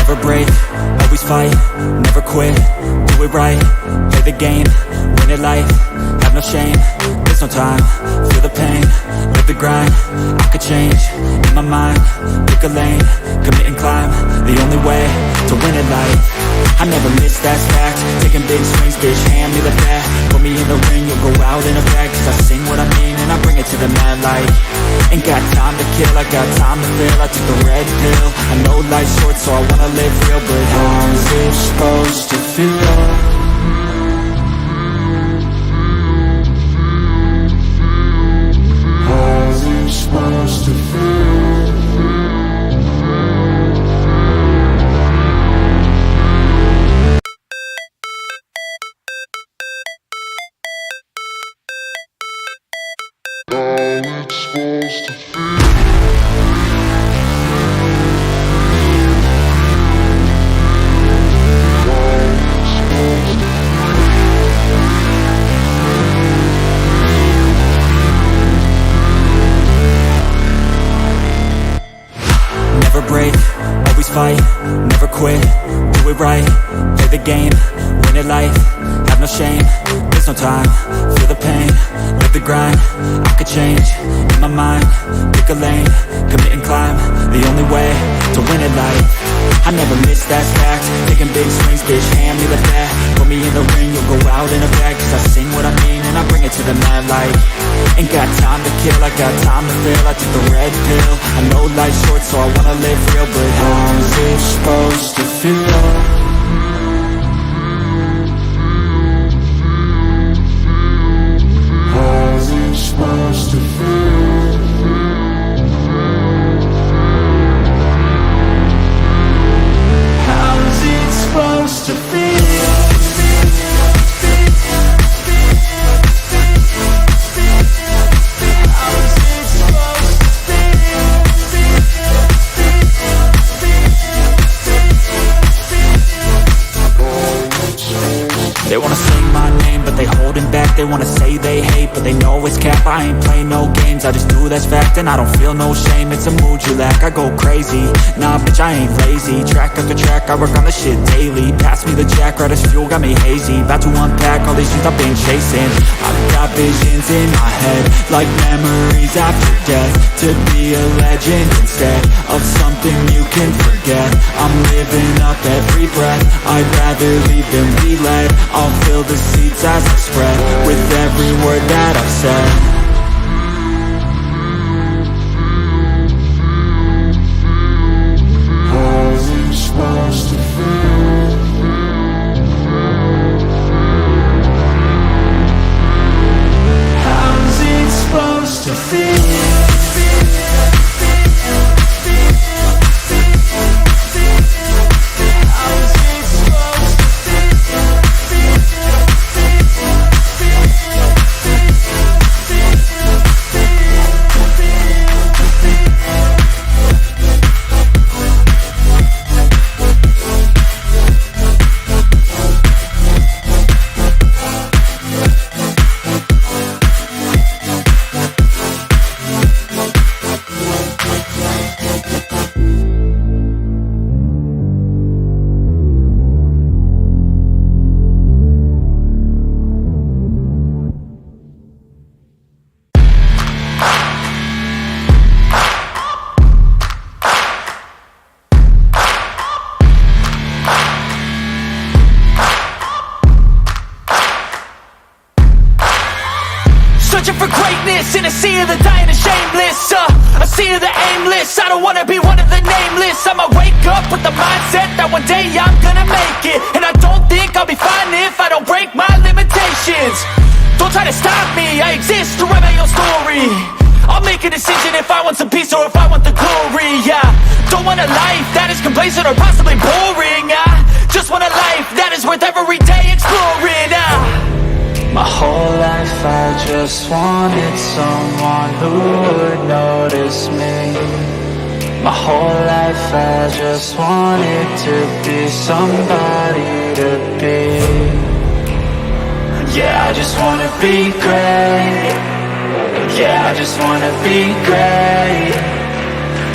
Never break, always fight, never quit, do it right, play the game, win it life, have no shame, there's no time, feel the pain, live the grind, I could change, in my mind, pick a lane, commit and climb, the only way to win it life. I never miss, that's fact, taking big swings, bitch, hand me the bat, put me in the ring, you'll go out in a bag, cause I sing what I mean and I bring it to the mad light. Ain't got time to kill, I got time to feel, I took the red pill, I know life's short so I wanna live real, but how's it supposed to feel? How's it supposed to feel? Never break, always fight, never quit, do it right, play the game, win it life, have no shame, there's no time, feel the pain, live the grind, I could change, in my mind, pick a lane, commit and climb, the only way to win it life. I never miss, that's fact, taking big swings, bitch, hand me the bat, put me in the ring, you'll go out in a bag, cause I sing what I mean and I bring it to the mad light. Ain't got time to kill, I got time to feel, I took the red pill, I know life's short so I wanna live real, but how's it supposed to feel? How's it supposed to feel? How's it supposed to feel? They wanna sing my name, but they holding back. They wanna say they hate, but they know it's cap. I ain't play no games, I just do that's fact. And I don't feel no shame, it's a mood you lack. I go crazy, nah bitch I ain't lazy. Track after track, I work on this shit daily. Pass me the jack, right as fuel, got me hazy. About to unpack all these things I've been chasing. I've got visions in my head, like memories after death. To be a legend instead of something you can forget. I'm living up every breath, I'd rather lead than be led. I'll fill the seats as I spread with every word that I've said. How's it supposed to feel? How's it supposed to feel? Searching for greatness in a sea of the dying and shameless, a sea of the aimless. I don't wanna be one of the nameless. I'ma wake up with the mindset that one day I'm gonna make it. And I don't think I'll be fine if I don't break my limitations. Don't try to stop me, I exist to write my own story. I'll make a decision if I want some peace or if I want the glory. Don't want a life that is complacent or possibly boring. Just want a life that is worth every day exploring. My whole life I just wanted someone who would notice me. My whole life I just wanted to be somebody to be. Yeah, I just wanna be great. Yeah, I just wanna be great.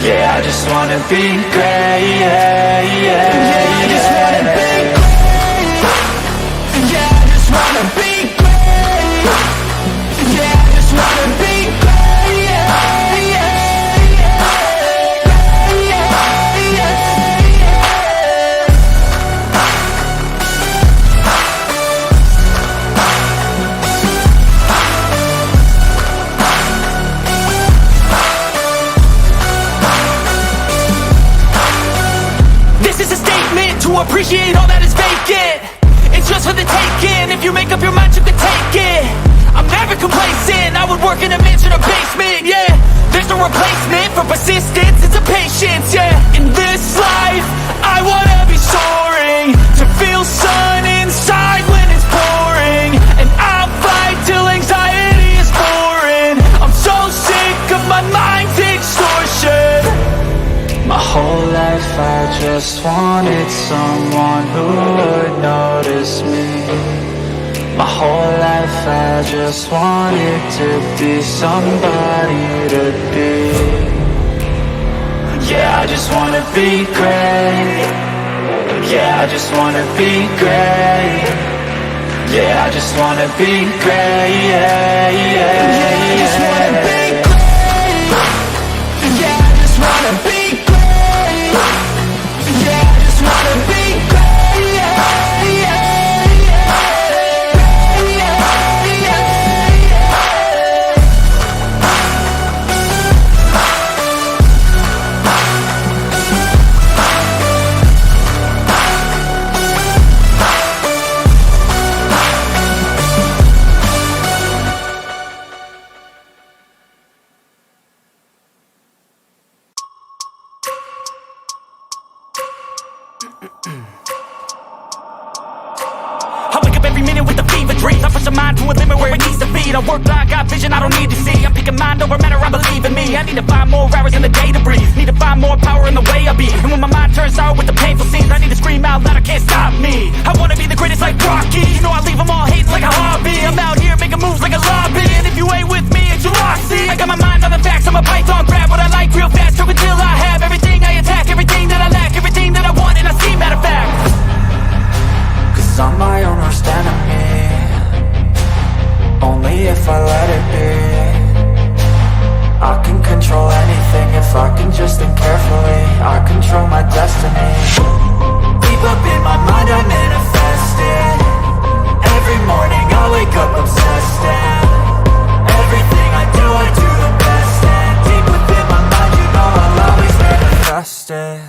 Yeah, I just wanna be great. Yeah, yeah. appreciate all that is vacant. It's just for the taking. If you make up your mind, you can take it. I'm never complacent. I would work in a mansion or basement, yeah. There's no replacement for persistence, it's a patience, yeah. In this life, I wanna be soaring, to feel sun inside when it's pouring. And I'll fight till anxiety is foreign. I'm so sick of my mind's extortion. My whole life I just wanted someone who would notice me. My whole life I just wanted to be somebody to be. Yeah, I just wanna be great. Yeah, I just wanna be great. Yeah, I just wanna be great. Yeah, yeah, yeah, I just wanna be great. Yeah, I just wanna be great. Yeah, I just wanna be great. Yeah, yeah. I wake up every minute with a fever dream. I push the mind to a limit where it needs to be. I work blind, got vision I don't need to see. I'm picking mind over matter, I believe in me. I need to find more hours in the day to breathe. Need to find more power in the way I be. And when my mind turns sour with the painful scenes, I need to scream out loud, I can't stop me. I wanna be the greatest like Rocky. You know I leave them all hating like a hobby. I'm out here making moves like a lobby. And if you ain't with me, it's your loss. See, I got my mind on the facts, I'm a python. Grab what I like real fast, took until I have everything I attack, everything that I lack, everything that I want, and I see, matter of fact. Cause I'm my own worst enemy. Only if I let it be. I can control anything if I can just think carefully. I control my destiny. Deep up in my mind I manifest it. Every morning I wake up obsessed, and everything I do the best. And deep within my mind you know I'll always manifest it.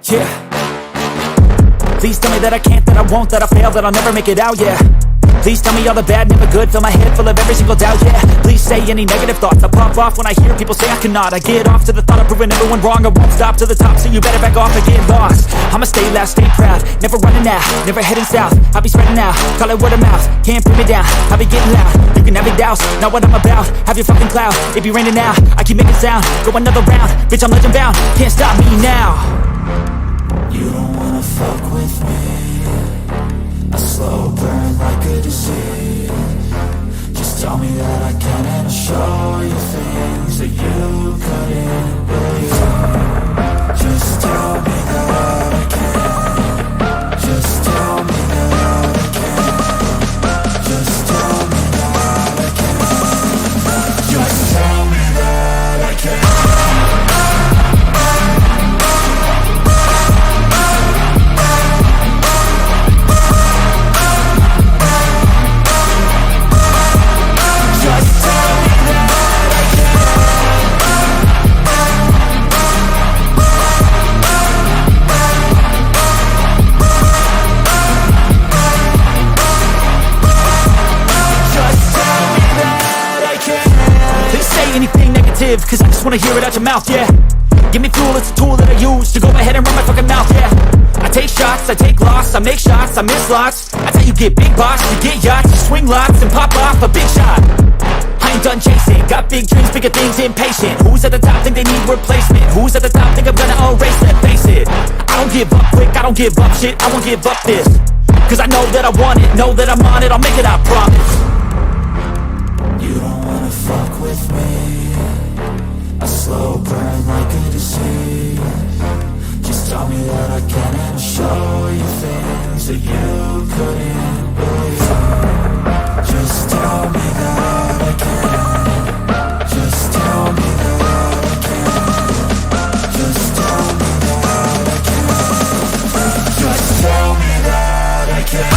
Yeah. Please tell me that I can't, that I won't, that I fail, that I'll never make it out, yeah. Please tell me all the bad, never good. Fill my head full of every single doubt, yeah. Please say any negative thoughts. I pop off when I hear people say I cannot. I get off to the thought of proving everyone wrong. I won't stop to the top, so you better back off and get lost. I'ma stay loud, stay proud, never running out, never heading south. I'll be spreading out, call it word of mouth. Can't put me down, I'll be getting loud. You can have your doubts, not what I'm about. Have your fucking cloud, it be raining now. I keep making sound, go another round. Bitch, I'm legend bound, can't stop me now. You don't wanna fuck with me. A slow burn like a disease. Just tell me that I can and I'll show you things that you couldn't believe. Just tell me that I can. Just tell me that I can. Just tell me that I can. Just tell me that I can. Cause I just wanna hear it out your mouth, yeah. Give me fuel, it's a tool that I use to go ahead and run my fucking mouth, yeah. I take shots, I take loss, I make shots, I miss lots. That's how you get big boss, you get yachts, you swing lots and pop off a big shot. I ain't done chasing, got big dreams, bigger things, impatient. Who's at the top think they need replacement? Who's at the top think I'm gonna erase it? Face it, I don't give up quick, I don't give up shit, I won't give up this. Cause I know that I want it, know that I'm on it, I'll make it, I promise. You don't wanna fuck with me. A slow burn like a disease. Just tell me that I can and I'll show you things that you couldn't believe. Just tell me that I can. Just tell me that I can. Just tell me that I can. Just tell me that I can.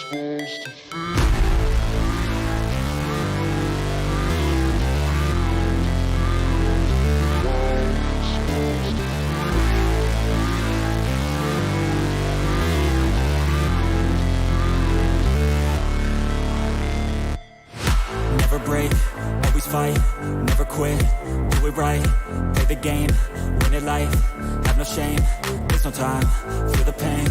Never break, always fight, never quit, do it right, play the game, win it life, have no shame, there's no time, feel the pain,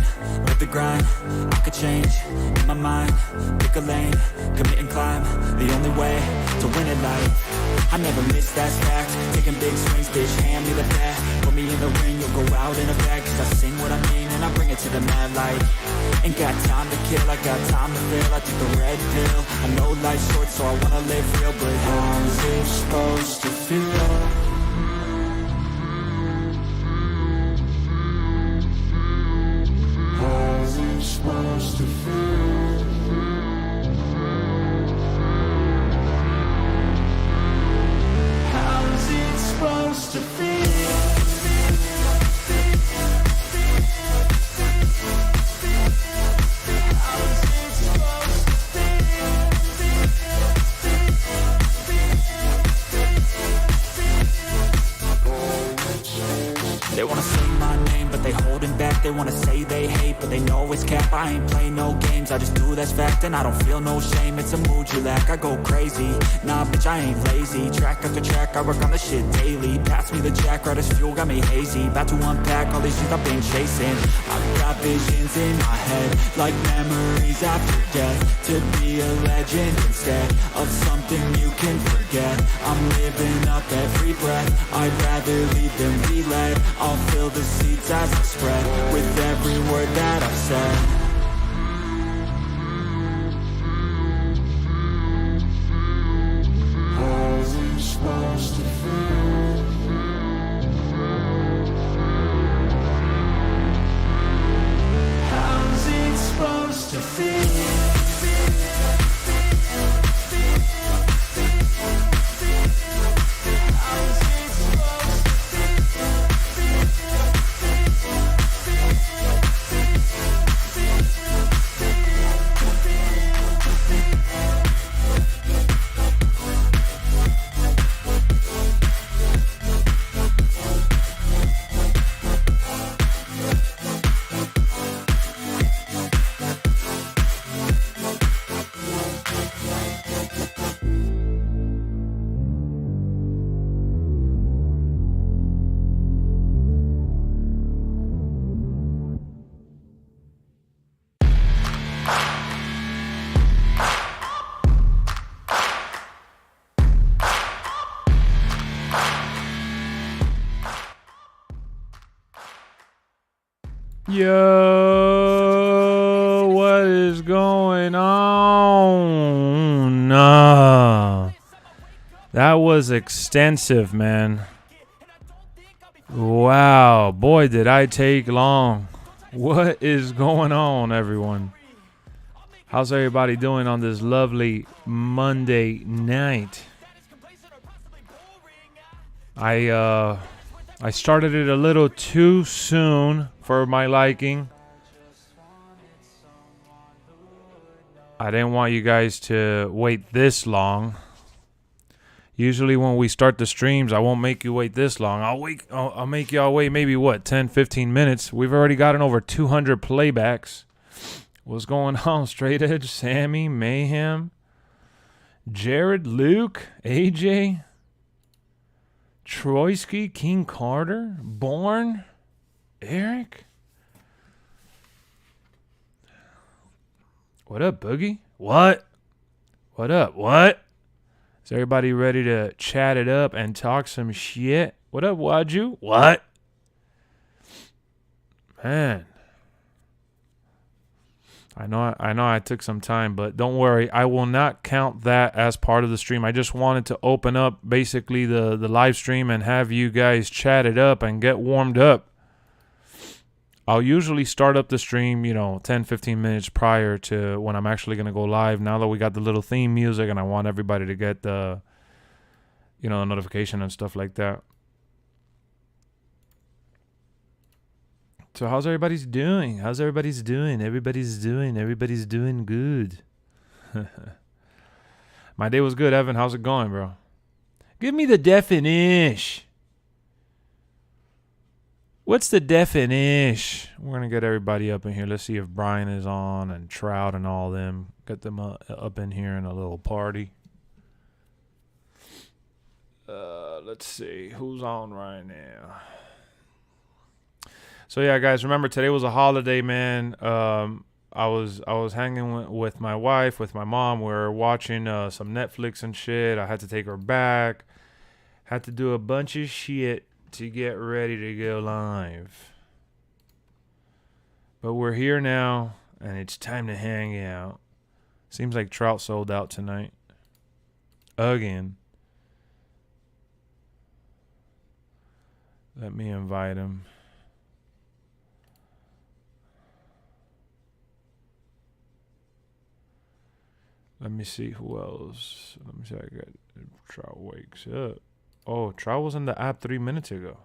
live the grind, I could change, in my mind, pick a lane, commit and climb, the only way to win it life. I never miss, that's fact, taking big swings, bitch, hand me the bat, put me in the ring, you'll go out in a bag, cause I sing what I mean and I bring it to the mad light. Ain't got time to kill, I got time to feel, I took the red pill, I know life's short so I wanna live real, but how's it supposed to feel? How's it supposed to feel? How's it supposed to feel? They wanna say my name, but they holding back. They wanna say they hate, but they know it's cap. I ain't play no games, I just do that's fact. And I don't feel no shame, it's a mood you lack. I go crazy, nah bitch I ain't lazy. Track after track, I work on this shit daily. Pass me the jack, right as fuel, got me hazy. About to unpack all these things I've been chasing. I've got visions in my head, like memories after death. To be a legend instead of something you can forget. I'm living up every breath, I'd rather lead than be led. I'll fill the seats as I spread with every word that I've said. How's it supposed to feel? How's it supposed to feel? Yo, what is going on? That was extensive, man. Wow, boy, did I take long. What is going on, everyone? How's everybody doing on this lovely Monday night? I started it a little too soon for my liking. I didn't want you guys to wait this long. Usually when we start the streams, I won't make you wait this long. I'll make y'all wait maybe, 10, 15 minutes. We've already gotten over 200 playbacks. What's going on? Straight Edge, Sammy, Mayhem, Jared, Luke, AJ, Troyski, King Carter, Born, Eric. What up, Boogie? What? What up? What? Is everybody ready to chat it up and talk some shit? What up, Waju? What? Man. I know I took some time, but don't worry. I will not count that as part of the stream. I just wanted to open up basically the live stream and have you guys chat it up and get warmed up. I'll usually start up the stream, 10, 15 minutes prior to when I'm actually going to go live. Now that we got the little theme music and I want everybody to get the, notification and stuff like that. So how's everybody's doing? Everybody's doing good. My day was good, Evan. How's it going, bro? Give me the definition. What's the definition? We're going to get everybody up in here. Let's see if Brian is on and Trout and all them. Get them up in here in a little party. Let's see. Who's on right now? So, yeah, guys, remember today was a holiday, man. I was hanging with my wife, with my mom. We were watching some Netflix and shit. I had to take her back. Had to do a bunch of shit to get ready to go live. But we're here now, and it's time to hang out. Seems like Trout sold out tonight. Again. Let me invite him. Let me see who else. Let me see. I got Trout wakes up. Oh, Trout was in the app 3 minutes ago.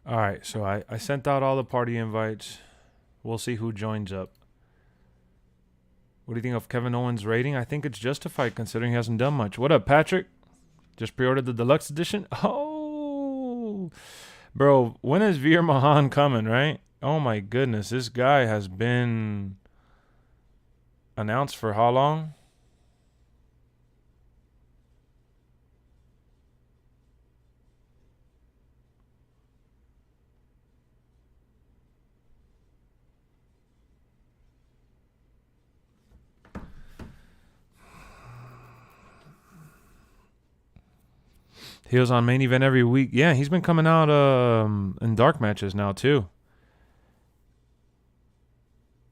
All right, so I sent out all the party invites. We'll see who joins up. What do you think of Kevin Owens' rating? I think it's justified considering he hasn't done much. What up, Patrick? Just pre-ordered the deluxe edition? Oh, bro, when is Veer Mahan coming, right? Oh, my goodness. This guy has been announced for how long? He was on main event every week. Yeah, he's been coming out in dark matches now, too.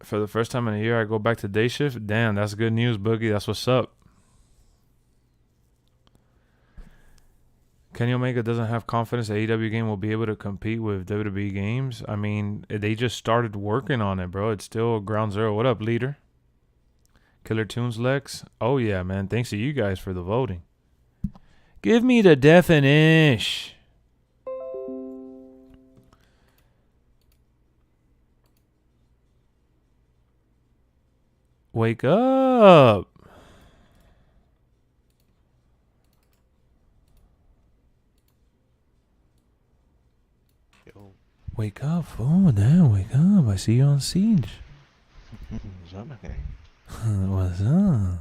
For the first time in a year, I go back to day shift. Damn, that's good news, Boogie. That's what's up. Kenny Omega doesn't have confidence that AEW game will be able to compete with WWE games. I mean, they just started working on it, bro. It's still ground zero. What up, leader? Killer Tunes, Lex. Oh, yeah, man. Thanks to you guys for the voting. Give me the definition. Wake up. Yo. Wake up, fool. Damn, wake up. I see you on Siege. What's up, okay? What's up?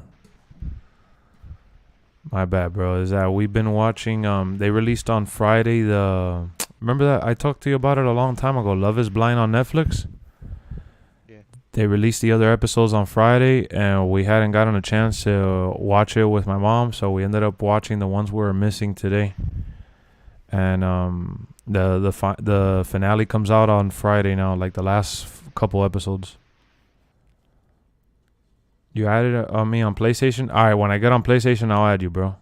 My bad, bro. Is that we've been watching, they released on Friday the, remember that? I talked to you about it a long time ago. Love is Blind on Netflix. Yeah. They released the other episodes on Friday, and we hadn't gotten a chance to watch it with my mom, so we ended up watching the ones we were missing today. And the finale comes out on Friday now, like the last couple episodes. You added me on PlayStation? All right, when I get on PlayStation, I'll add you, bro.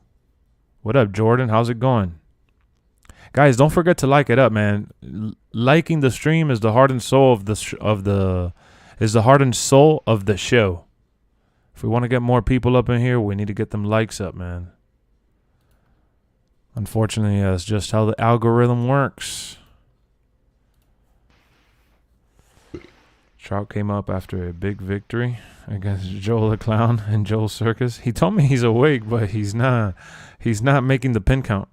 What up, Jordan? How's it going? Guys, don't forget to like it up, man. Liking the stream is the heart and soul of the heart and soul of the show. If we want to get more people up in here, we need to get them likes up, man. Unfortunately, that's just how the algorithm works. Trout came up after a big victory against Joel the Clown and Joel Circus. He told me he's awake, but he's not making the pin count.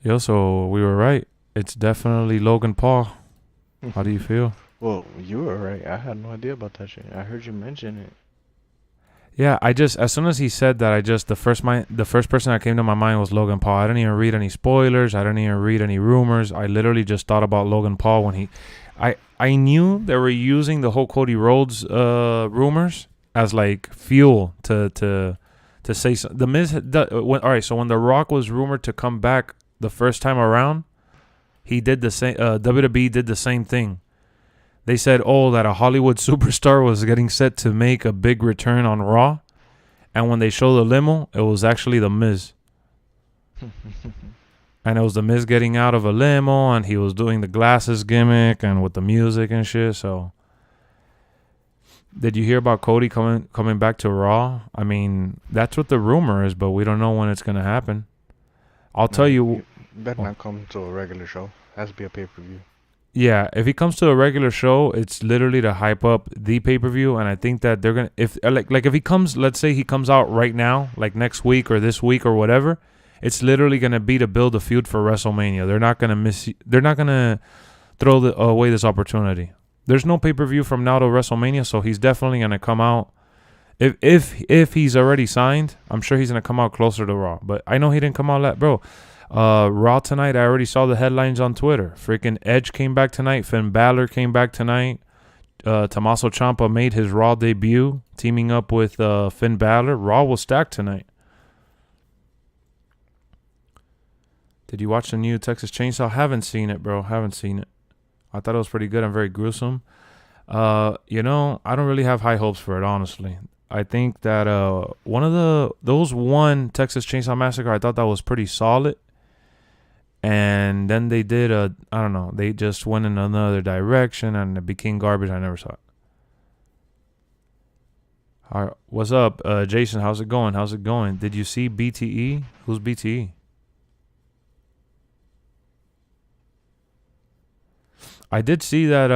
Yo, so we were right. It's definitely Logan Paul. How do you feel? Well, you were right. I had no idea about that shit. I heard you mention it. Yeah, as soon as he said that, the first person that came to my mind was Logan Paul. I didn't even read any spoilers. I didn't even read any rumors. I literally just thought about Logan Paul when I knew they were using the whole Cody Rhodes rumors as like fuel to say something. The Miz, all right. So when The Rock was rumored to come back the first time around, he did the same. WWE did the same thing. they said, oh, that a Hollywood superstar was getting set to make a big return on Raw. And when they showed the limo, it was actually the Miz. And it was the Miz getting out of a limo, and he was doing the glasses gimmick and with the music and shit. So, did you hear about Cody coming back to Raw? I mean, that's what the rumor is, but we don't know when it's gonna happen. I'll tell you. Better not come to a regular show. Has to be a pay-per-view. Yeah, if he comes to a regular show, it's literally to hype up the pay-per-view, and I think that they're gonna if he comes, let's say he comes out right now, like next week or this week or whatever, it's literally gonna be to build a feud for WrestleMania. They're not gonna throw away this opportunity. There's no pay-per-view from now to WrestleMania, so he's definitely gonna come out. If he's already signed, I'm sure he's gonna come out closer to Raw. But I know he didn't come out bro. Raw tonight, I already saw the headlines on Twitter. Freaking Edge came back tonight. Finn Balor came back tonight. Tommaso Ciampa made his Raw debut, teaming up with Finn Balor. Raw was stacked tonight. Did you watch the new Texas Chainsaw? Haven't seen it, bro. Haven't seen it. I thought it was pretty good and very gruesome. I don't really have high hopes for it, honestly. I think that those one Texas Chainsaw Massacre, I thought that was pretty solid. And then they did I don't know, they just went in another direction and it became garbage. I never saw it. All right, what's up, Jason? How's it going? Did you see BTE? Who's BTE? I did see that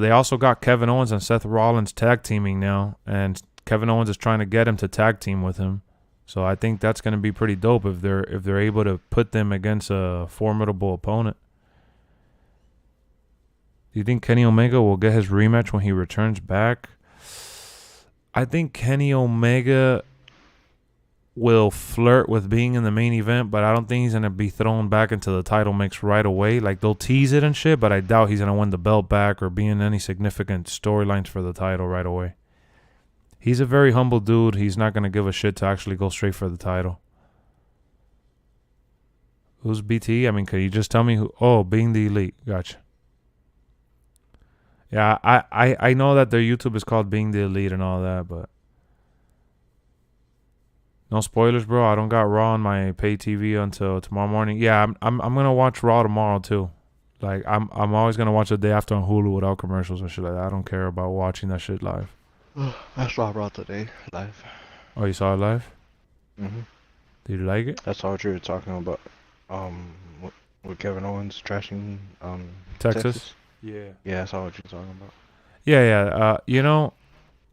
they also got Kevin Owens and Seth Rollins tag teaming now, and Kevin Owens is trying to get him to tag team with him. So I think that's going to be pretty dope if they're able to put them against a formidable opponent. Do you think Kenny Omega will get his rematch when he returns back? I think Kenny Omega will flirt with being in the main event, but I don't think he's going to be thrown back into the title mix right away. Like, they'll tease it and shit, but I doubt he's going to win the belt back or be in any significant storylines for the title right away. He's a very humble dude. He's not going to give a shit to actually go straight for the title. Who's BT? I mean, can you just tell me who? Oh, Being the Elite. Gotcha. Yeah, I know that their YouTube is called Being the Elite and all that, but no spoilers, bro. I don't got Raw on my pay TV until tomorrow morning. Yeah, I'm gonna watch Raw tomorrow too. Like I'm always gonna watch the day after on Hulu without commercials and shit like that. I don't care about watching that shit live. I saw Raw today live. Oh, you saw it live? Mhm. Did you like it? That's all what you were talking about. With Kevin Owens trashing Texas. Yeah. Yeah, that's all what you're talking about. Yeah.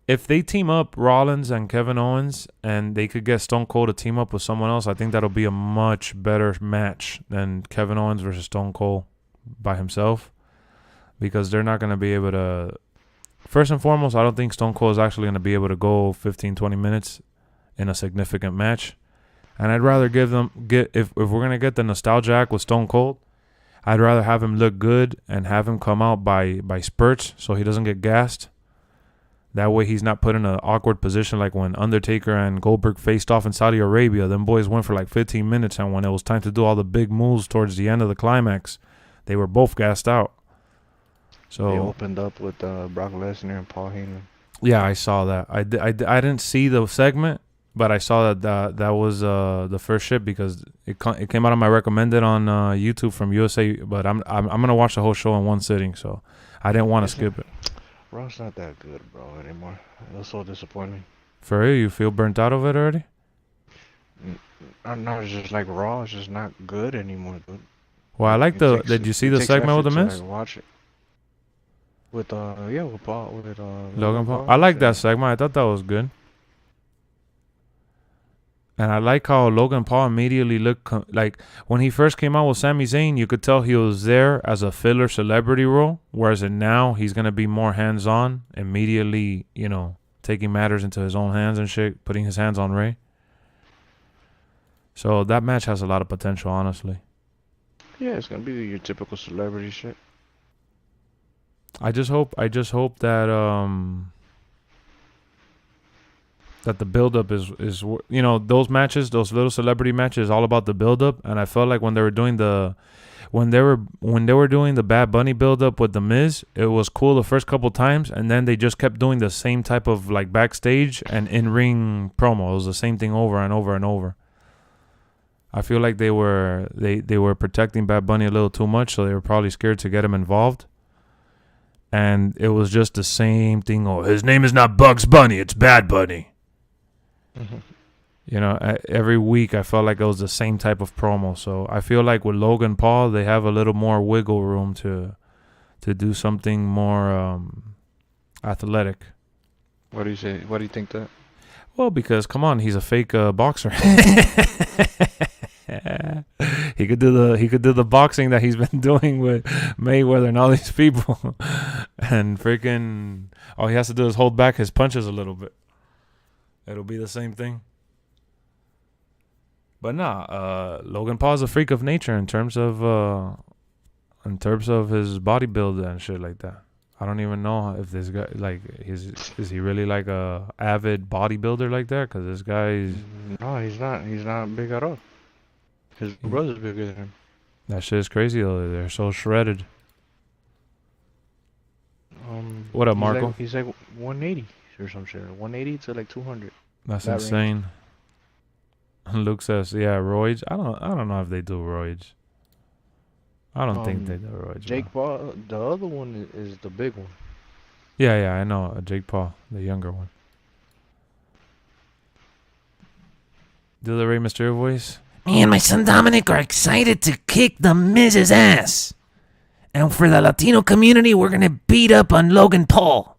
If they team up Rollins and Kevin Owens and they could get Stone Cold to team up with someone else, I think that'll be a much better match than Kevin Owens versus Stone Cold by himself, because they're not going to be able to. First and foremost, I don't think Stone Cold is actually going to be able to go 15, 20 minutes in a significant match. And I'd rather if we're going to get the nostalgia act with Stone Cold, I'd rather have him look good and have him come out by spurts so he doesn't get gassed. That way he's not put in an awkward position like when Undertaker and Goldberg faced off in Saudi Arabia. Them boys went for like 15 minutes, and when it was time to do all the big moves towards the end of the climax, they were both gassed out. So they opened up with Brock Lesnar and Paul Heyman. Yeah, I saw that. I didn't see the segment, but I saw that was the first shit because it came out of my recommended on YouTube from USA. But I'm gonna watch the whole show in one sitting, so I didn't want to skip it. Raw's not that good, bro, anymore. It was so disappointing. For real, you feel burnt out of it already? No, it's just like Raw is just not good anymore, dude. Well, I like did you see the segment with The Miz? Like, watch it. With with Paul, with Logan Paul. I like that segment. I thought that was good. And I like how Logan Paul immediately looked like when he first came out with Sami Zayn, you could tell he was there as a filler celebrity role. Whereas now he's going to be more hands-on, immediately, taking matters into his own hands and shit, putting his hands on Ray. So that match has a lot of potential, honestly. Yeah, it's going to be your typical celebrity shit. I just hope that that the build-up is those matches, those little celebrity matches, all about the build-up. And I felt like when they were doing when they were doing the Bad Bunny build up with the Miz, it was cool the first couple times, and then they just kept doing the same type of like backstage and in ring promo. It was the same thing over and over and over. I feel like they were protecting Bad Bunny a little too much, so they were probably scared to get him involved. And it was just the same thing. Oh, his name is not Bugs Bunny, it's Bad Bunny. Mm-hmm. You know, every week I felt like it was the same type of promo. So I feel like with Logan Paul, they have a little more wiggle room to do something more athletic. What do you say? What do you think that? Well, because come on, he's a fake boxer. He could do the boxing that he's been doing with Mayweather and all these people, and freaking all he has to do is hold back his punches a little bit. It'll be the same thing. But nah, Logan Paul's a freak of nature in terms of his body build and shit like that. I don't even know if this guy is he really like a avid bodybuilder like that? Because this guy No, he's not. He's not big at all. His brother's bigger than him. That shit is crazy though. They're so shredded. What up, Marco? He's like 180 or some shit. 180 to like 200. That's that insane. Luke says, "Yeah, roids. I don't know if they do roids. I don't think they do roids." Jake Paul, the other one is the big one. Yeah, I know. Jake Paul, the younger one. Do the Rey Mysterio voice. Me and my son Dominic are excited to kick the Miz's ass. And for the Latino community, we're going to beat up on Logan Paul.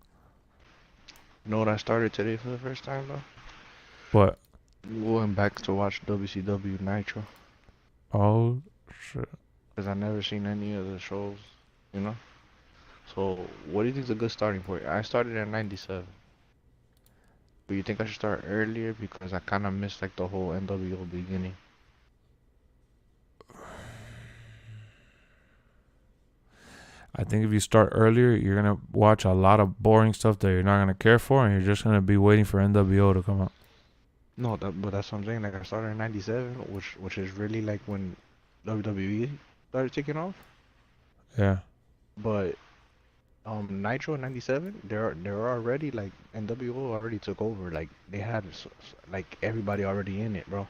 You know what I started today for the first time, though? What? Going back to watch WCW Nitro. Oh, shit. Because I never seen any of the shows, you know? So, what do you think is a good starting point? I started at 97. But you think I should start earlier? Because I kind of missed, like, the whole NWO beginning. I think if you start earlier, you're going to watch a lot of boring stuff that you're not going to care for, and you're just going to be waiting for NWO to come out. No, but that's what I'm saying. Like, I started in 97, which is really, like, when WWE started taking off. Yeah. But Nitro in 97, they're already, like, NWO already took over. Like, they had, like, everybody already in it, bro.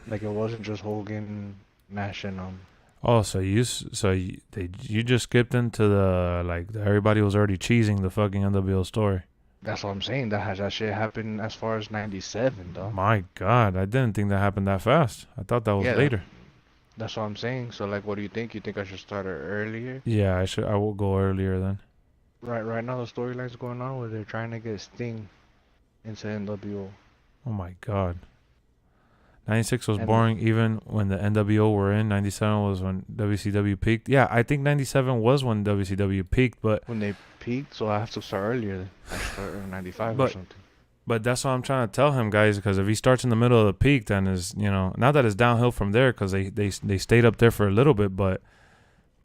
Like, it wasn't just Hogan, Nash, and Oh, so you just skipped into the everybody was already cheesing the fucking NWO story. That's what I'm saying. That shit happened as far as 97, though. My God, I didn't think that happened that fast. I thought that was later. That's what I'm saying. So, like, what do you think? You think I should start it earlier? Yeah, I will go earlier then. Right now the storyline's going on where they're trying to get Sting into NWO. Oh my God. 96 was boring even when the NWO were in. 97 was when WCW peaked. Yeah, I think 97 was when WCW peaked, but when they peaked, so I have to start earlier. I start in 95 or something. But that's what I'm trying to tell him, guys, because if he starts in the middle of the peak, then is, you know, not that it's downhill from there because they stayed up there for a little bit, but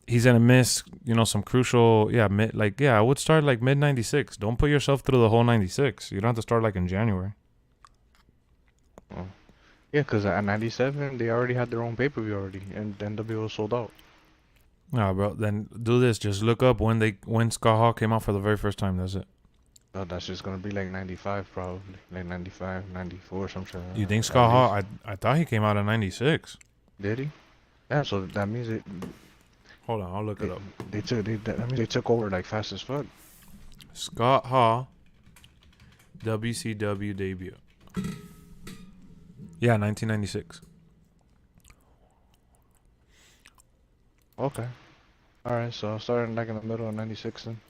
he's gonna miss, you know, some crucial. I would start like mid 96. Don't put yourself through the whole 96. You don't have to start like in January. Oh. Yeah, because at 97, they already had their own pay-per-view already, and the NWO sold out. Nah, bro, then do this. Just look up when Scott Hall came out for the very first time. That's it. Oh, that's just going to be like 95 probably. Like 95, 94, something. You think Scott Hall? I thought he came out in 96. Did he? Yeah, so that means it... Hold on, I'll look it up. That means they took over like fast as fuck. Scott Hall, WCW debut. Yeah, 1996. Okay. Alright, so starting like in the middle of 96 then.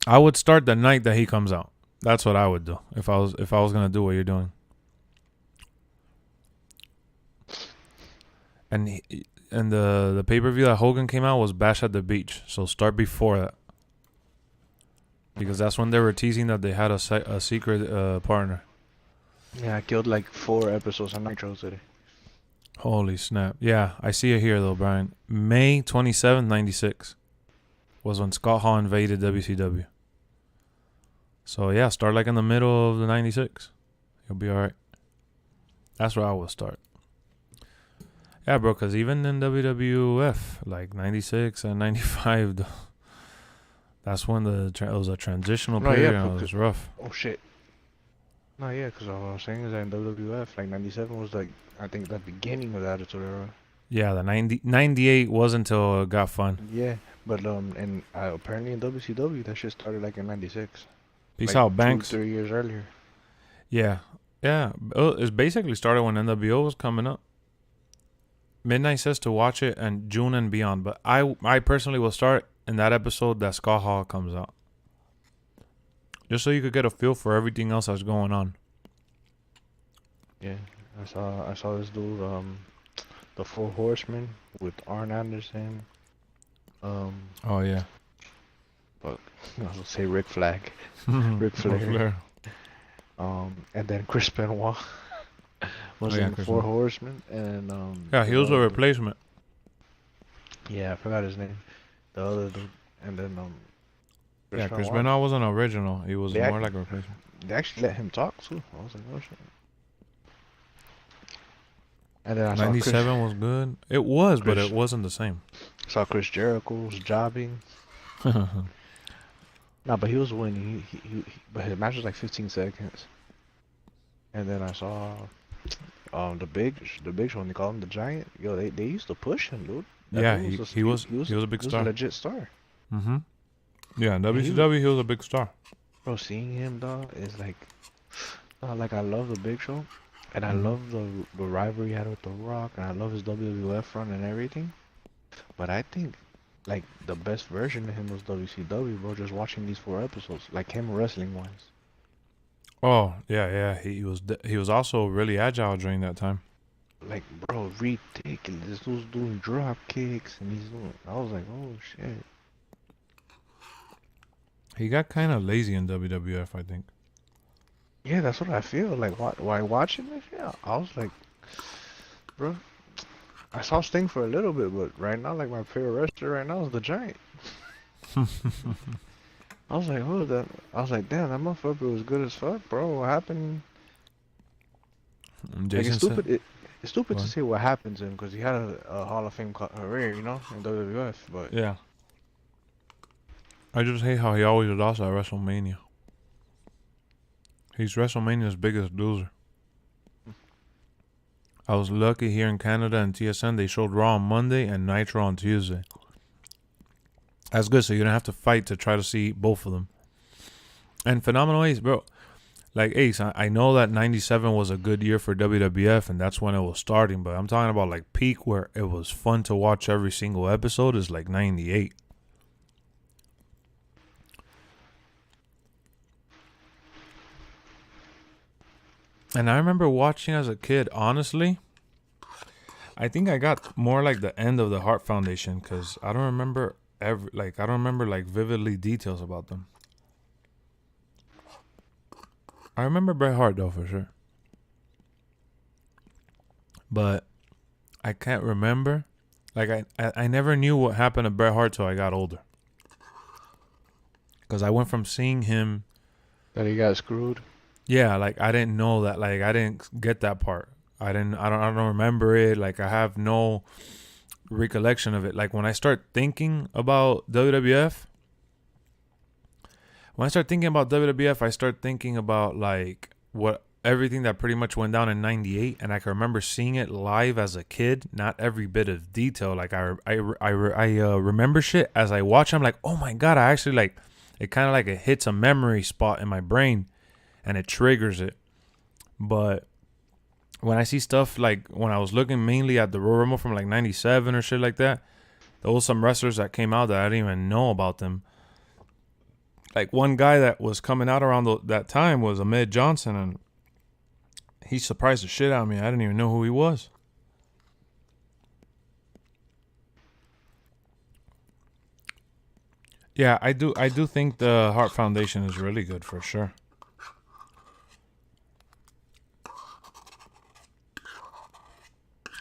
I would start the night that he comes out. That's what I would do if I was gonna do what you're doing. And the pay-per-view that Hogan came out was Bash at the Beach, so start before that. Because that's when they were teasing that they had a secret partner. Yeah, I killed like 4 episodes on Nitro today. Holy snap. Yeah, I see it here though, Brian. May 27th, 96 was when Scott Hall invaded WCW. So yeah, start like in the middle of the 96. You'll be alright. That's where I will start. Yeah, bro. Because even in WWF, like 96 and 95, that's when it was a transitional No, period. yeah, And it was rough. oh shit. No, yeah, because what I was saying is that in WWF, like 97 was like, I think the beginning of the Attitude Era. Yeah, the 98 wasn't until it got fun. Yeah, but and apparently in WCW that shit started like in '96. Peace Like out, Banks. 2-3 years earlier. Yeah, yeah. It's basically started when NWO was coming up. Midnight says to watch it and June and beyond, but I personally will start in that episode that Scott Hall comes out, just so you could get a feel for everything else that's going on. Yeah, I saw this dude, the Four Horsemen with Arn Anderson. Oh yeah. Fuck, I was gonna say Ric Flag, Ric Flair. And then Chris Benoit was in Chris Four Benoit. Horsemen, and Yeah, he was a replacement. Yeah, I forgot his name. The other dude, and then Chris Benoit wasn't original. He was more like a replacement. They actually let him talk too. I was like, oh shit. And then I saw 97 was good. It was, but Chris- it wasn't the same. Saw Chris Jericho was jobbing. No, but he was winning. But his match was like 15 seconds. And then I saw the big show, and they call him the Giant. Yo, they used to push him, dude. That Yeah, dude he was a big he was star. a legit star. Mm-hmm. Yeah, in WCW he was a big star. Bro, seeing him, dog, is like I love the Big Show, and I love the rivalry he had with The Rock, and I love his WWF run and everything. But I think, like, the best version of him was WCW, bro. Just watching these 4 episodes, like him wrestling wise. Oh yeah, he was also really agile during that time. Like, bro, ridiculous. This dude's doing drop kicks, and I was like, oh shit. He got kind of lazy in WWF, I think. Yeah, that's what I feel. Like, while watching this, yeah, I was like, bro, I saw Sting for a little bit, but right now, like, my favorite wrestler right now is the Giant. I was like, oh, I was like, damn, that motherfucker was good as fuck, bro. What happened? Like, it's stupid to say what happened to him, because he had a Hall of Fame career, you know, in WWF, but Yeah. I just hate how he always lost at WrestleMania. He's WrestleMania's biggest loser. I was lucky here in Canada and TSN. They showed Raw on Monday and Nitro on Tuesday. That's good, so you don't have to fight to try to see both of them. And Phenomenal Ace, bro. Like, Ace, I know that 97 was a good year for WWF, and that's when it was starting. But I'm talking about, like, peak where it was fun to watch every single episode is, like, 98. And I remember watching as a kid, honestly, I think I got more like the end of the Hart Foundation because I don't remember vividly details about them. I remember Bret Hart though for sure, but I can't remember. Like I never knew what happened to Bret Hart till I got older, because I went from seeing him that he got screwed. Yeah, like I didn't know that. Like I didn't get that part. I don't remember it. Like I have no recollection of it. Like when I start thinking about WWF, I start thinking about like what everything that pretty much went down in 98, and I can remember seeing it live as a kid. Not every bit of detail. Like I remember shit as I watch. I'm like, oh my god! I actually like it. Kind of like it hits a memory spot in my brain, and it triggers it. But when I see stuff like when I was looking mainly at the Royal Rumble from like 97 or shit like that, there was some wrestlers that came out that I didn't even know about them. Like one guy that was coming out around that time was MIZ Johnson, and he surprised the shit out of me. I didn't even know who he was. Yeah, I do think the Hart Foundation is really good for sure.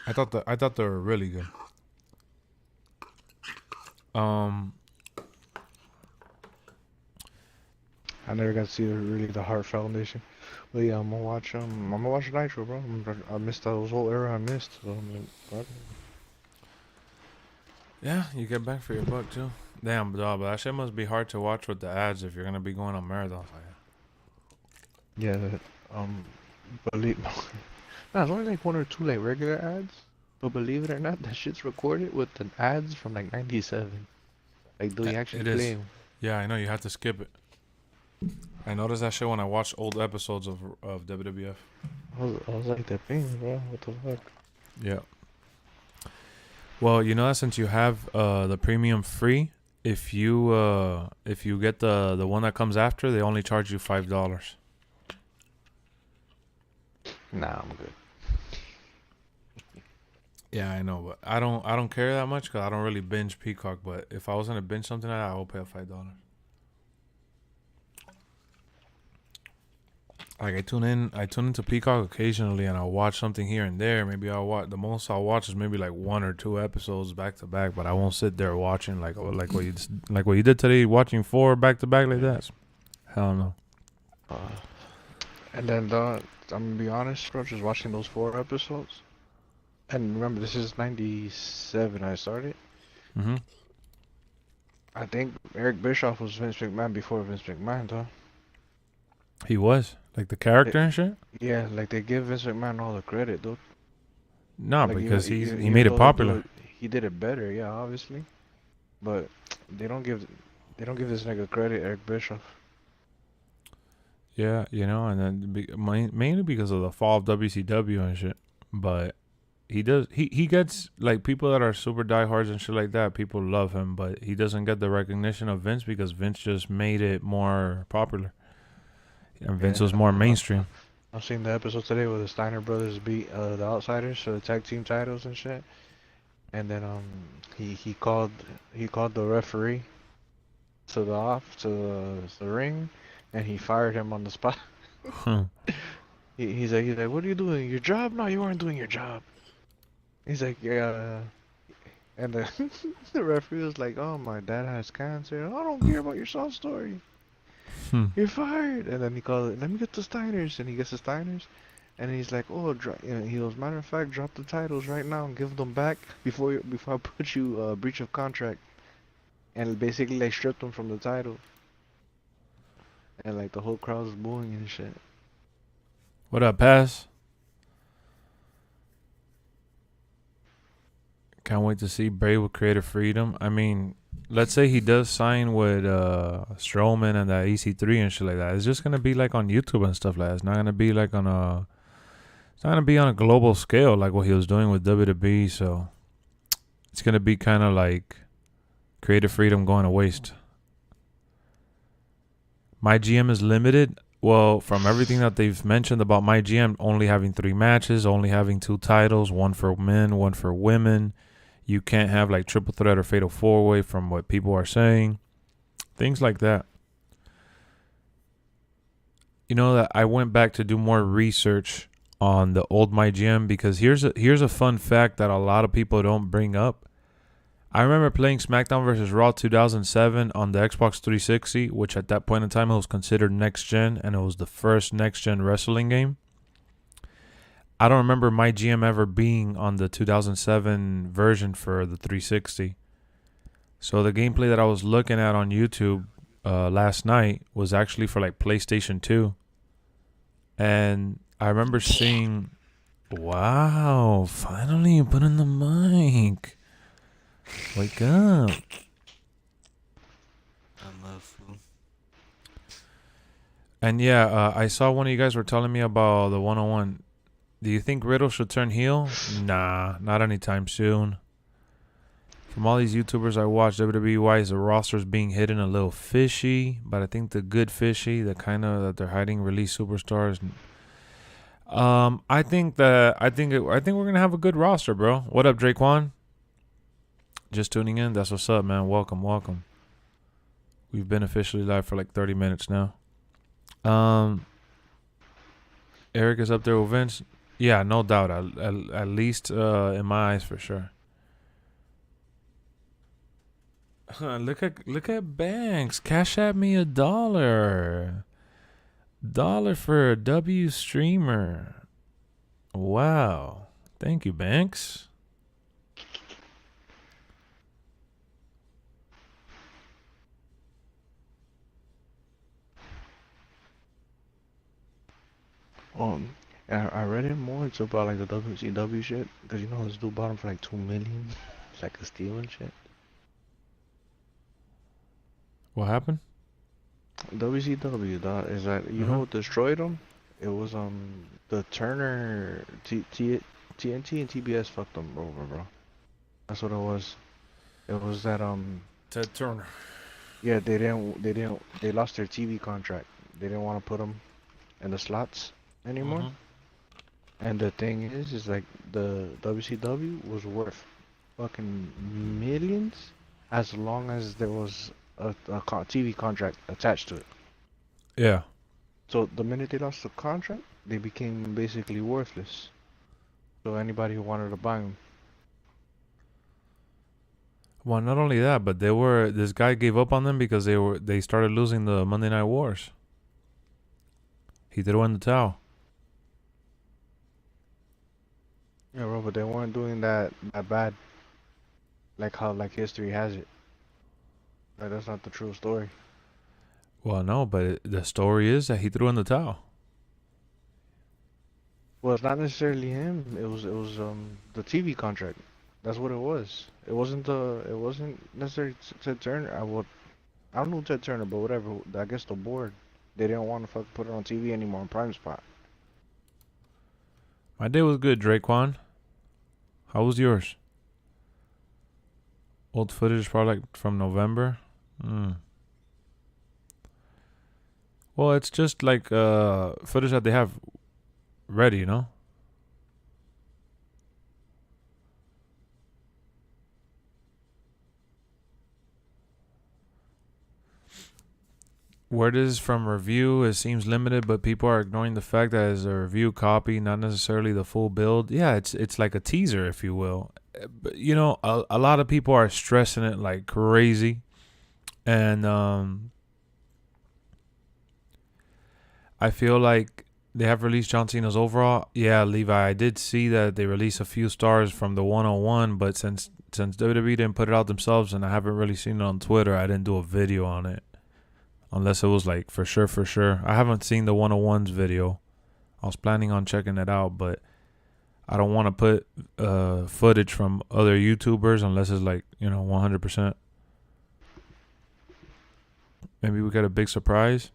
I thought they were really good. I never got to see really the Hart Foundation. But yeah, I'm gonna watch Nitro, bro. I missed those whole era. I missed. So I'm like, fuck. Yeah, you get back for your buck too. Damn, dog, but that shit must be hard to watch with the ads if you're gonna be going on marathons like that. Yeah, believe nah, it's only like one or two like regular ads. But believe it or not, that shit's recorded with the ads from like '97. Like, do you actually It play is. 'em? Yeah, I know. You have to skip it. I noticed that shit when I watched old episodes of WWF. I was like, that thing, bro. What the fuck? Yeah. Well, you know that since you have the premium free, if you get the one that comes after, they only charge you $5. Nah, I'm good. Yeah, I know, but I don't care that much because I don't really binge Peacock. But if I was gonna binge something like that, I will pay $5. Like I tune into Peacock occasionally, and I'll watch something here and there. Maybe I'll watch the most I'll watch is maybe like 1 or 2 episodes back to back. But I won't sit there watching like what you did today, watching 4 back to back like that. Hell no. And then, I'm gonna be honest, bro, just watching those 4 episodes. And remember, this is '97 I started. Mm-hmm. I think Eric Bischoff was Vince McMahon before Vince McMahon, though. He was like the character and shit. Yeah, like they give Vince McMahon all the credit, dude. No, Like because he even made it though popular. he did it better, yeah, obviously. But they don't give this nigga credit, Eric Bischoff. Yeah, and then mainly because of the fall of WCW and shit. But he gets like people that are super diehards and shit like that. People love him, but he doesn't get the recognition of Vince because Vince just made it more popular, and Vince was more mainstream. I've seen the episode today where the Steiner brothers beat the Outsiders for the tag team titles and shit. And then he called the referee to the ring, and he fired him on the spot. He's like, what are you doing? Your job? No, you weren't doing your job. He's like, yeah. And the referee was like, oh, my dad has cancer. I don't care about your sob story. You're fired. And then he called it, let me get the Steiners. And he gets the Steiners. And he's like, oh, he goes, matter of fact, drop the titles right now and give them back before I put you breach of contract. And basically, like, stripped them from the title. And, like, the whole crowd was booing and shit. What up, Pass? Can't wait to see Bray with creative freedom. I mean, let's say he does sign with Strowman and that EC3 and shit like that. It's just gonna be like on YouTube and stuff like that. It's not gonna be like it's not gonna be on a global scale like what he was doing with WWE. So it's gonna be kind of like creative freedom going to waste. MyGM is limited. Well, from everything that they've mentioned about MyGM, only having 3 matches, only having 2 titles, 1 for men, 1 for women. You can't have like triple threat or fatal 4-way from what people are saying. Things like that. You know that I went back to do more research on the old MyGM because here's a fun fact that a lot of people don't bring up. I remember playing SmackDown vs. Raw 2007 on the Xbox 360, which at that point in time it was considered next gen, and it was the first next gen wrestling game. I don't remember MyGM ever being on the 2007 version for the 360. So the gameplay that I was looking at on YouTube last night was actually for like PlayStation 2. And I remember seeing, wow, finally you put in the mic. Wake up. I love food. And yeah, I saw one of you guys were telling me about the 101. Do you think Riddle should turn heel? Nah, not anytime soon. From all these YouTubers I watch, WWE-wise, the roster's being hidden a little fishy, but I think the good fishy, the kind of that they're hiding release superstars. I think we're gonna have a good roster, bro. What up, Draquan? Just tuning in. That's what's up, man. Welcome. We've been officially live for like 30 minutes now. Eric is up there with Vince. Yeah, no doubt. At least in my eyes, for sure. Look at Banks. Cash at me $1. $1 for a W streamer. Wow. Thank you, Banks. I read it more. It's about like the WCW shit, cause you know this dude bought him for like 2 million, it's like a steal and shit. What happened? WCW, dog, is that you know what destroyed him? It was the Turner TNT and TBS fucked them over, bro. That's what it was. It was that Ted Turner. yeah, they lost their TV contract. They didn't want to put them in the slots anymore. And the thing is like the WCW was worth fucking millions as long as there was a TV contract attached to it. Yeah. So the minute they lost the contract, they became basically worthless. So anybody who wanted to buy them. Well, not only that, but this guy gave up on them because they started losing the Monday Night Wars. He threw in the towel. Yeah, bro, but they weren't doing that bad. Like how history has it. Like, that's not the true story. Well, no, but the story is that he threw in the towel. Well, it's not necessarily him. It was the TV contract. That's what it was. It wasn't necessarily Ted Turner. I don't know Ted Turner, but whatever. I guess the board, they didn't want to put it on TV anymore on Prime Spot. My day was good, Draquan. How was yours? Old footage probably like from November. Well, it's just like footage that they have ready, you know? Where this is from review, it seems limited, but people are ignoring the fact that it's a review copy, not necessarily the full build. Yeah, it's like a teaser, if you will. But, you know, a lot of people are stressing it like crazy. And I feel like they have released John Cena's overall. Yeah, Levi, I did see that they released a few stars from the 101, but since WWE didn't put it out themselves and I haven't really seen it on Twitter, I didn't do a video on it. Unless it was like for sure. I haven't seen the 101's video. I was planning on checking it out, but I don't want to put footage from other YouTubers unless it's like, you know, 100%. Maybe we got a big surprise.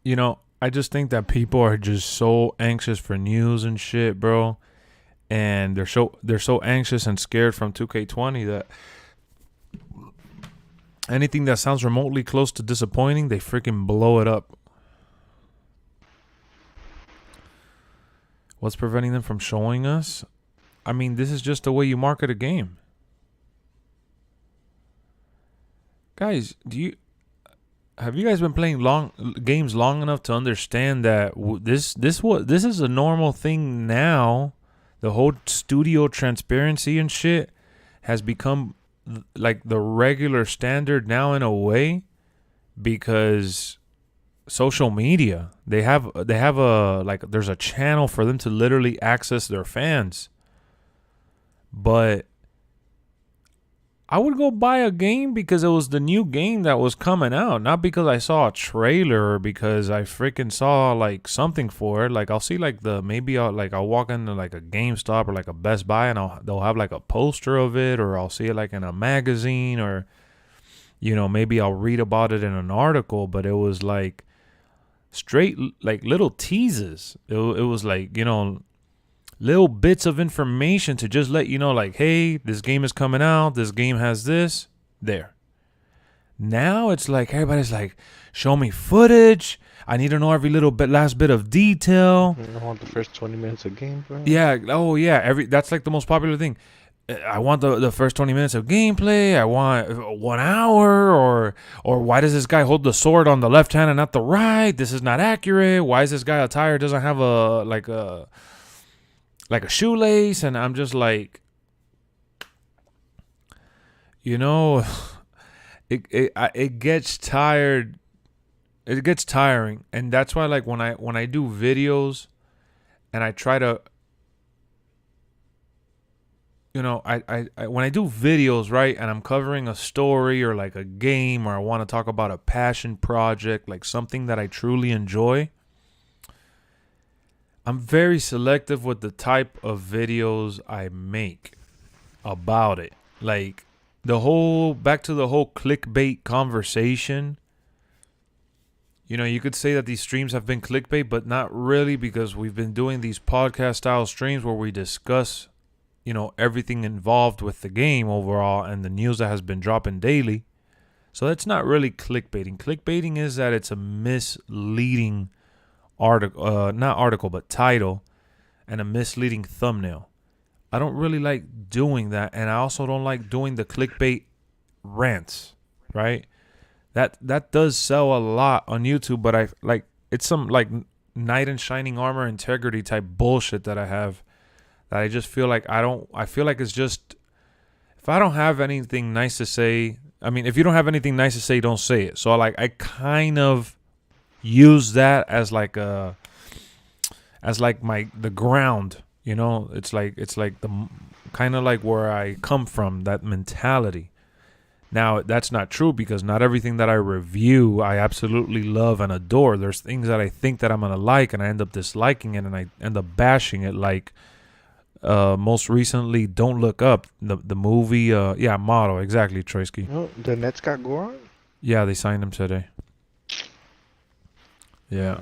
You know, I just think that people are just so anxious for news and shit, bro. And they're so anxious and scared from 2K20 that anything that sounds remotely close to disappointing, they freaking blow it up. What's preventing them from showing us? I mean, this is just the way you market a game. Guys, have you guys been playing games long enough to understand that this is a normal thing now? The whole studio transparency and shit has become like the regular standard now in a way, because social media, they have a like there's a channel for them to literally access their fans. But I would go buy a game because it was the new game that was coming out, not because I saw a trailer or because I freaking saw like something for it. Like I'll see like I'll walk into like a GameStop or like a Best Buy and they'll have like a poster of it, or I'll see it like in a magazine, or you know, maybe I'll read about it in an article. But it was like straight like little teases. It was like, you know, little bits of information to just let you know, like, hey, this game is coming out. This game has this. There. Now it's like everybody's like, show me footage. I need to know every little last bit of detail. I want the first 20 minutes of gameplay. Yeah. Oh, yeah. That's like the most popular thing. I want the first 20 minutes of gameplay. I want 1 hour, or why does this guy hold the sword on the left hand and not the right? This is not accurate. Why is this guy attire doesn't have a shoelace? And I'm just like, you know, it gets tired. It gets tiring, and that's why like when I do videos, and I try to, you know, I when I do videos, right, and I'm covering a story or like a game, or I want to talk about a passion project, like something that I truly enjoy, I'm very selective with the type of videos I make about it. Like back to the whole clickbait conversation. You know, you could say that these streams have been clickbait, but not really, because we've been doing these podcast style streams where we discuss, you know, everything involved with the game overall and the news that has been dropping daily. So that's not really clickbaiting. Clickbaiting is that it's a misleading title and a misleading thumbnail. I don't really like doing that, and I also don't like doing the clickbait rants, right? That does sell a lot on YouTube, but it's some like knight in shining armor integrity type bullshit that I have, that I just feel like I feel like it's just, if I don't have anything nice to say, I mean, if you don't have anything nice to say, don't say it. So like I kind of use that as like the ground, you know. It's like the kind of like where I come from, that mentality. Now, that's not true, because not everything that I review I absolutely love and adore. There's things that I think that I'm going to like and I end up disliking it, and I end up bashing it, like most recently Don't Look Up, the movie. Motto, exactly, Troysky. No, the Nets got Goran? Yeah, they signed him today. Yeah.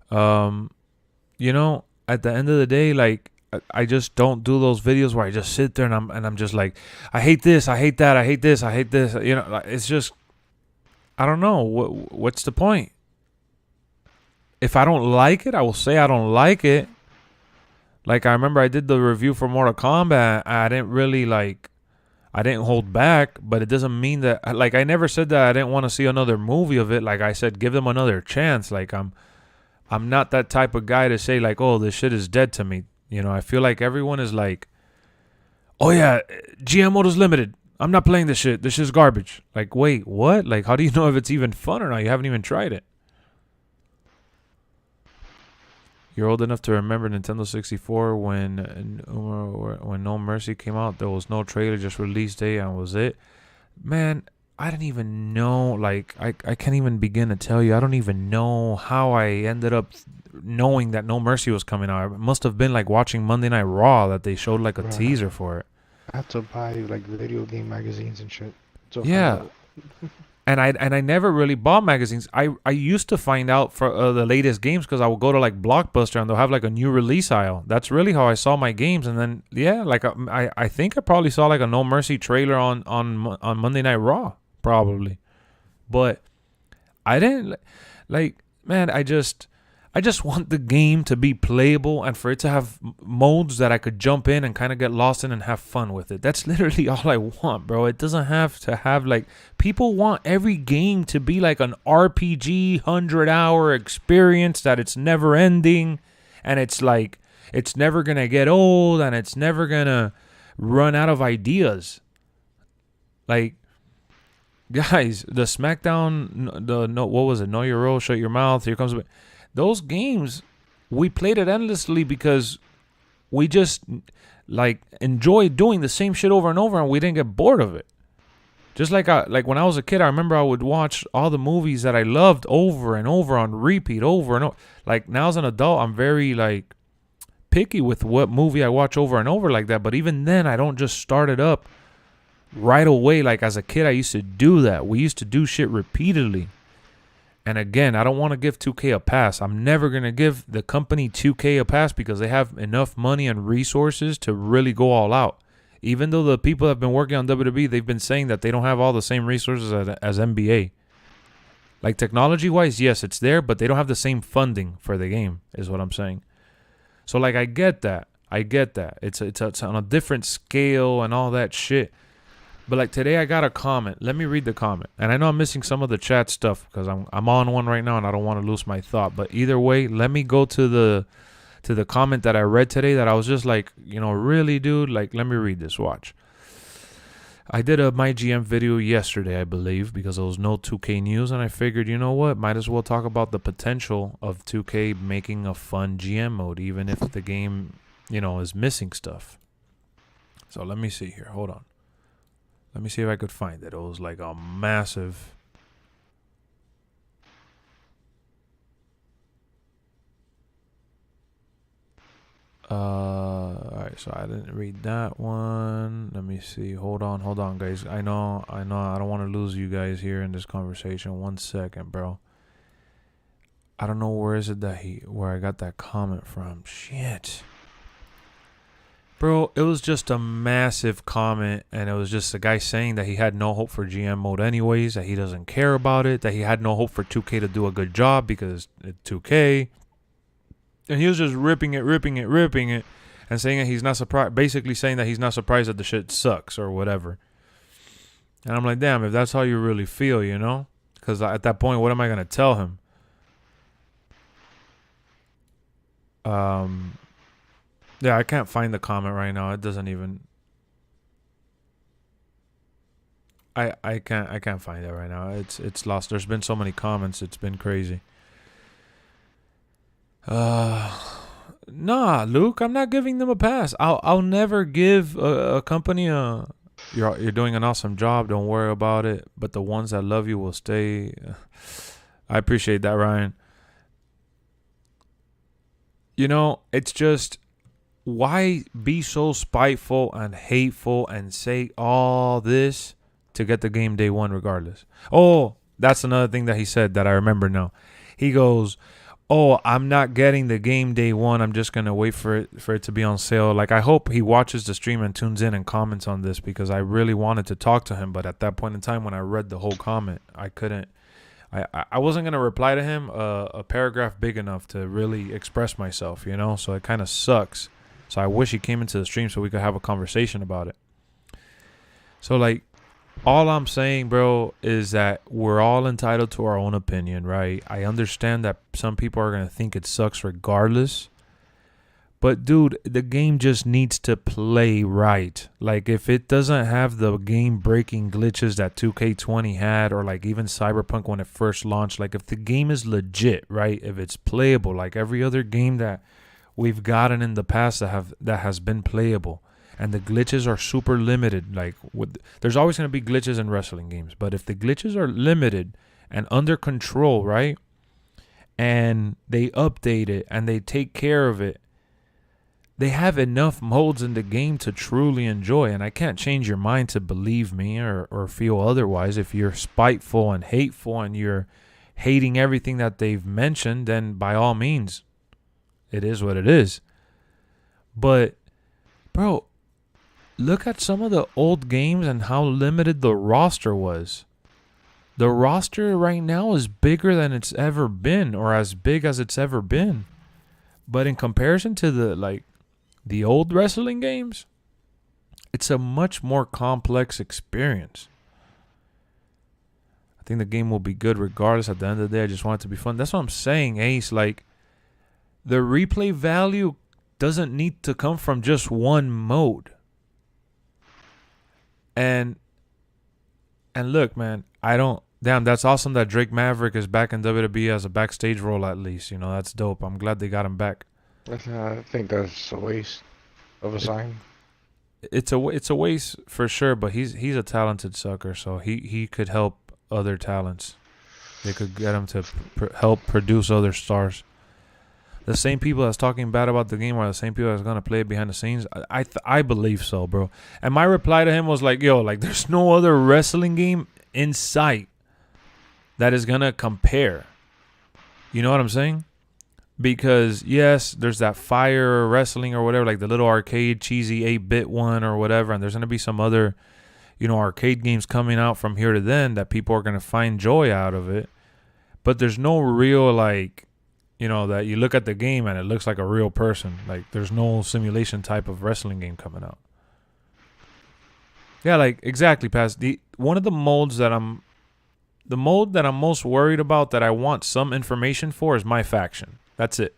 You know, at the end of the day, like, I just don't do those videos where I just sit there and I'm just like, I hate this, I hate that, I hate this, I hate this. You know, like, it's just, I don't know. What's the point? If I don't like it, I will say I don't like it. Like, I remember I did the review for Mortal Kombat. I didn't hold back, but it doesn't mean that, like, I never said that I didn't want to see another movie of it. Like I said, give them another chance. Like, I'm not that type of guy to say like, oh, this shit is dead to me. You know, I feel like everyone is like, oh yeah, GM mode is limited, I'm not playing this shit. This shit's garbage. Like, wait, what? Like, how do you know if it's even fun or not? You haven't even tried it. You're old enough to remember Nintendo 64 when No Mercy came out. There was no trailer, just release date, and was it. Man, I didn't even know. Like, I can't even begin to tell you. I don't even know how I ended up knowing that No Mercy was coming out. It must have been like watching Monday Night Raw that they showed like a teaser for it. I have to buy like video game magazines and shit. Yeah. And I never really bought magazines. I used to find out for the latest games because I would go to like Blockbuster and they'll have like a new release aisle. That's really how I saw my games. And then like I think I probably saw like a No Mercy trailer on Monday Night Raw, probably. But I didn't like, man. I just want the game to be playable and for it to have modes that I could jump in and kind of get lost in and have fun with it. That's literally all I want, bro. It doesn't have to have like, people want every game to be like an RPG 100-hour experience that it's never ending and it's like, it's never going to get old and it's never going to run out of ideas. Like, guys, the SmackDown, what was it? Know Your Role, Shut Your Mouth, Here Comes... Those games, we played it endlessly because we just like enjoyed doing the same shit over and over, and we didn't get bored of it. Just like when I was a kid, I remember I would watch all the movies that I loved over and over on repeat, over and over. Like now as an adult, I'm very like picky with what movie I watch over and over like that. But even then, I don't just start it up right away. Like as a kid, I used to do that. We used to do shit repeatedly. And again, I don't want to give 2K a pass. I'm never going to give the company 2K a pass because they have enough money and resources to really go all out. Even though the people that have been working on WWE, they've been saying that they don't have all the same resources as NBA. Like technology-wise, yes, it's there, but they don't have the same funding for the game, is what I'm saying. So like, I get that. It's on a different scale and all that shit. But like today I got a comment. Let me read the comment. And I know I'm missing some of the chat stuff because I'm on one right now and I don't want to lose my thought. But either way, let me go to the comment that I read today that I was just like, you know, really, dude? Like, let me read this. Watch. I did a MyGM video yesterday, I believe, because there was no 2K news. And I figured, you know what? Might as well talk about the potential of 2K making a fun GM mode, even if the game, you know, is missing stuff. So let me see here. Hold on. Let me see if I could find it. It was like a massive... All right, so I didn't read that one. Let me see. Hold on, guys. I know. I don't want to lose you guys here in this conversation. 1 second, bro. I don't know where I got that comment from. Shit. Bro, it was just a massive comment, and it was just a guy saying that he had no hope for GM mode anyways, that he doesn't care about it, that he had no hope for 2K to do a good job because it's 2K. And he was just ripping it, and saying that he's not surprised, basically saying that he's not surprised that the shit sucks or whatever. And I'm like, damn, if that's how you really feel, you know? Because at that point, what am I going to tell him? Yeah, I can't find the comment right now. It doesn't even. I can't find it right now. It's lost. There's been so many comments. It's been crazy. Nah, Luke, I'm not giving them a pass. I'll never give a company a. You're doing an awesome job. Don't worry about it. But the ones that love you will stay. I appreciate that, Ryan. You know, it's just. Why be so spiteful and hateful and say all this to get the game day one regardless? Oh, that's another thing that he said that I remember now. He goes, oh, I'm not getting the game day one. I'm just going to wait for it to be on sale. Like, I hope he watches the stream and tunes in and comments on this because I really wanted to talk to him. But at that point in time when I read the whole comment, I couldn't. I wasn't going to reply to him a paragraph big enough to really express myself, you know? So it kind of sucks. So I wish he came into the stream so we could have a conversation about it. So, like, all I'm saying, bro, is that we're all entitled to our own opinion, right? I understand that some people are going to think it sucks regardless. But, dude, the game just needs to play right. Like, if it doesn't have the game-breaking glitches that 2K20 had, or, like, even Cyberpunk when it first launched, like, if the game is legit, right? If it's playable, like every other game that we've gotten in the past that has been playable, and the glitches are super limited. Like, there's always going to be glitches in wrestling games, but if the glitches are limited and under control, right, and they update it and they take care of it, they have enough modes in the game to truly enjoy. And I can't change your mind to believe me or feel otherwise. If you're spiteful and hateful and you're hating everything that they've mentioned, then by all means, it is what it is. But, bro, look at some of the old games and how limited the roster was. The roster right now is bigger than it's ever been, or as big as it's ever been. But in comparison to the old wrestling games, it's a much more complex experience. I think the game will be good regardless. At the end of the day, I just want it to be fun. That's what I'm saying, Ace. Like, the replay value doesn't need to come from just one mode. And look, man, damn, that's awesome that Drake Maverick is back in WWE as a backstage role at least. You know, that's dope. I'm glad they got him back. I think that's a waste of a sign. It's a waste for sure, but he's a talented sucker, so he could help other talents. They could get him to help produce other stars. The same people that's talking bad about the game are the same people that's going to play it behind the scenes. I believe so, bro. And my reply to him was like, yo, like, there's no other wrestling game in sight that is going to compare. You know what I'm saying? Because, yes, there's that Fire Wrestling or whatever, like the little arcade, cheesy 8-bit one or whatever. And there's going to be some other, you know, arcade games coming out from here to then that people are going to find joy out of it. But there's no real, like, you know, that you look at the game and it looks like a real person. Like, there's no simulation type of wrestling game coming out. Yeah, like, exactly, Paz. One of the molds that I'm most worried about, that I want some information for, is My Faction. That's it.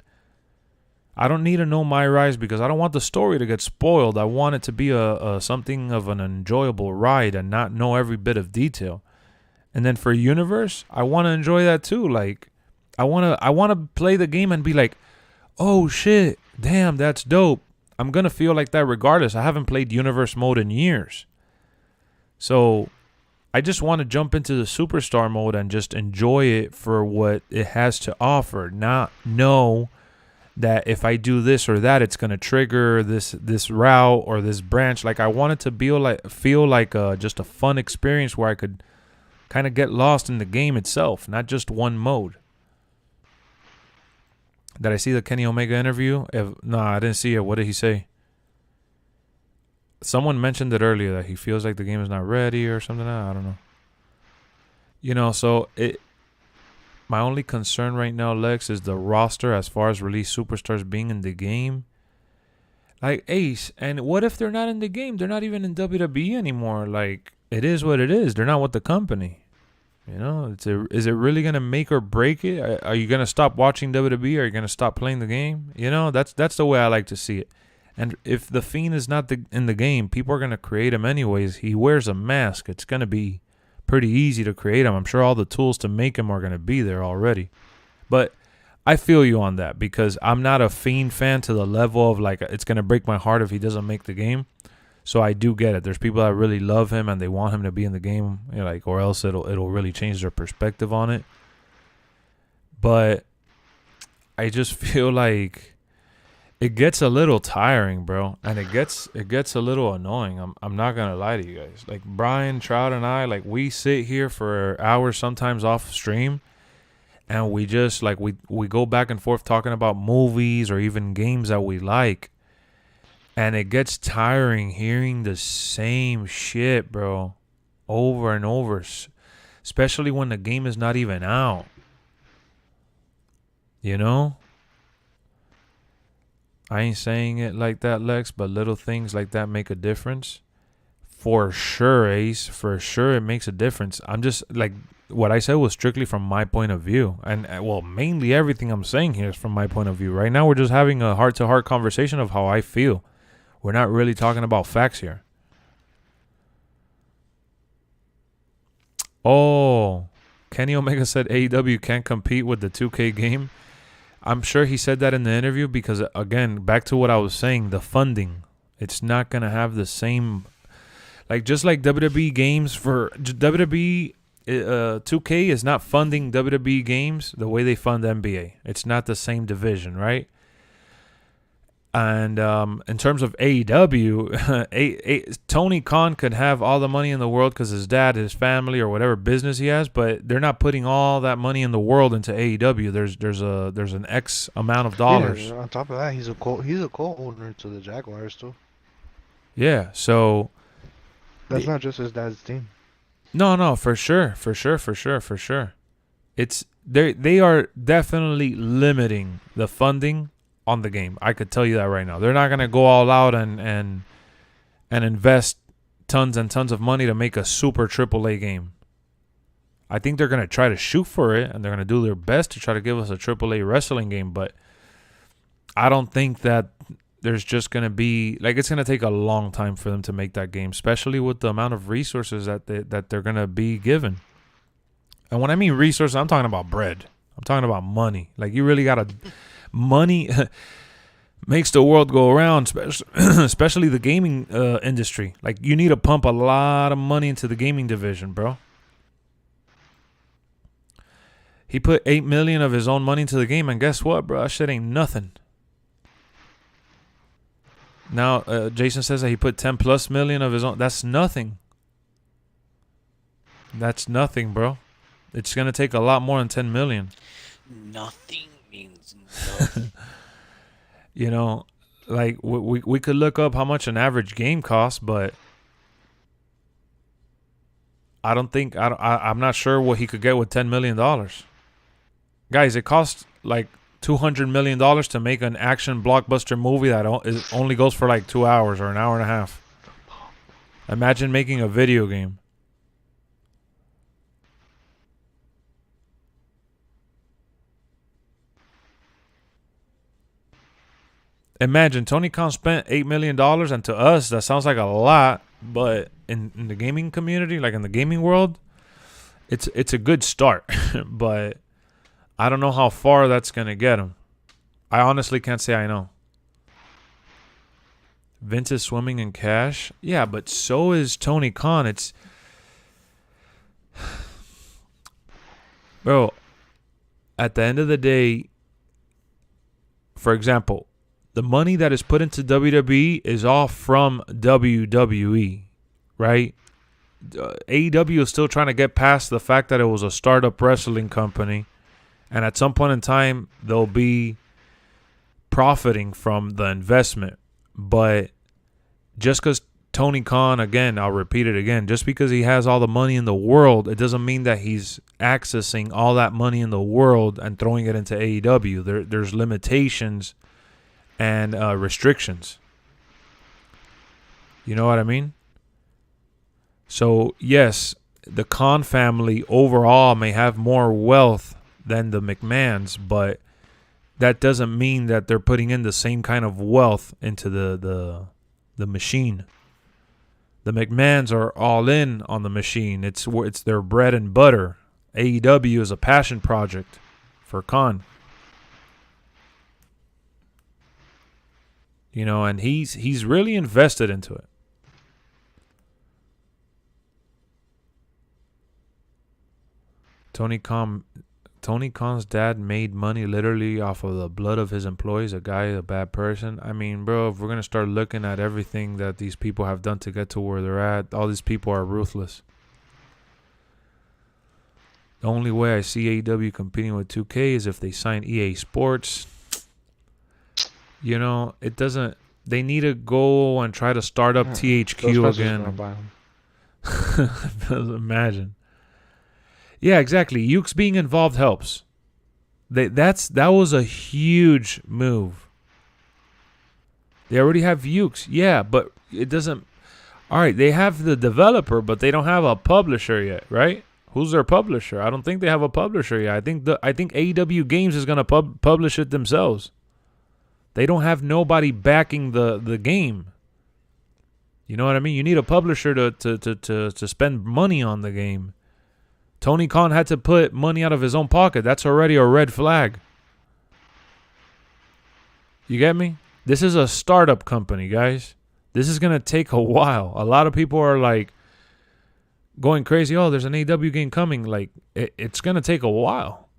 I don't need to know My Rise because I don't want the story to get spoiled. I want it to be a something of an enjoyable ride and not know every bit of detail. And then for Universe, I want to enjoy that too. Like, I want to play the game and be like, oh shit, damn, that's dope. I'm going to feel like that regardless. I haven't played Universe mode in years. So I just want to jump into the Superstar mode and just enjoy it for what it has to offer. Not know that if I do this or that, it's gonna trigger this route or this branch. Like I want it to feel like just a fun experience where I could kind of get lost in the game itself, not just one mode. Did I see the Kenny Omega interview? No, I didn't see it. What did he say? Someone mentioned it earlier that he feels like the game is not ready or something. I don't know. You know, so my only concern right now, Lex, is the roster as far as release superstars being in the game. Like Ace, and what if they're not in the game? They're not even in WWE anymore. Like, it is what it is. They're not with the company. You know, is it really going to make or break it? Are you going to stop watching WWE? Are you going to stop playing the game? You know, that's the way I like to see it. And if the Fiend is not in the game, people are going to create him anyways. He wears a mask. It's going to be pretty easy to create him. I'm sure all the tools to make him are going to be there already. But I feel you on that because I'm not a Fiend fan to the level of like it's going to break my heart if he doesn't make the game. So I do get it. There's people that really love him and they want him to be in the game, you know, like, or else it'll really change their perspective on it. But I just feel like it gets a little tiring, bro, and it gets a little annoying. I'm not gonna lie to you guys. Like Brian Trout and I, like we sit here for hours sometimes off stream, and we just like we go back and forth talking about movies or even games that we like. And it gets tiring hearing the same shit, bro, over and over, especially when the game is not even out. You know? I ain't saying it like that, Lex, but little things like that make a difference. For sure, Ace. For sure, it makes a difference. I'm just, like, what I said was strictly from my point of view. And, well, mainly everything I'm saying here is from my point of view. Right now, we're just having a heart-to-heart conversation of how I feel. We're not really talking about facts here. Oh, Kenny Omega said AEW can't compete with the 2K game. I'm sure he said that in the interview because, again, back to what I was saying, the funding. It's not going to have the same... Like, just like WWE games for... WWE 2K is not funding WWE games the way they fund NBA. It's not the same division, right? And in terms of AEW, Tony Khan could have all the money in the world because his dad, his family, or whatever business he has, but they're not putting all that money in the world into AEW. There's an X amount of dollars. Yeah, on top of that, he's a co-owner to the Jaguars too. Yeah, so that's not just his dad's team. No, for sure. It's they are definitely limiting the funding on the game. I could tell you that right now. They're not going to go all out and invest tons and tons of money to make a super AAA game. I think they're going to try to shoot for it, and they're going to do their best to try to give us a AAA wrestling game, but I don't think that there's just going to be... Like, it's going to take a long time for them to make that game, especially with the amount of resources that they're going to be given. And when I mean resources, I'm talking about bread. I'm talking about money. Like, you really got to... Money makes the world go around, especially the gaming industry. Like, you need to pump a lot of money into the gaming division, bro. He put $8 million of his own money into the game, and guess what, bro? That shit ain't nothing. Now, Jason says that he put 10 plus million of his own. That's nothing. That's nothing, bro. It's going to take a lot more than 10 million. Nothing means nothing. You know, like we could look up how much an average game costs, but I'm not sure what he could get with $10 million. Guys, it costs like $200 million to make an action blockbuster movie that only goes for like 2 hours or an hour and a half. Imagine making a video game. Imagine Tony Khan spent $8 million, and to us that sounds like a lot, but in the gaming community, like in the gaming world, it's a good start. But I don't know how far that's gonna get him. I honestly can't say I know. Vince is swimming in cash. Yeah, but so is Tony Khan. It's... Bro, at the end of the day, for example, the money that is put into WWE is all from WWE, right? AEW is still trying to get past the fact that it was a startup wrestling company, and at some point in time they'll be profiting from the investment. But just because Tony Khan, again, I'll repeat it again, just because he has all the money in the world, it doesn't mean that he's accessing all that money in the world and throwing it into AEW. There's limitations and restrictions. You know what I mean? So, yes, the Khan family overall may have more wealth than the McMahons, but that doesn't mean that they're putting in the same kind of wealth into the machine. The McMahons are all in on the machine. It's their bread and butter. AEW is a passion project for Khan. You know, and he's really invested into it. Tony Khan's dad made money literally off of the blood of his employees. A bad person. I mean, bro, if we're going to start looking at everything that these people have done to get to where they're at, all these people are ruthless. The only way I see AEW competing with 2K is if they sign EA Sports. You know, it doesn't... They need to go and try to start up THQ again. Imagine. Yeah, exactly. Yuke's being involved helps. That was a huge move. They already have Yuke's. Yeah, but it doesn't... All right, they have the developer, but they don't have a publisher yet, right? Who's their publisher? I don't think they have a publisher yet. I think AEW Games is going to publish it themselves. They don't have nobody backing the game. You know what I mean? You need a publisher to spend money on the game. Tony Khan had to put money out of his own pocket. That's already a red flag. You get me? This is a startup company, guys. This is going to take a while. A lot of people are like going crazy. Oh, there's an AEW game coming. Like, it's going to take a while.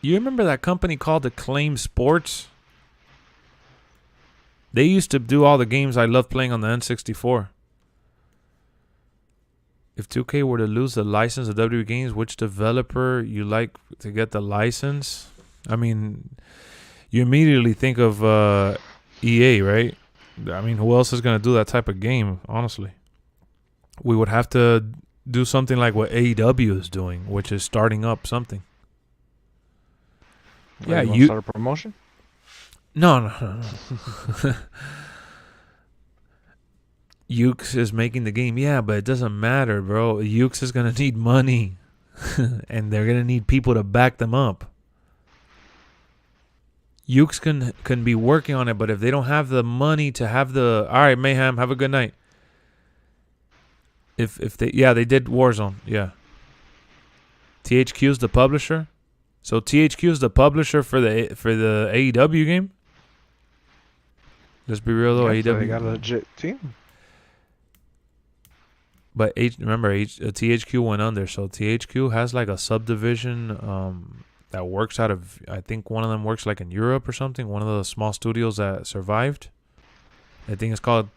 You remember that company called Acclaim Sports? They used to do all the games I love playing on the N64. If 2K were to lose the license of WWE games, which developer you like to get the license? I mean, you immediately think of EA, right? I mean, who else is going to do that type of game, honestly? We would have to do something like what AEW is doing, which is starting up something. Yeah, you start a promotion? No. Ukes is making the game. Yeah, but it doesn't matter, bro. Ukes is going to need money. And they're going to need people to back them up. Ukes can be working on it, but if they don't have the money to have the... All right, Mayhem, have a good night. If they... Yeah, they did Warzone. Yeah. THQ's the publisher. So THQ's the publisher for the AEW game? Let's be real though, AEW. They got a legit team. But remember, THQ went under, so THQ has like a subdivision that works out of, I think one of them works like in Europe or something, one of the small studios that survived. I think it's called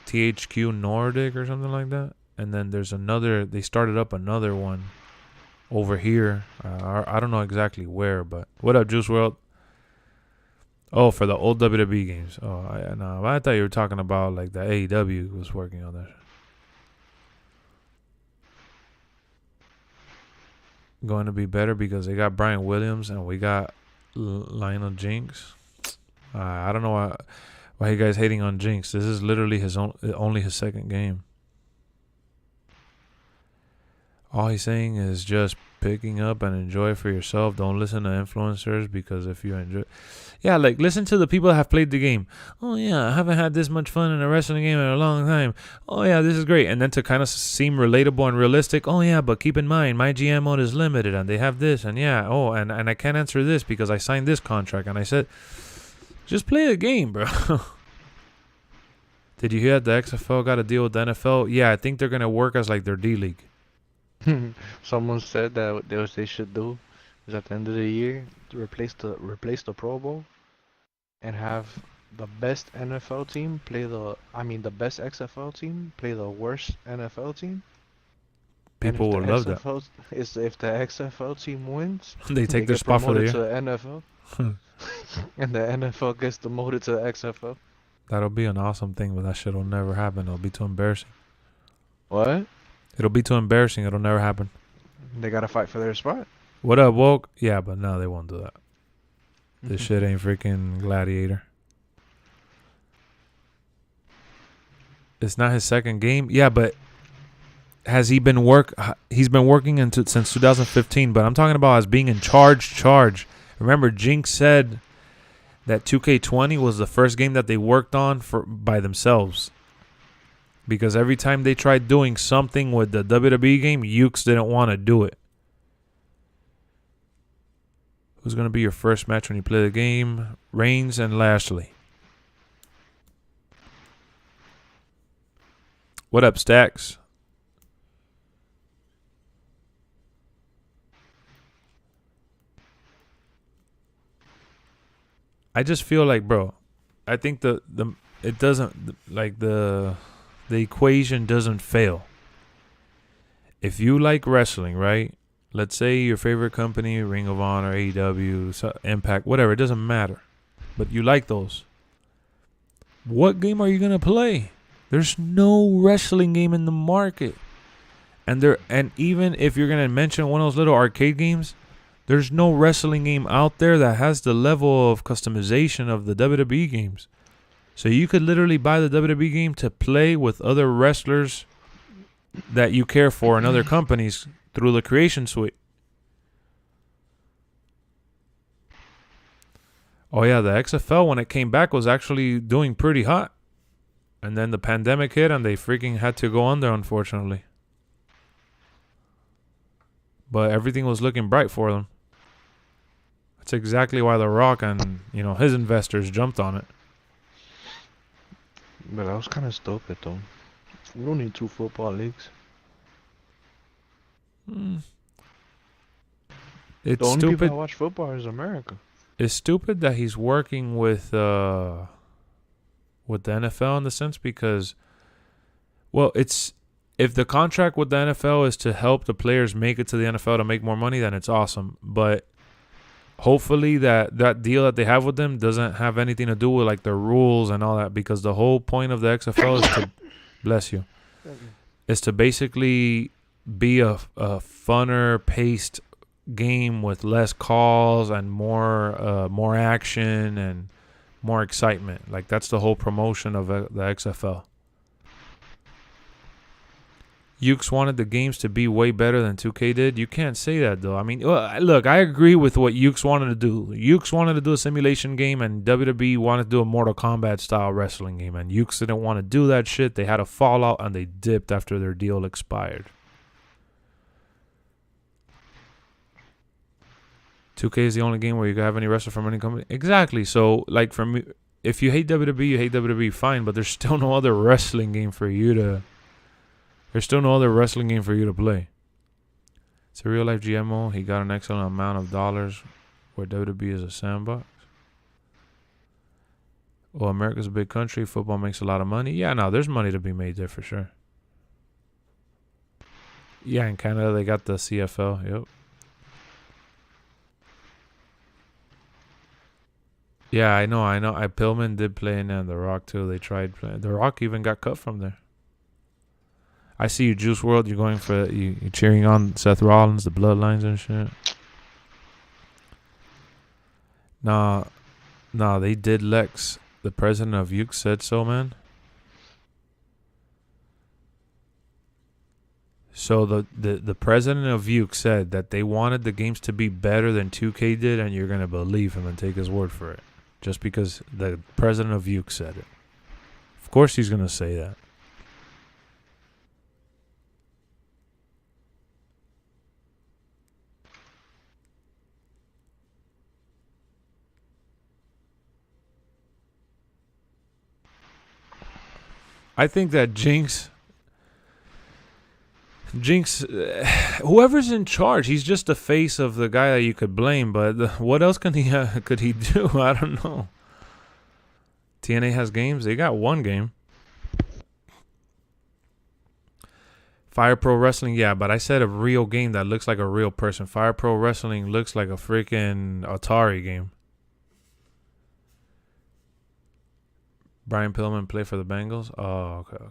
THQ Nordic or something like that. And then there's another, they started up another one over here. I don't know exactly where, but what up, Juice WRLD? Oh, for the old WWE games. Oh, I thought you were talking about like the AEW was working on that. Going to be better because they got Brian Williams and we got Lionel Jinx. I don't know why you guys hating on Jinx. This is literally only his second game. All he's saying is just picking up and enjoy for yourself. Don't listen to influencers because if you enjoy... Yeah, like listen to the people that have played the game. Oh, yeah, I haven't had this much fun in a wrestling game in a long time. Oh, yeah, this is great. And then to kind of seem relatable and realistic. Oh, yeah, but keep in mind, my GM mode is limited and they have this. And yeah, oh, and I can't answer this because I signed this contract. And I said, just play the game, bro. Did you hear that the XFL got a deal with the NFL? Yeah, I think they're going to work as like their D-League. Someone said that what they should do is at the end of the year to replace the Pro Bowl and have the best NFL team play the best XFL team play the worst NFL team. And People will love that. if the XFL team wins, They they take their get spot for the promoted to year. the NFL, and the NFL gets demoted to the XFL. That'll be an awesome thing, but that shit will never happen. It'll be too embarrassing. What? It'll be too embarrassing. It'll never happen. They gotta fight for their spot. What up, woke? Yeah, but no, they won't do that. This shit ain't freaking Gladiator. It's not his second game. Yeah, but has he been he's been working since 2015, but I'm talking about as being in charge. Remember, Jinx said that 2K20 was the first game that they worked on by themselves. Because every time they tried doing something with the WWE game, Ukes didn't want to do it. Who's going to be your first match when you play the game? Reigns and Lashley. What up, Stacks? I just feel like, bro, I think the equation doesn't fail. If you like wrestling, right? Let's say your favorite company, Ring of Honor, AEW, Impact, whatever, it doesn't matter. But you like those. What game are you going to play? There's no wrestling game in the market. And even if you're going to mention one of those little arcade games, there's no wrestling game out there that has the level of customization of the WWE games. So you could literally buy the WWE game to play with other wrestlers that you care for in other companies through the creation suite. Oh yeah, the XFL when it came back was actually doing pretty hot. And then the pandemic hit and they freaking had to go under, unfortunately. But everything was looking bright for them. That's exactly why The Rock and, his investors jumped on it. But that was kind of stupid, though. We don't need 2 football leagues. It's the only stupid. people that watch football is America. It's stupid that he's working with the NFL in the sense because, well, if the contract with the NFL is to help the players make it to the NFL to make more money, then it's awesome. But hopefully that deal that they have with them doesn't have anything to do with like the rules and all that, because the whole point of the XFL is to bless you, is to basically be a funner paced game with less calls and more action and more excitement. Like that's the whole promotion of the XFL. Ukes wanted the games to be way better than 2K did. You can't say that, though. I mean, look, I agree with what Ukes wanted to do. Ukes wanted to do a simulation game, and WWE wanted to do a Mortal Kombat style wrestling game. And Ukes didn't want to do that shit. They had a fallout, and they dipped after their deal expired. 2K is the only game where you can have any wrestler from any company. Exactly. So, like, for me, if you hate WWE, you hate WWE, fine. But there's still no other wrestling game for you to... There's still no other wrestling game for you to play. It's a real-life GMO. He got an excellent amount of dollars where WWE is a sandbox. Well, America's a big country. Football makes a lot of money. Yeah, no, there's money to be made there for sure. Yeah, in Canada, they got the CFL. Yep. Yeah, I know. Pillman did play in there. The Rock, too. They tried playing. The Rock even got cut from there. I see you, Juice WRLD. You're going for you cheering on Seth Rollins, the Bloodlines and shit. Nah, they did. Lexx, the president of Ukes, said so, man. So the president of Ukes said that they wanted the games to be better than 2K did, and you're gonna believe him and take his word for it, just because the president of Ukes said it. Of course, he's gonna say that. I think that Jinx, Jinx, whoever's in charge, he's just the face of the guy that you could blame. But what else could he do? I don't know. TNA has games. They got one game. Fire Pro Wrestling, yeah, but I said a real game that looks like a real person. Fire Pro Wrestling looks like a freaking Atari game. Brian Pillman play for the Bengals? Oh, okay.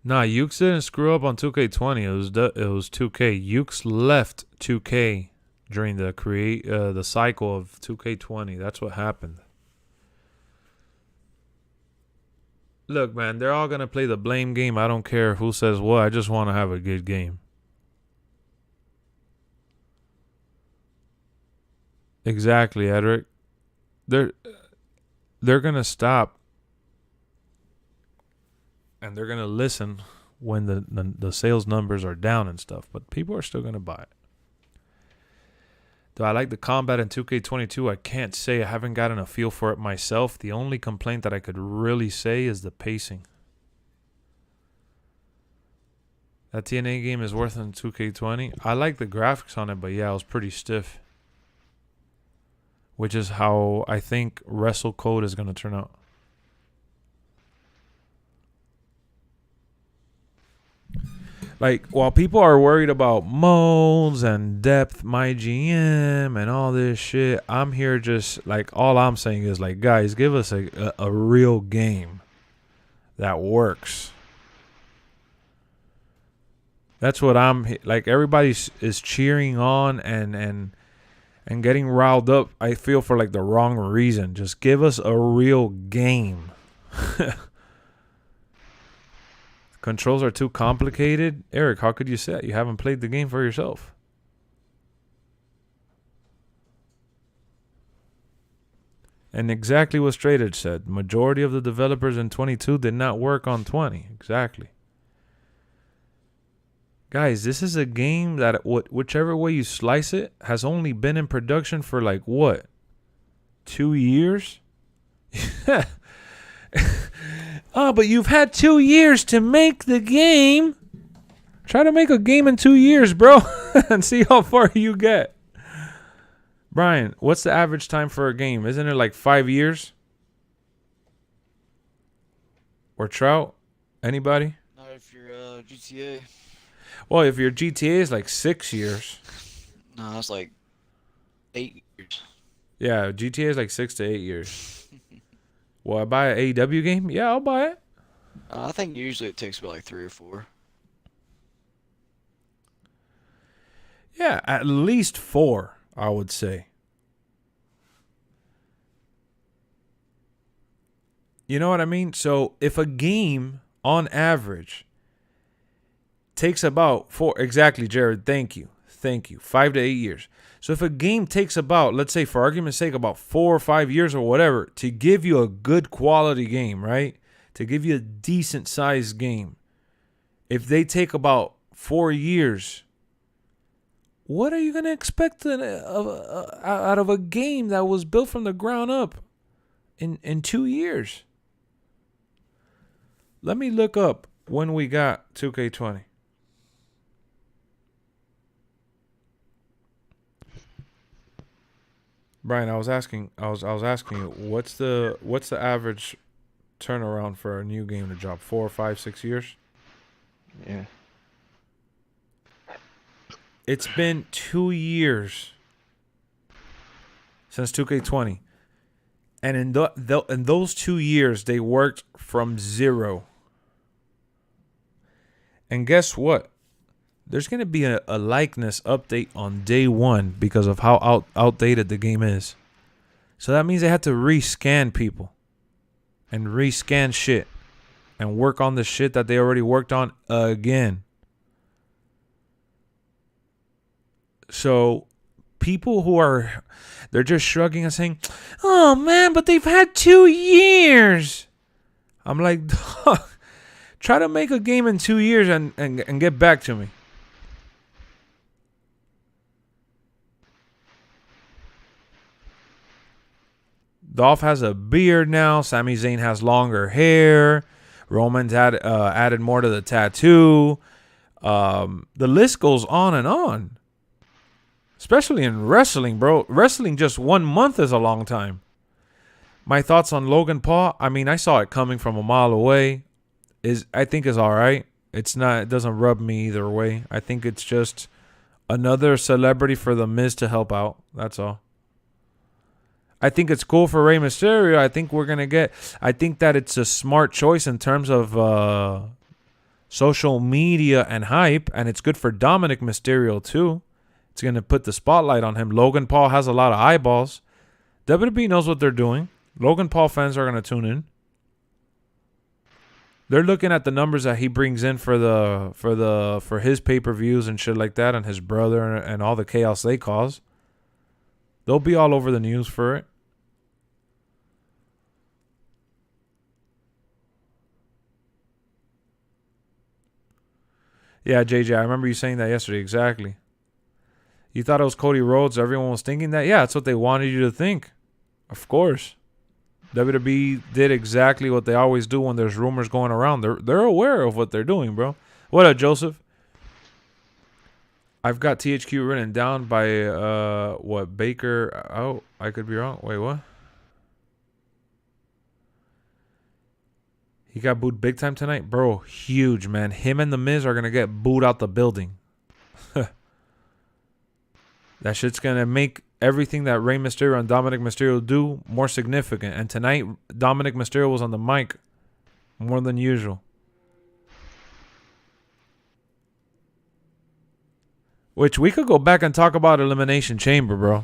Nah, Ukes didn't screw up on 2K20. It was 2K. Ukes left 2K during the cycle of 2K20. That's what happened. Look, man, they're all gonna play the blame game. I don't care who says what. I just want to have a good game. Exactly, Edric. They're gonna stop. And they're going to listen when the sales numbers are down and stuff. But people are still going to buy it. Do I like the combat in 2K22? I can't say. I haven't gotten a feel for it myself. The only complaint that I could really say is the pacing. That TNA game is worse than 2K20. I like the graphics on it, but yeah, it was pretty stiff. Which is how I think WrestleCode is going to turn out. Like, while people are worried about modes and depth, MyGM and all this shit, I'm here just, like, all I'm saying is, like, guys, give us a real game that works. That's what like, everybody is cheering on and getting riled up, I feel, for, like, the wrong reason. Just give us a real game. Controls are too complicated. Eric, how could you say that? You haven't played the game for yourself. And exactly what Straight Edge said. Majority of the developers in 22 did not work on 20. Exactly. Guys, this is a game that, whichever way you slice it, has only been in production for like what? 2 years? Oh, but you've had 2 years to make the game. Try to make a game in 2 years, bro, and see how far you get. Brian, what's the average time for a game? Isn't it like 5 years? Or Trout? Anybody? Not if you're GTA. Well, if your GTA is like 6 years. No, that's like 8 years. Yeah, GTA is like 6 to 8 years. Will I buy an AEW game? Yeah, I'll buy it. I think usually it takes about like 3 or 4. Yeah, at least 4, I would say. You know what I mean? So if a game, on average, takes about 4... Exactly, Jared. Thank you. 5 to 8 years. So if a game takes about, let's say for argument's sake, about 4 or 5 years or whatever, to give you a good quality game, right? To give you a decent sized game. If they take about 4 years, what are you going to expect out of a game that was built from the ground up in 2 years? Let me look up when we got 2K20. Brian, I was asking you, what's the average turnaround for a new game to drop? 4 or 5, 6 years? Yeah. It's been 2 years since 2K20. And in those 2 years, they worked from zero. And guess what? There's going to be a likeness update on day one because of how outdated the game is. So that means they had to rescan people and rescan shit and work on the shit that they already worked on again. So people they're just shrugging and saying, oh man, but they've had 2 years. I'm like, try to make a game in 2 years and get back to me. Dolph has a beard now. Sami Zayn has longer hair. Roman's added more to the tattoo. The list goes on and on. Especially in wrestling, bro. Wrestling just 1 month is a long time. My thoughts on Logan Paul. I mean, I saw it coming from a mile away. I think is all right. It's not. It doesn't rub me either way. I think it's just another celebrity for the Miz to help out. That's all. I think it's cool for Rey Mysterio. I think I think that it's a smart choice in terms of social media and hype, and it's good for Dominic Mysterio too. It's going to put the spotlight on him. Logan Paul has a lot of eyeballs. WWE knows what they're doing. Logan Paul fans are going to tune in. They're looking at the numbers that he brings in for his pay-per-views and shit like that, and his brother and all the chaos they cause. They'll be all over the news for it. Yeah, JJ, I remember you saying that yesterday. Exactly. You thought it was Cody Rhodes. Everyone was thinking that. Yeah, that's what they wanted you to think. Of course. WWE did exactly what they always do when there's rumors going around. They're aware of what they're doing, bro. What up, Joseph? I've got THQ written down by Baker. Oh, I could be wrong. Wait, what? He got booed big time tonight? Bro, huge, man. Him and The Miz are going to get booed out the building. That shit's going to make everything that Rey Mysterio and Dominic Mysterio do more significant. And tonight, Dominic Mysterio was on the mic more than usual. Which we could go back and talk about Elimination Chamber, bro.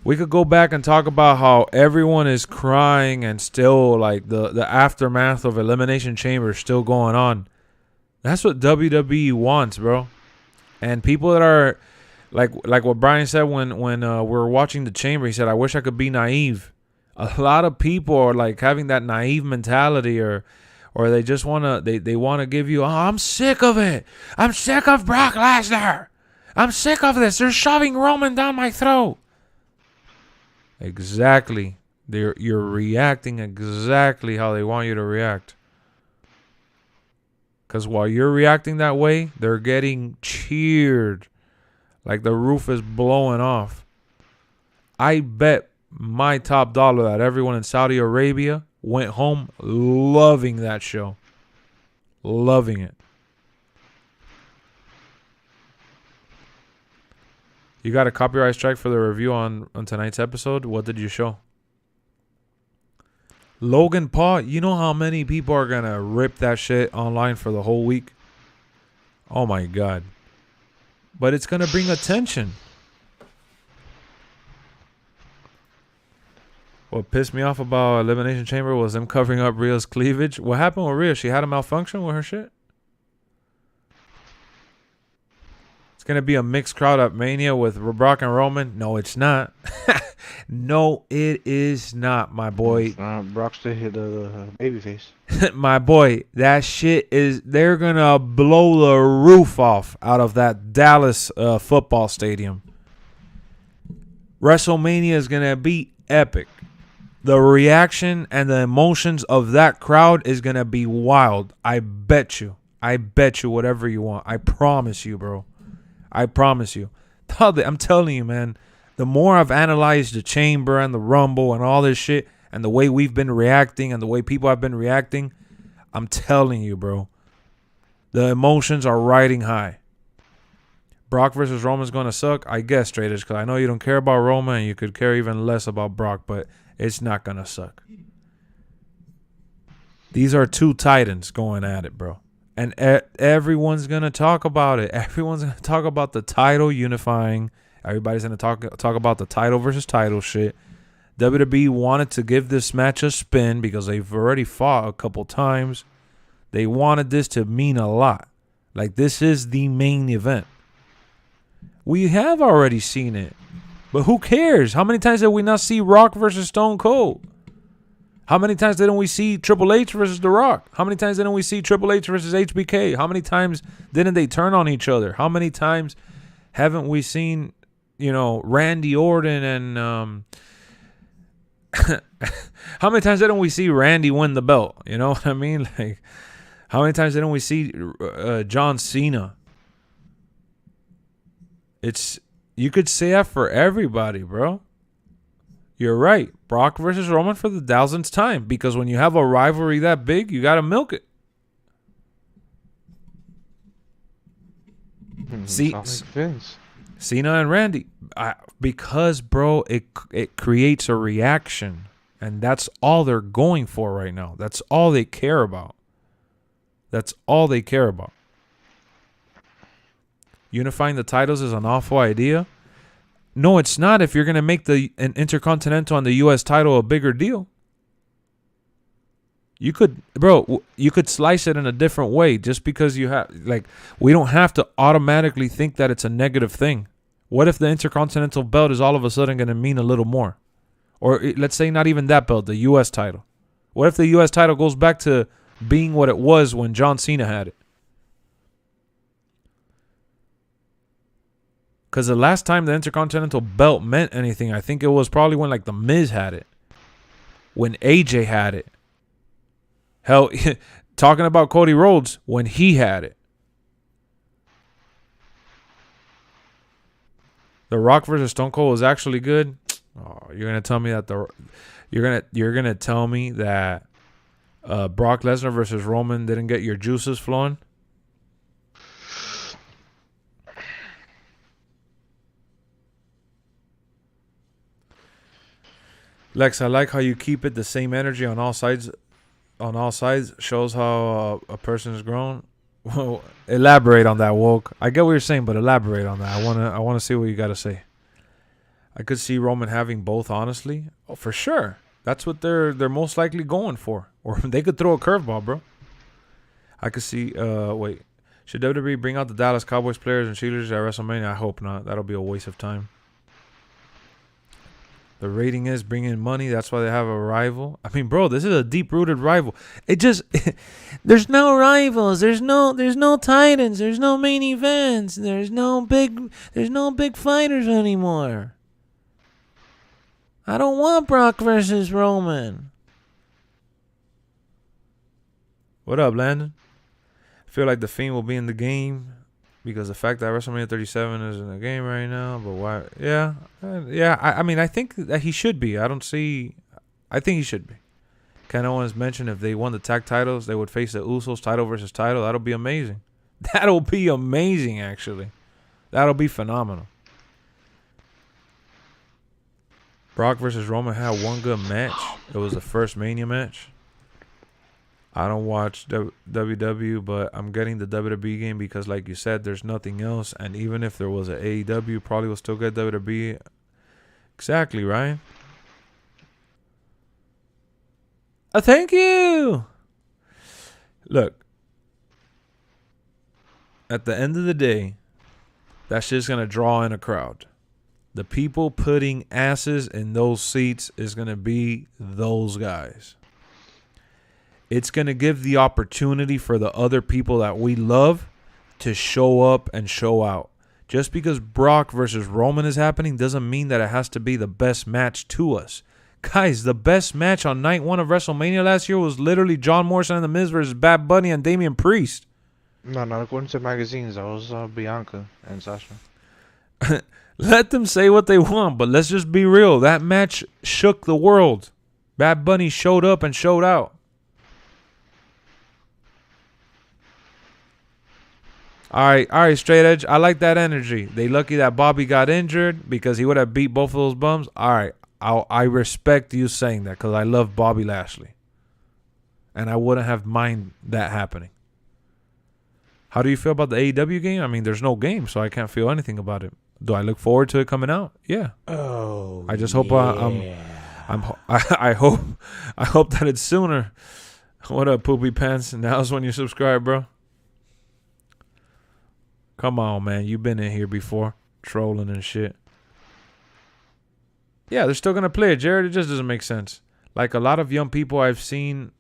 We could go back and talk about how everyone is crying and still like the aftermath of Elimination Chamber is still going on. That's what WWE wants, bro. And people that are like what Brian said when we were watching the Chamber, he said, I wish I could be naive. A lot of people are like having that naive mentality or they just want to they want to give you, oh, I'm sick of it. I'm sick of Brock Lesnar. I'm sick of this. They're shoving Roman down my throat. Exactly. You're reacting exactly how they want you to react. Because while you're reacting that way, they're getting cheered. Like the roof is blowing off. I bet my top dollar that everyone in Saudi Arabia went home loving that show. Loving it. You got a copyright strike for the review on tonight's episode? What did you show? Logan Paul, you know how many people are going to rip that shit online for the whole week? Oh my God. But it's going to bring attention. What pissed me off about Elimination Chamber was them covering up Rhea's cleavage. What happened with Rhea? She had a malfunction with her shit? It's going to be a mixed crowd at Mania with Brock and Roman. No, it's not. No, it is not, my boy. Brock's the babyface. My boy, that shit is... They're going to blow the roof off out of that Dallas football stadium. WrestleMania is going to be epic. The reaction and the emotions of that crowd is going to be wild. I bet you. I bet you whatever you want. I promise you, bro. I promise you. I'm telling you, man. The more I've analyzed the Chamber and the Rumble and all this shit and the way we've been reacting and the way people have been reacting, I'm telling you, bro. The emotions are riding high. Brock versus Roman's going to suck? I guess, traders, because I know you don't care about Roman and you could care even less about Brock, but it's not going to suck. These are two titans going at it, bro. And everyone's going to talk about it. Everyone's going to talk about the title unifying. Everybody's going to talk about the title versus title shit. WWE wanted to give this match a spin because they've already fought a couple times. They wanted this to mean a lot. Like, this is the main event. We have already seen it. But who cares? How many times did we not see Rock versus Stone Cold? How many times didn't we see Triple H versus The Rock? How many times didn't we see Triple H versus HBK? How many times didn't they turn on each other? How many times haven't we seen, Randy Orton How many times didn't we see Randy win the belt? You know what I mean? Like, how many times didn't we see John Cena? You could say that for everybody, bro. You're right. Brock versus Roman for the 1000th time. Because when you have a rivalry that big, you got to milk it. See, Cena and Randy. Because, bro, it creates a reaction. And that's all they're going for right now. That's all they care about. That's all they care about. Unifying the titles is an awful idea. No, it's not if you're going to make an Intercontinental and the U.S. title a bigger deal. You could slice it in a different way just because you have, like, we don't have to automatically think that it's a negative thing. What if the Intercontinental belt is all of a sudden going to mean a little more? Or let's say not even that belt, the U.S. title. What if the U.S. title goes back to being what it was when John Cena had it? Because the last time the Intercontinental belt meant anything, I think it was probably when, like, the MIZ had it. When AJ had it. Hell, talking about Cody Rhodes, when he had it. The Rock versus Stone Cold was actually good. Oh, you're gonna tell me that you're gonna tell me that Brock Lesnar versus Roman didn't get your juices flowing? Lex, I like how you keep it the same energy on all sides. On all sides, shows how a person is grown. Well, elaborate on that, woke. I get what you're saying, but elaborate on that. I wanna see what you gotta say. I could see Roman having both, honestly. Oh, for sure. That's what they're most likely going for. Or they could throw a curveball, bro. I could see. Wait, should WWE bring out the Dallas Cowboys players and cheerleaders at WrestleMania? I hope not. That'll be a waste of time. The rating is bringing in money. That's why they have a rival. I mean, bro, this is a deep-rooted rival. It just there's no rivals. There's no titans. There's no main events. There's no big fighters anymore. I don't want Brock versus Roman. What up, Landon? I feel like the Fiend will be in the game. Because the fact that WrestleMania 37 is in the game right now, but why? Yeah. I mean, I think that he should be. I think he should be. Ken Owens mentioned if they won the tag titles, they would face the Usos title versus title. That'll be amazing. That'll be amazing, actually. That'll be phenomenal. Brock versus Roman had one good match. It was the first Mania match. I don't watch WWE, but I'm getting the WWE game because, like you said, there's nothing else. And even if there was an AEW, probably will still get WWE. Exactly, Ryan. Thank you. Look, at the end of the day, that shit's going to draw in a crowd. The people putting asses in those seats is going to be those guys. It's going to give the opportunity for the other people that we love to show up and show out. Just because Brock versus Roman is happening doesn't mean that it has to be the best match to us. Guys, the best match on night one of WrestleMania last year was literally John Morrison and The Miz versus Bad Bunny and Damian Priest. No, not according to magazines. That was Bianca and Sasha. Let them say what they want, but let's just be real. That match shook the world. Bad Bunny showed up and showed out. All right, straight edge. I like that energy. They lucky that Bobby got injured because he would have beat both of those bums. All right, I respect you saying that because I love Bobby Lashley. And I wouldn't have mind that happening. How do you feel about the AEW game? I mean, there's no game, so I can't feel anything about it. Do I look forward to it coming out? Yeah. Oh. I just hope I hope that it's sooner. What up, Poopy Pants? Now's when you subscribe, bro. Come on, man. You've been in here before, trolling and shit. Yeah, they're still gonna play it, Jared. It just doesn't make sense. Like a lot of young people I've seen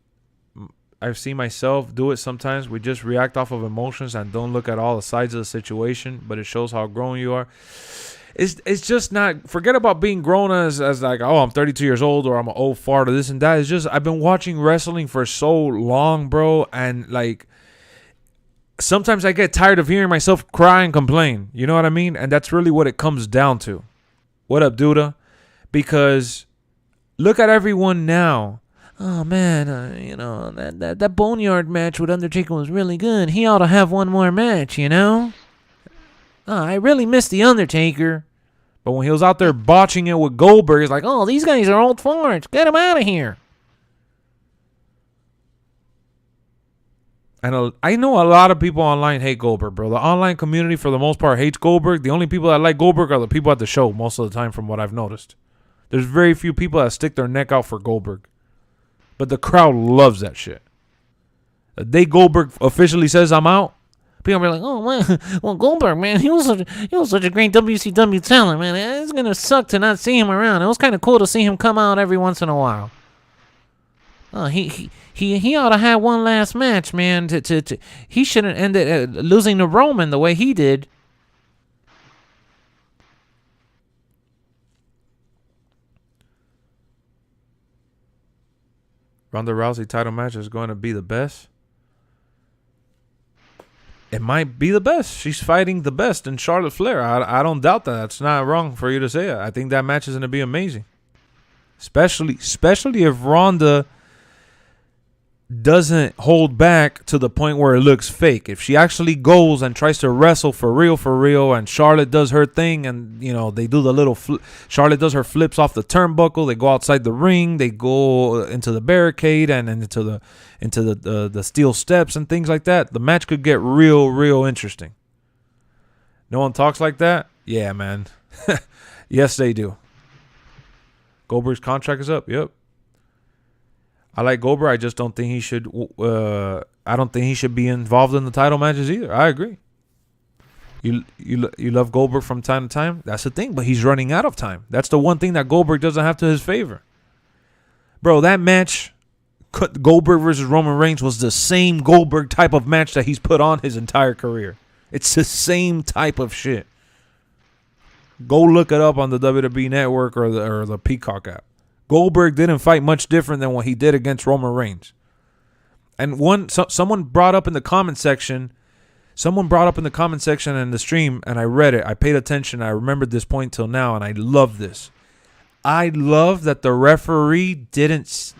myself do it sometimes. We just react off of emotions and don't look at all the sides of the situation, but it shows how grown you are. it's just not. Forget about being grown as like, oh, I'm 32 years old or I'm an old fart or this and that. It's just I've been watching wrestling for so long, bro, and like sometimes I get tired of hearing myself cry and complain. You know what I mean? And that's really what it comes down to. What up, Duda? Because look at everyone now. Oh man, you know that Boneyard match with Undertaker was really good. He ought to have one more match, you know. Oh, I really miss the Undertaker. But when he was out there botching it with Goldberg, it's like, oh, these guys are old farts. Get them out of here. And I know a lot of people online hate Goldberg, bro. The online community, for the most part, hates Goldberg. The only people that like Goldberg are the people at the show most of the time, from what I've noticed. There's very few people that stick their neck out for Goldberg. But the crowd loves that shit. The day Goldberg officially says, I'm out, people are like, oh, man, well, Goldberg, man, he was such a great WCW talent, man. It's going to suck to not see him around. It was kind of cool to see him come out every once in a while. Oh, he ought to have one last match, man. He shouldn't end it losing to Roman the way he did. Ronda Rousey title match is going to be the best. It might be the best. She's fighting the best in Charlotte Flair. I don't doubt that. That's not wrong for you to say it. I think that match is going to be amazing. Especially if Ronda doesn't hold back to the point where it looks fake. If she actually goes and tries to wrestle for real, and Charlotte does her thing, and you know they do the little Charlotte does her flips off the turnbuckle. They go outside the ring. They go into the barricade and into the steel steps and things like that. The match could get real interesting. No one talks like that? Yeah, man. Yes, they do. Goldberg's contract is up. Yep. I like Goldberg. I just don't think he should. I don't think he should be involved in the title matches either. I agree. You love Goldberg from time to time. That's the thing, but he's running out of time. That's the one thing that Goldberg doesn't have to his favor. Bro, that match, Goldberg versus Roman Reigns, was the same Goldberg type of match that he's put on his entire career. It's the same type of shit. Go look it up on the WWE Network or the Peacock app. Goldberg didn't fight much different than what he did against Roman Reigns. And someone brought up in the comment section, in the stream, and I read it. I paid attention. I remembered this point till now, and I love this. I love that the referee didn't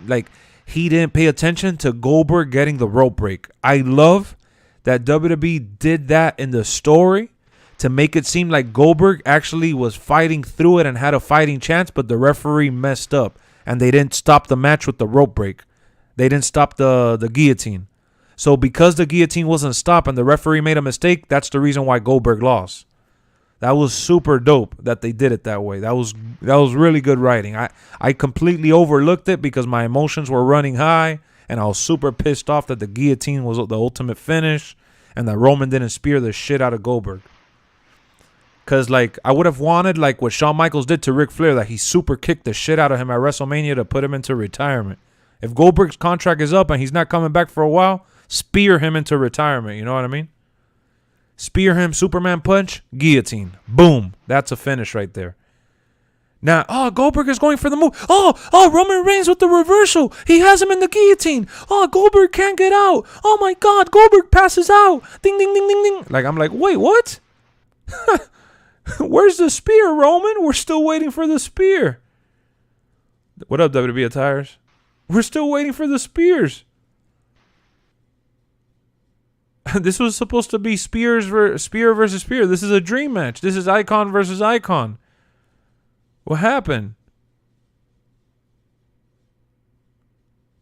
pay attention to Goldberg getting the rope break. I love that WWE did that in the story to make it seem like Goldberg actually was fighting through it and had a fighting chance, but the referee messed up, and they didn't stop the match with the rope break. They didn't stop the guillotine. So because the guillotine wasn't stopped and the referee made a mistake, that's the reason why Goldberg lost. That was super dope that they did it that way. That was really good writing. I completely overlooked it because my emotions were running high, and I was super pissed off that the guillotine was the ultimate finish and that Roman didn't spear the shit out of Goldberg. Because, I would have wanted, what Shawn Michaels did to Ric Flair, that he super kicked the shit out of him at WrestleMania to put him into retirement. If Goldberg's contract is up and he's not coming back for a while, spear him into retirement. You know what I mean? Spear him, Superman punch, guillotine. Boom. That's a finish right there. Now, Goldberg is going for the move. Roman Reigns with the reversal. He has him in the guillotine. Goldberg can't get out. Oh, my God. Goldberg passes out. Ding, ding, ding, ding, ding. I'm like, wait, what? Where's the spear, Roman? We're still waiting for the spear. What up, WWE Attires? We're still waiting for the spears. This was supposed to be spear versus spear. This is a dream match. This is icon versus icon. What happened?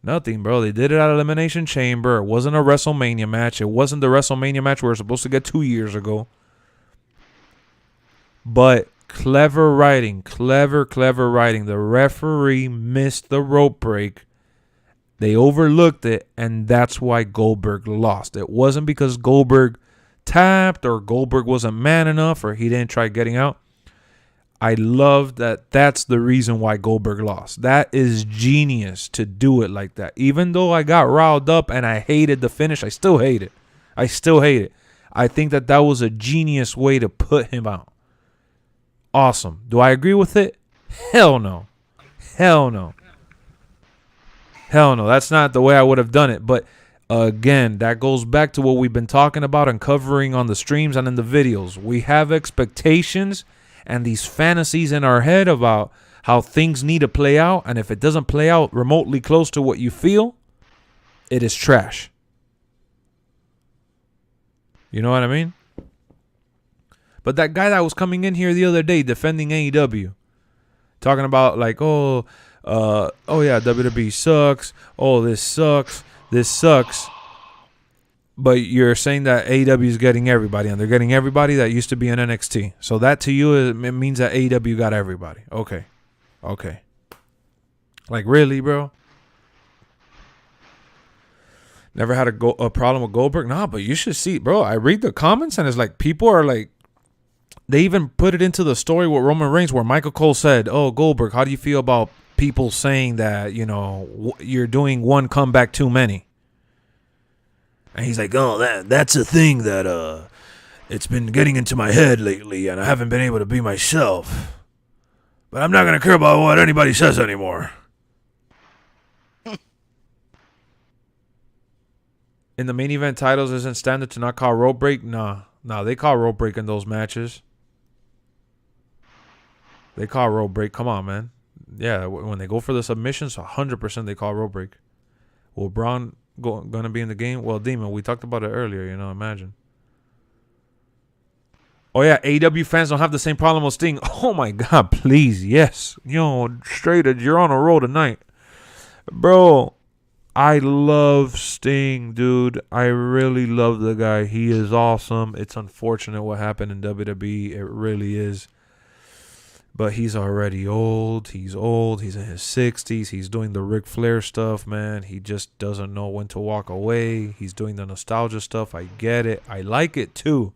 Nothing, bro. They did it at Elimination Chamber. It wasn't a WrestleMania match. It wasn't the WrestleMania match we were supposed to get 2 years ago. But clever writing. Clever writing. The referee missed the rope break. They overlooked it, and that's why Goldberg lost. It wasn't because Goldberg tapped or Goldberg wasn't man enough or he didn't try getting out. I love that that's the reason why Goldberg lost. That is genius to do it like that. Even though I got riled up and I hated the finish, I still hate it. I think that was a genius way to put him out. Awesome. Do I agree with it? Hell no. Hell no. Hell no. That's not the way I would have done it. But again, that goes back to what we've been talking about and covering on the streams and in the videos. We have expectations and these fantasies in our head about how things need to play out. And if it doesn't play out remotely close to what you feel, it is trash. You know what I mean? But that guy that was coming in here the other day defending AEW, talking about like, oh yeah, WWE sucks. Oh, this sucks. This sucks. But you're saying that AEW is getting everybody, and they're getting everybody that used to be in NXT. So that to you, it means that AEW got everybody. Okay. Like, really, bro? Never had a problem with Goldberg? Nah, but you should see, bro. I read the comments, and it's like people are like, they even put it into the story with Roman Reigns where Michael Cole said, oh, Goldberg, how do you feel about people saying that, you know, you're doing one comeback too many? And he's like, oh, that's a thing that it's been getting into my head lately, and I haven't been able to be myself. But I'm not going to care about what anybody says anymore. In the main event titles, isn't standard to not call rope break? Nah, they call rope break in those matches. They call rope break. Come on, man. Yeah, when they go for the submissions, 100% they call rope break. Will Braun gonna be in the game? Well, Demon, we talked about it earlier. You know, imagine. Oh yeah, AEW fans don't have the same problem with Sting. Oh my God, please, yes. Yo, straight edge, you're on a roll tonight, bro. I love Sting, dude. I really love the guy. He is awesome. It's unfortunate what happened in WWE. It really is. But he's already old. He's old. He's in his 60s. He's doing the Ric Flair stuff, man. He just doesn't know when to walk away. He's doing the nostalgia stuff. I get it. I like it too.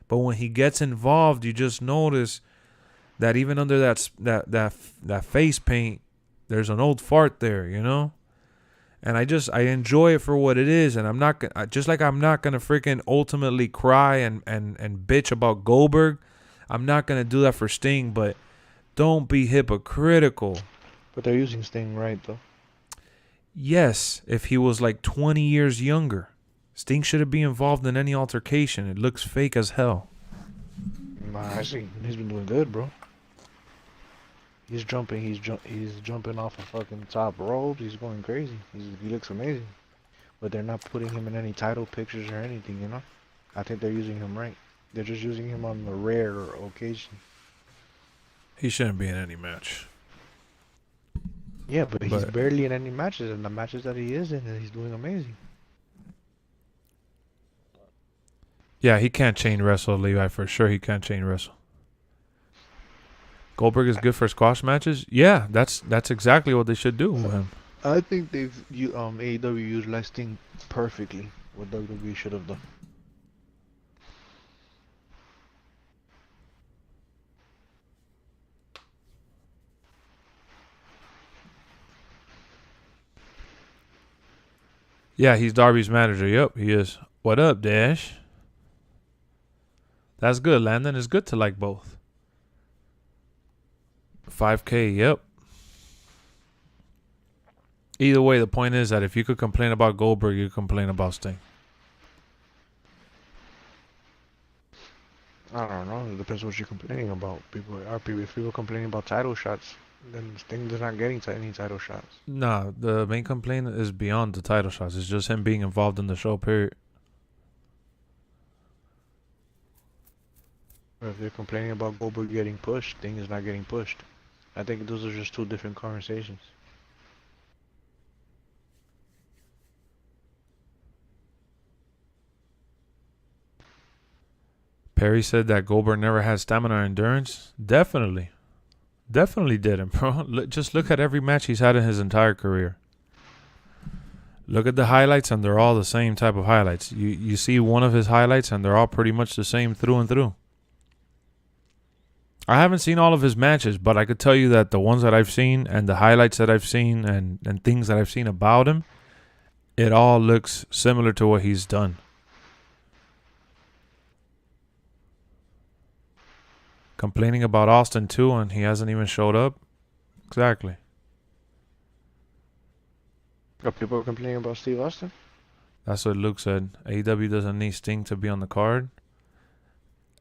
But when he gets involved, you just notice that even under that face paint, there's an old fart there, you know? And I enjoy it for what it is, and I'm not gonna freaking ultimately cry and bitch about Goldberg. I'm not gonna do that for Sting, but don't be hypocritical. But they're using Sting right though. Yes, if he was like 20 years younger, Sting shouldn't be involved in any altercation. It looks fake as hell. Nah, he's been doing good, bro. He's jumping off a fucking top rope. He's going crazy. He looks amazing. But they're not putting him in any title pictures or anything, you know? I think they're using him right. They're just using him on the rare occasion. He shouldn't be in any match. Yeah, but he's barely in any matches, and the matches that he is in, he's doing amazing. Yeah, he can't chain wrestle, Levi, for sure. He can't chain wrestle. Goldberg is good for squash matches. Yeah, that's exactly what they should do with him. I think AEW utilized Sting perfectly. What WWE should have done. Yeah, he's Darby's manager. Yep, he is. What up, Dash? That's good, Landon. It's good to like both. 5K, yep. Either way, the point is that if you could complain about Goldberg, you complain about Sting. I don't know. It depends what you're complaining about. If people complaining about title shots, then Sting is not getting any title shots. Nah, the main complaint is beyond the title shots. It's just him being involved in the show, period. If they're complaining about Goldberg getting pushed, Sting is not getting pushed. I think those are just two different conversations. Perry said that Goldberg never had stamina or endurance. Definitely didn't, bro. Just look at every match he's had in his entire career. Look at the highlights, and they're all the same type of highlights. You see one of his highlights, and they're all pretty much the same through and through. I haven't seen all of his matches, but I could tell you that the ones that I've seen and the highlights that I've seen and things that I've seen about him, it all looks similar to what he's done. Complaining about Austin too, and he hasn't even showed up. Exactly. Are people complaining about Steve Austin? That's what Luke said. AEW doesn't need Sting to be on the card.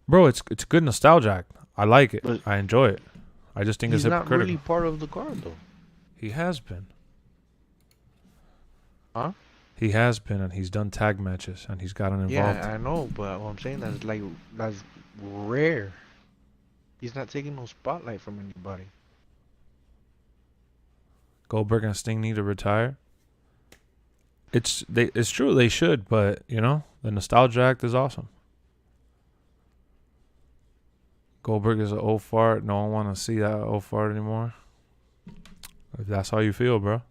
Bro, it's good nostalgia. I like it. But I enjoy it. I just think it's he's not hypocritical. really part of the card, though. He has been. Huh? He has been, and he's done tag matches, and he's gotten involved. Yeah, I know, but what I'm saying is that's rare. He's not taking no spotlight from anybody. Goldberg and Sting need to retire. It's true they should, but you know the nostalgia act is awesome. Goldberg is an old fart. No one want to see that old fart anymore. If that's how you feel, bro.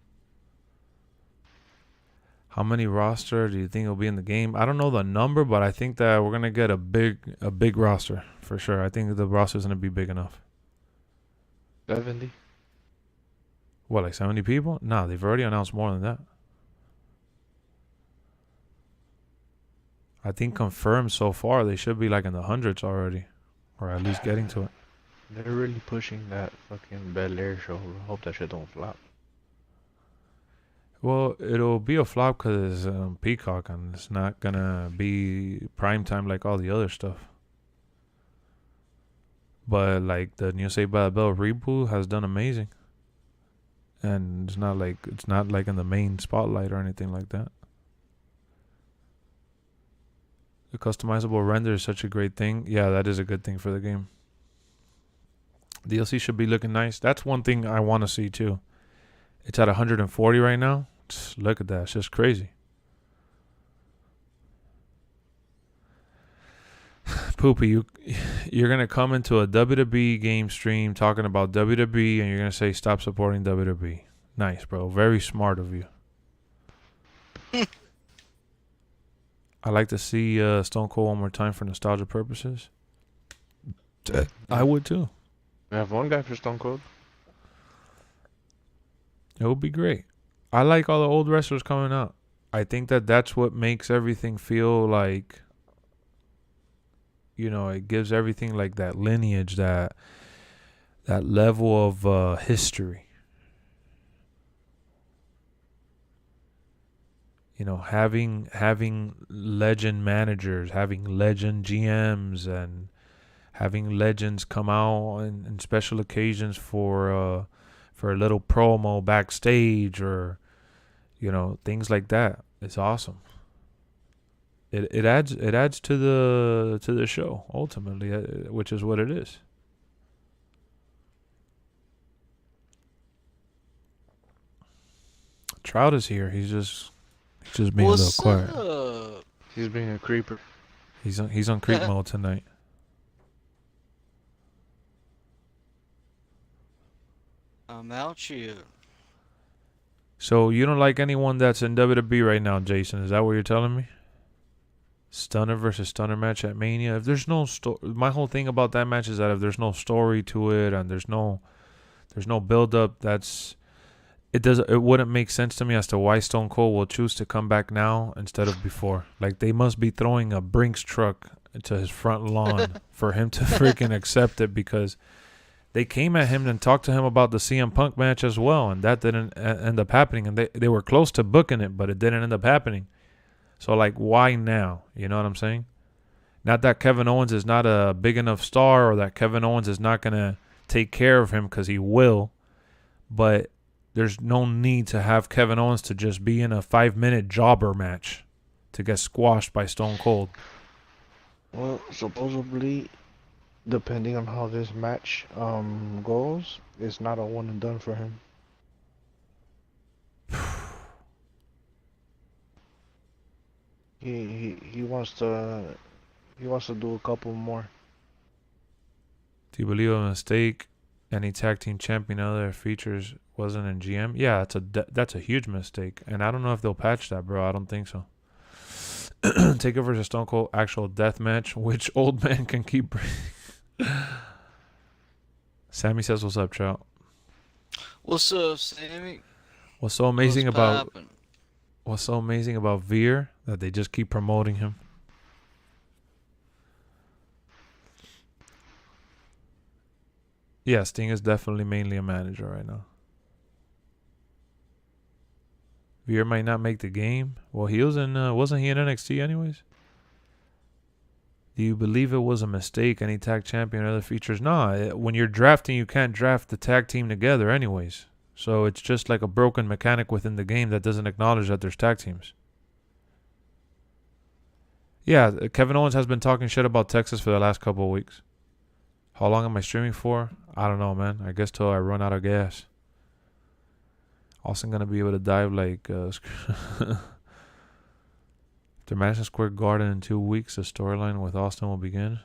How many roster do you think will be in the game? I don't know the number, but I think that we're gonna get a big roster for sure. I think the roster is gonna be big enough. 70. What, like 70 people? No, they've already announced more than that. I think confirmed so far they should be like in the hundreds already, or at least getting to it. They're really pushing that fucking Bel Air show. Hope that shit don't flop. Well, it'll be a flop because it's Peacock, and it's not gonna be prime time like all the other stuff. But like the New Saved by the Bell reboot has done amazing, and it's not like in the main spotlight or anything like that. The customizable render is such a great thing. Yeah, that is a good thing for the game. DLC should be looking nice. That's one thing I want to see too. It's at 140 right now. Just look at that. It's just crazy. Poopy, you're going to come into a WWE game stream talking about WWE and you're going to say stop supporting WWE. Nice, bro. Very smart of you. I like to see Stone Cold one more time for nostalgia purposes. I would too. We have one guy for Stone Cold. It would be great. I like all the old wrestlers coming out. I think that that's what makes everything feel like, you know, it gives everything like that lineage, that level of history. You know, having legend managers, having legend GMs, and having legends come out in special occasions for a little promo backstage, or you know, things like that. It's awesome. It adds to the show ultimately, which is what it is. Trout is here. He's just being a little quiet. Up? He's being a creeper. He's on creep mode tonight. I'm out here. So you don't like anyone that's in WWE right now, Jason? Is that what you're telling me? Stunner versus Stunner match at Mania. If there's no my whole thing about that match is that if there's no story to it and there's no build up, it wouldn't make sense to me as to why Stone Cold will choose to come back now instead of before. Like, they must be throwing a Brinks truck to his front lawn for him to freaking accept it, because they came at him and talked to him about the CM Punk match as well, and that didn't end up happening. And they were close to booking it, but it didn't end up happening. So, like, why now? You know what I'm saying? Not that Kevin Owens is not a big enough star, or that Kevin Owens is not going to take care of him, because he will. But there's no need to have Kevin Owens to just be in a 5-minute jobber match to get squashed by Stone Cold. Well, supposedly, depending on how this match goes, it's not a one and done for him. He wants to do a couple more. Do you believe a mistake? Any tag team champion other features wasn't in GM? Yeah, that's a huge mistake, and I don't know if they'll patch that, bro. I don't think so. Taker versus Stone Cold actual death match. Which old man can keep breathing? Sammy says, "What's up, Trout?" What's up, Sammy? What's so amazing What's about Veer that they just keep promoting him? Yeah, Sting is definitely mainly a manager right now. Veer might not make the game. Well, he was in, wasn't he in NXT anyways? Do you believe it was a mistake? Any tag champion or other features? Nah, when you're drafting, you can't draft the tag team together anyways. So it's just like a broken mechanic within the game that doesn't acknowledge that there's tag teams. Yeah, Kevin Owens has been talking shit about Texas for the last couple of weeks. How long am I streaming for? I don't know, man. I guess till I run out of gas. Austin gonna be able to dive like after Madison Square Garden in 2 weeks. The storyline with Austin will begin.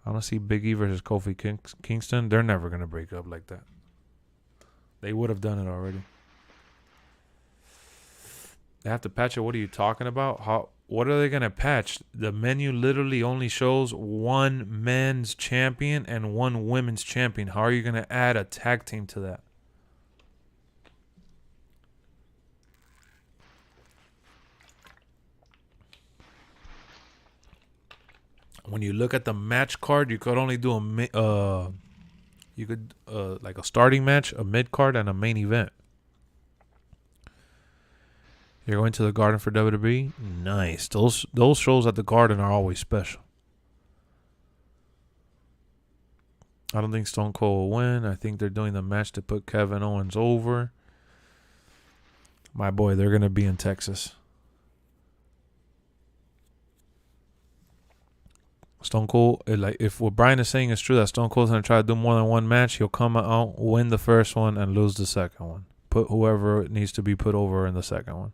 I want to see Big E versus Kofi Kingston. They're never gonna break up like that. They would have done it already. They have to patch it. What are you talking about? What are they going to patch? The menu literally only shows one men's champion and one women's champion. How are you going to add a tag team to that? When you look at the match card, you could only do like a starting match, a mid card, and a main event. You're going to the Garden for WWE? Nice. Those shows at the Garden are always special. I don't think Stone Cold will win. I think they're doing the match to put Kevin Owens over. My boy, they're going to be in Texas. Stone Cold, like if what Brian is saying is true, that Stone Cold's going to try to do more than one match, he'll come out, win the first one, and lose the second one. Put whoever needs to be put over in the second one.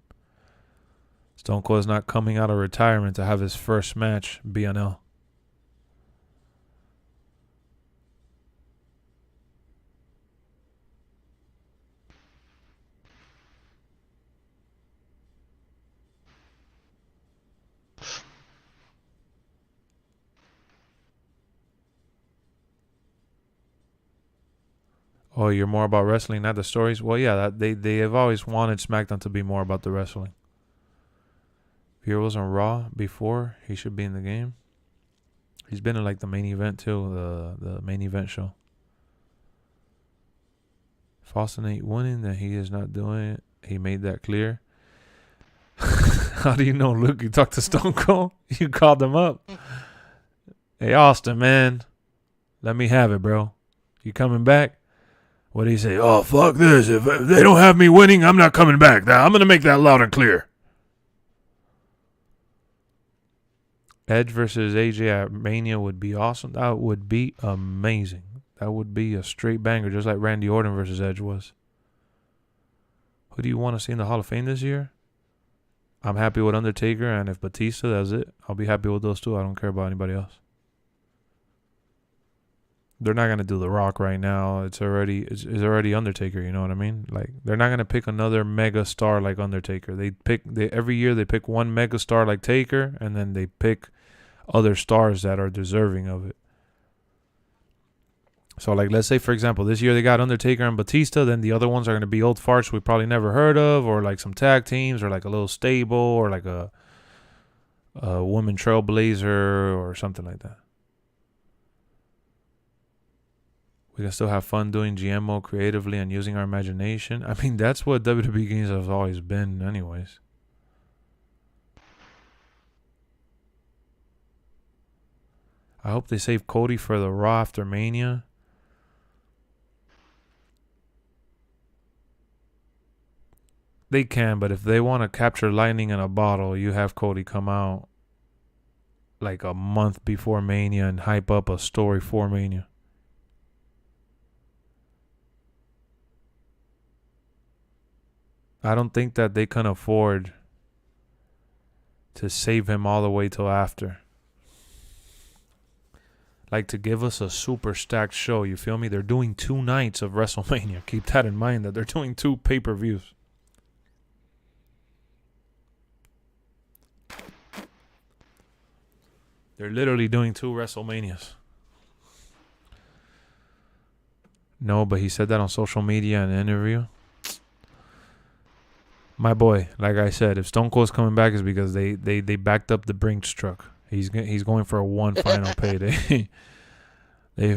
Stone Cold is not coming out of retirement to have his first match be an L. Oh, you're more about wrestling, not the stories? Well, yeah, they have always wanted SmackDown to be more about the wrestling. If he was on Raw before, he should be in the game. He's been in like the main event too, the main event show. If Austin ain't winning, then he is not doing it. He made that clear. How do you know, Luke? You talked to Stone Cold? You called him up. Hey, Austin, man. Let me have it, bro. You coming back? What did he say? Oh, fuck this. If they don't have me winning, I'm not coming back. Now, I'm going to make that loud and clear. Edge versus AJ at Mania would be awesome. That would be amazing. That would be a straight banger, just like Randy Orton versus Edge was. Who do you want to see in the Hall of Fame this year? I'm happy with Undertaker, and if Batista, that's it. I'll be happy with those two. I don't care about anybody else. They're not gonna do The Rock right now. It's already Undertaker. You know what I mean? Like, they're not gonna pick another mega star like Undertaker. Every year they pick one mega star like Taker, and then they pick other stars that are deserving of it. So, like, let's say, for example, this year they got Undertaker and Batista. Then the other ones are gonna be old farts we probably never heard of, or like some tag teams, or like a little stable, or like a woman trailblazer, or something like that. We can still have fun doing GMO creatively and using our imagination. I mean, that's what WWE games have always been anyways. I hope they save Cody for the Raw after Mania. They can, but if they want to capture lightning in a bottle, you have Cody come out like a month before Mania and hype up a story for Mania. I don't think that they can afford to save him all the way till after. Like, to give us a super stacked show, you feel me? They're doing 2 nights of WrestleMania. Keep that in mind, that they're doing 2 pay-per-views. They're literally doing 2 WrestleManias. No, but he said that on social media in an interview. My boy, like I said, if Stone Cold's coming back, is because they backed up the Brinks truck. He's going for one final payday. Hey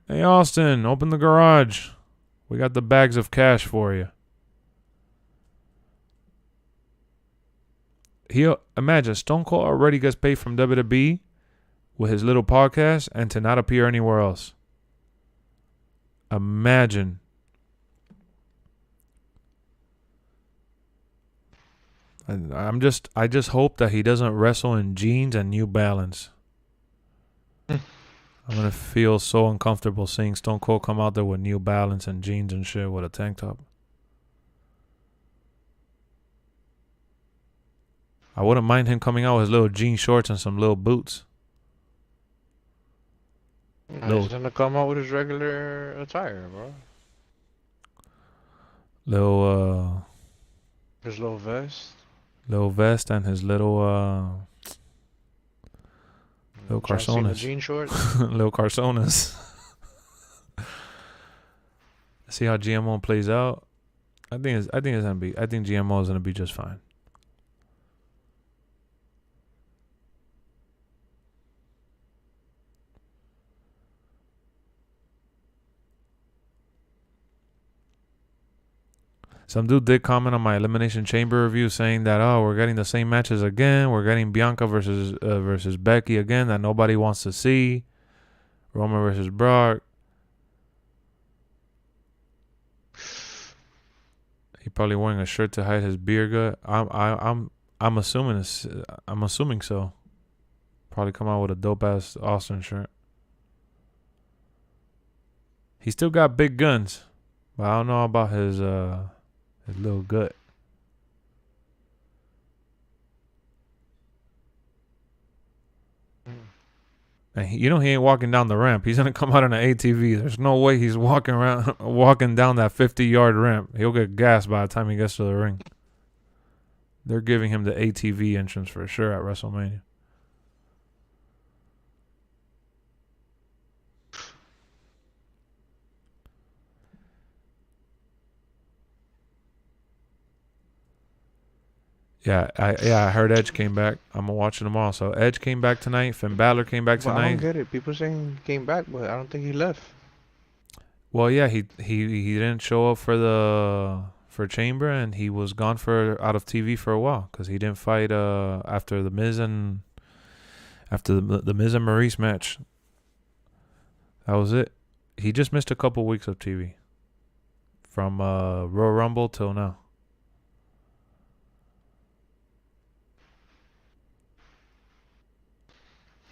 Austin, open the garage. We got the bags of cash for you. Imagine Stone Cold already gets paid from WWE with his little podcast and to not appear anywhere else. Imagine. I just hope that he doesn't wrestle in jeans and New Balance. I'm gonna feel so uncomfortable seeing Stone Cold come out there with New Balance and jeans and shit with a tank top. I wouldn't mind him coming out with his little jean shorts and some little boots. He's gonna come out with his regular attire, bro. His little vest. Little vest and his little Carsonas. Jean shorts. Little Carsonas. See how GMO plays out. I think GMO is gonna be just fine. Some dude did comment on my Elimination Chamber review saying that, oh, we're getting the same matches again. We're getting Bianca versus Becky again that nobody wants to see. Roman versus Brock. He probably wearing a shirt to hide his beer gut. I'm assuming so. Probably come out with a dope ass Austin shirt. He still got big guns, but I don't know about his little gut. And he ain't walking down the ramp. He's gonna come out on an ATV. There's no way he's walking down that 50-yard ramp. He'll get gassed by the time he gets to the ring. They're giving him the ATV entrance for sure at WrestleMania. Yeah, I heard Edge came back. I'm watching them all. So Edge came back tonight. Finn Balor came back tonight. I don't get it. People saying he came back, but I don't think he left. Well, yeah, he didn't show up for Chamber, and he was gone out of TV for a while because he didn't fight after the Miz and Maurice match. That was it. He just missed a couple weeks of TV from Royal Rumble till now.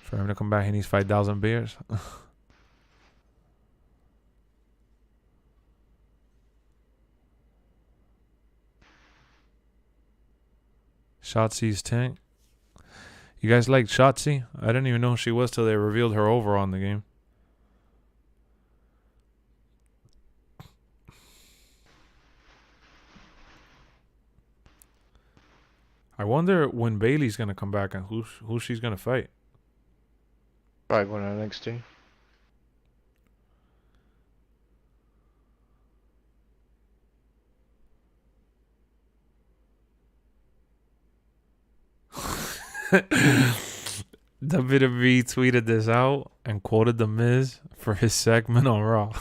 For him to come back, he needs 5,000 beers. Shotzi's tank. You guys like Shotzi? I didn't even know who she was till they revealed her over on the game. I wonder when Bailey's gonna come back and who she's gonna fight. Probably going to NXT. WWE tweeted this out and quoted The Miz for his segment on Raw.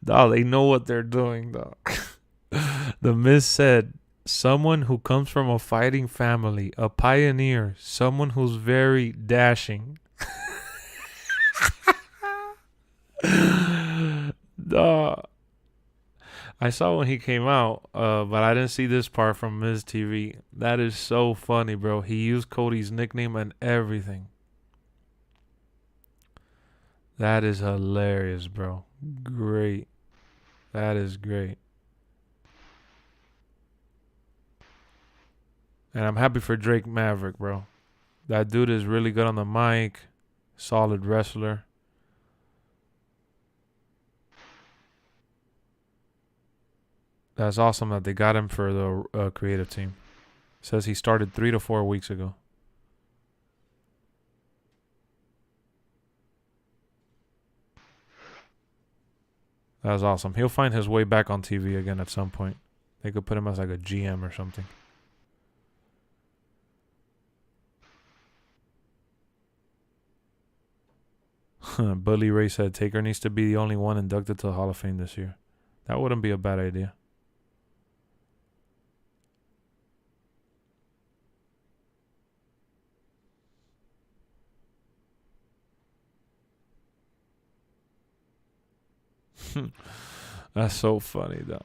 Dog, they know what they're doing, dog. The Miz said, someone who comes from a fighting family, a pioneer, someone who's very dashing. I saw when he came out, but I didn't see this part from Miz TV. That is so funny, bro. He used Cody's nickname and everything. That is hilarious, bro. Great. That is great. And I'm happy for Drake Maverick, bro. That dude is really good on the mic. Solid wrestler. That's awesome that they got him for the creative team. Says he started 3 to 4 weeks ago. That was awesome. He'll find his way back on TV again at some point. They could put him as like a GM or something. Bully Ray said Taker needs to be the only one inducted to the Hall of Fame this year. That wouldn't be a bad idea. That's so funny though.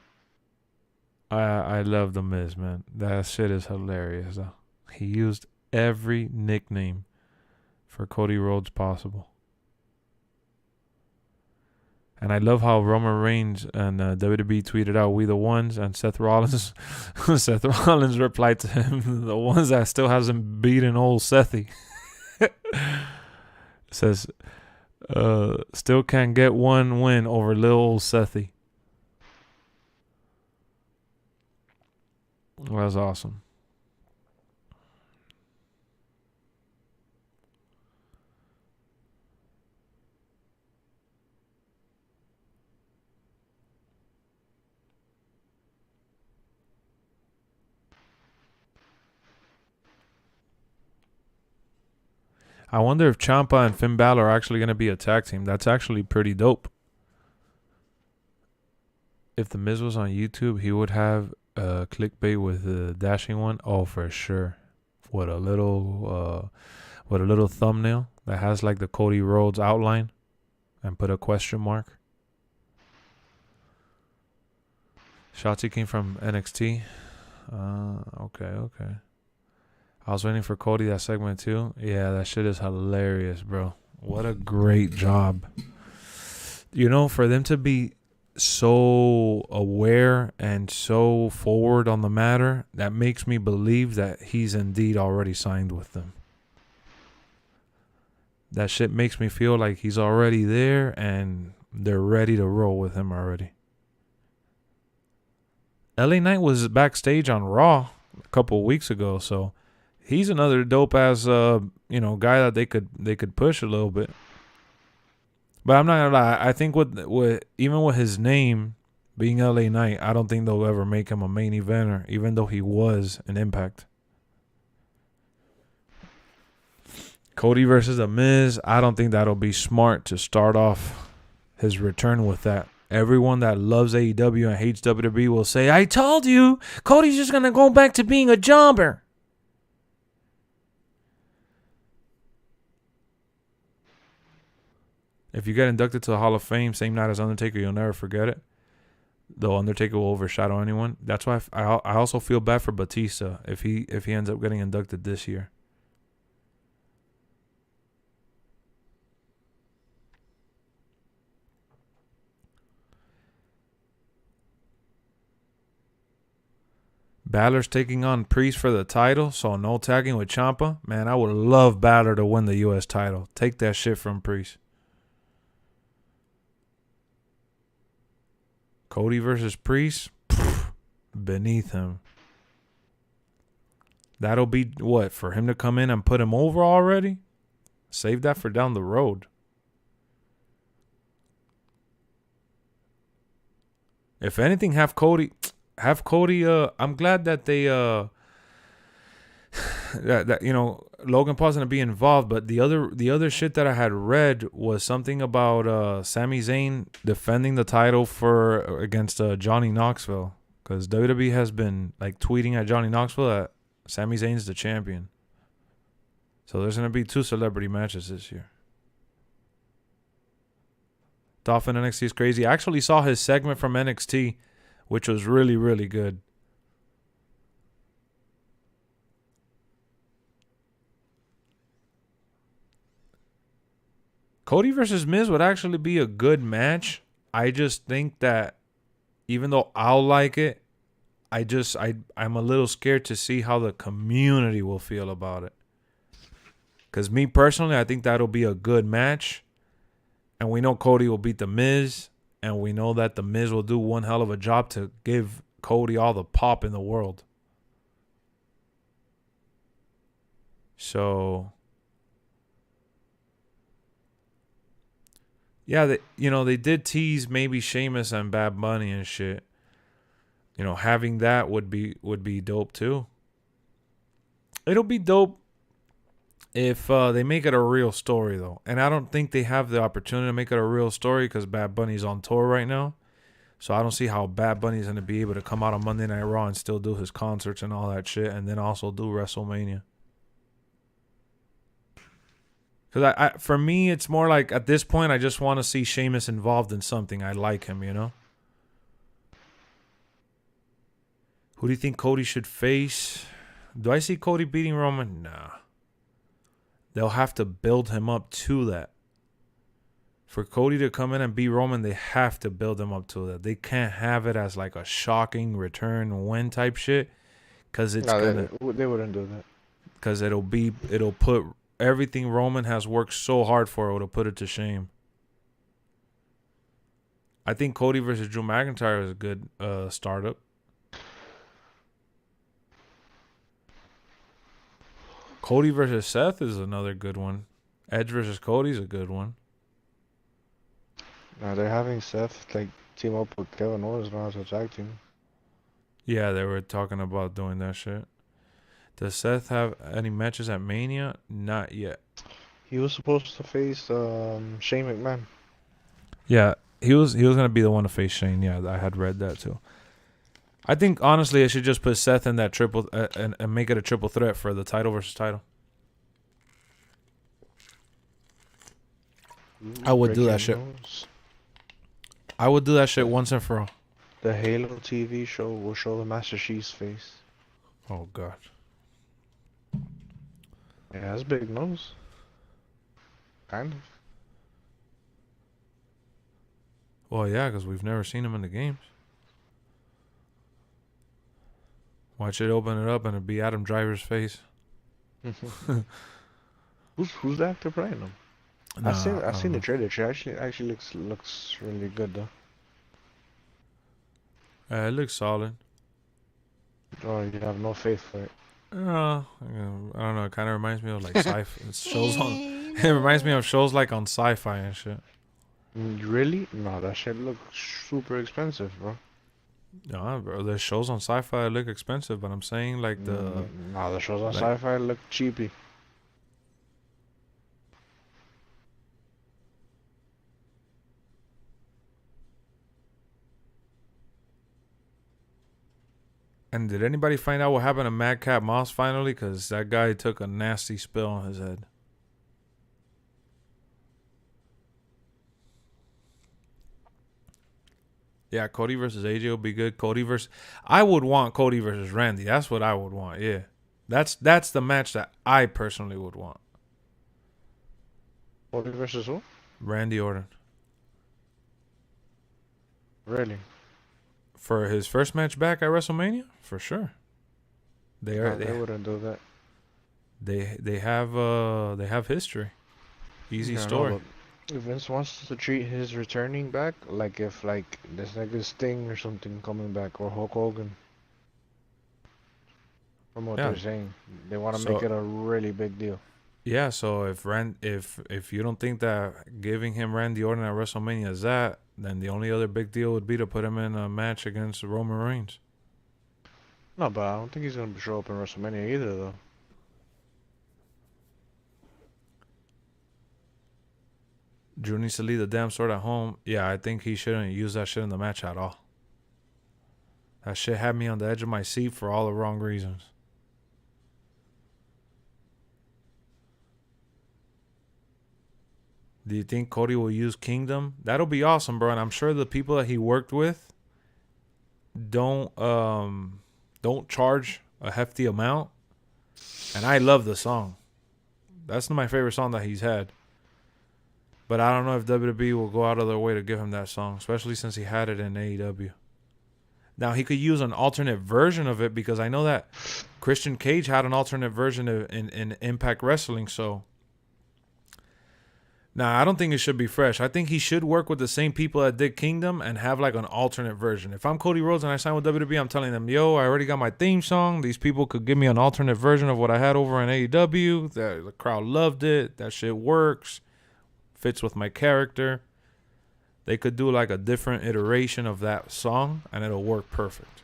I love the Miz, man. That shit is hilarious though. He used every nickname for Cody Rhodes possible. And I love how Roman Reigns and WWE tweeted out, "We the ones," and Seth Rollins Seth Rollins replied to him, "The ones that still hasn't beaten old Sethy." Says, still can't get one win over little old Sethy. Well, that's awesome. I wonder if Ciampa and Finn Balor are actually going to be a tag team. That's actually pretty dope. If the Miz was on YouTube, he would have clickbait with the dashing one. Oh, for sure. With a little thumbnail that has like the Cody Rhodes outline and put a question mark. Shotzi came from NXT. Okay. I was waiting for Cody, that segment too. Yeah, that shit is hilarious, bro. What a great job. You know, for them to be so aware and so forward on the matter, that makes me believe that he's indeed already signed with them. That shit makes me feel like he's already there and they're ready to roll with him already. LA Knight was backstage on Raw a couple of weeks ago, so he's another dope ass guy that they could push a little bit. But I'm not gonna lie, I think with even with his name being LA Knight, I don't think they'll ever make him a main eventer, even though he was an Impact. Cody versus The Miz, I don't think that'll be smart to start off his return with that. Everyone that loves AEW and hates WWE will say, "I told you, Cody's just gonna go back to being a jobber." If you get inducted to the Hall of Fame same night as Undertaker, you'll never forget it. Though Undertaker will overshadow anyone. That's why I also feel bad for Batista if he ends up getting inducted this year. Balor's taking on Priest for the title, so no tagging with Ciampa. Man, I would love Balor to win the U.S. title. Take that shit from Priest. Cody versus Priest, beneath him. That'll be what, for him to come in and put him over already? Save that for down the road. If anything, have Cody. I'm glad that they Logan Paul's gonna be involved, but the other shit that I had read was something about Sami Zayn defending the title against Johnny Knoxville, because WWE has been like tweeting at Johnny Knoxville that Sami Zayn's the champion. So there's gonna be 2 celebrity matches this year. Dolphin NXT is crazy. I actually saw his segment from NXT, which was really, really good. Cody versus Miz would actually be a good match. I just think that even though I'll like it, I'm a little scared to see how the community will feel about it. Because me personally, I think that'll be a good match. And we know Cody will beat The Miz. And we know that The Miz will do one hell of a job to give Cody all the pop in the world. So, yeah, they did tease maybe Sheamus and Bad Bunny and shit. Having that would be dope too. It'll be dope if they make it a real story, though. And I don't think they have the opportunity to make it a real story because Bad Bunny's on tour right now. So I don't see how Bad Bunny's going to be able to come out on Monday Night Raw and still do his concerts and all that shit and then also do WrestleMania. Because for me, it's more like at this point, I just want to see Sheamus involved in something. I like him, you know? Who do you think Cody should face? Do I see Cody beating Roman? Nah. They'll have to build him up to that. For Cody to come in and beat Roman, they have to build him up to that. They can't have it as like a shocking return win type shit. Because it's they wouldn't do that. Because it'll put everything Roman has worked so hard for, it'll put it to shame. I think Cody versus Drew McIntyre is a good startup. Cody versus Seth is another good one. Edge versus Cody's a good one. Now they're having Seth like team up with Kevin Owens now as a tag team. Yeah, they were talking about doing that shit. Does Seth have any matches at Mania? Not yet. He was supposed to face Shane McMahon. Yeah, he was gonna be the one to face Shane. Yeah, I had read that too. I think honestly, I should just put Seth in that triple and make it a triple threat for the title versus title. I would do that shit. I would do that shit once and for all. The Halo TV show will show the Master Chief's face. Oh god. It has big nose. Kind of. Well, yeah, because we've never seen him in the games. Watch it open it up and it'd be Adam Driver's face. Who's the actor playing him? Nah, I've seen the trailer. She actually looks really good though. It looks solid. Oh, you have no faith for it. I don't know. It kind of reminds me of like sci-fi shows on. It reminds me of shows like on Sci-Fi and shit. Really? No, that shit looks super expensive, bro. No, bro. There's shows on Sci-Fi that look expensive, but I'm saying like the. No, the shows on like, Sci-Fi look cheapy. And did anybody find out what happened to Madcap Moss finally? Because that guy took a nasty spill on his head. Yeah, Cody versus AJ will be good. I would want Cody versus Randy. That's what I would want. Yeah, that's the match that I personally would want. Cody versus who? Randy Orton. Really? For his first match back at WrestleMania, for sure. They wouldn't do that. They have history. Easy story. If Vince wants to treat his returning back like if like there's like a Sting or something coming back or Hulk Hogan. From what they're saying, they want to make it a really big deal. Yeah, so if you don't think that giving him Randy Orton at WrestleMania is that, then the only other big deal would be to put him in a match against Roman Reigns. No, but I don't think he's gonna show up in WrestleMania either, though. Drew needs to leave the damn sword at home. Yeah, I think he shouldn't use that shit in the match at all. That shit had me on the edge of my seat for all the wrong reasons. Do you think Cody will use Kingdom? That'll be awesome, bro. And I'm sure the people that he worked with don't charge a hefty amount. And I love the song. That's my favorite song that he's had. But I don't know if WWE will go out of their way to give him that song, especially since he had it in AEW. Now, he could use an alternate version of it because I know that Christian Cage had an alternate version in Impact Wrestling, so... Nah, I don't think it should be fresh. I think he should work with the same people that did Kingdom and have like an alternate version. If I'm Cody Rhodes and I sign with WWE, I'm telling them, yo, I already got my theme song. These people could give me an alternate version of what I had over in AEW. The crowd loved it. That shit works. Fits with my character. They could do like a different iteration of that song and it'll work perfect.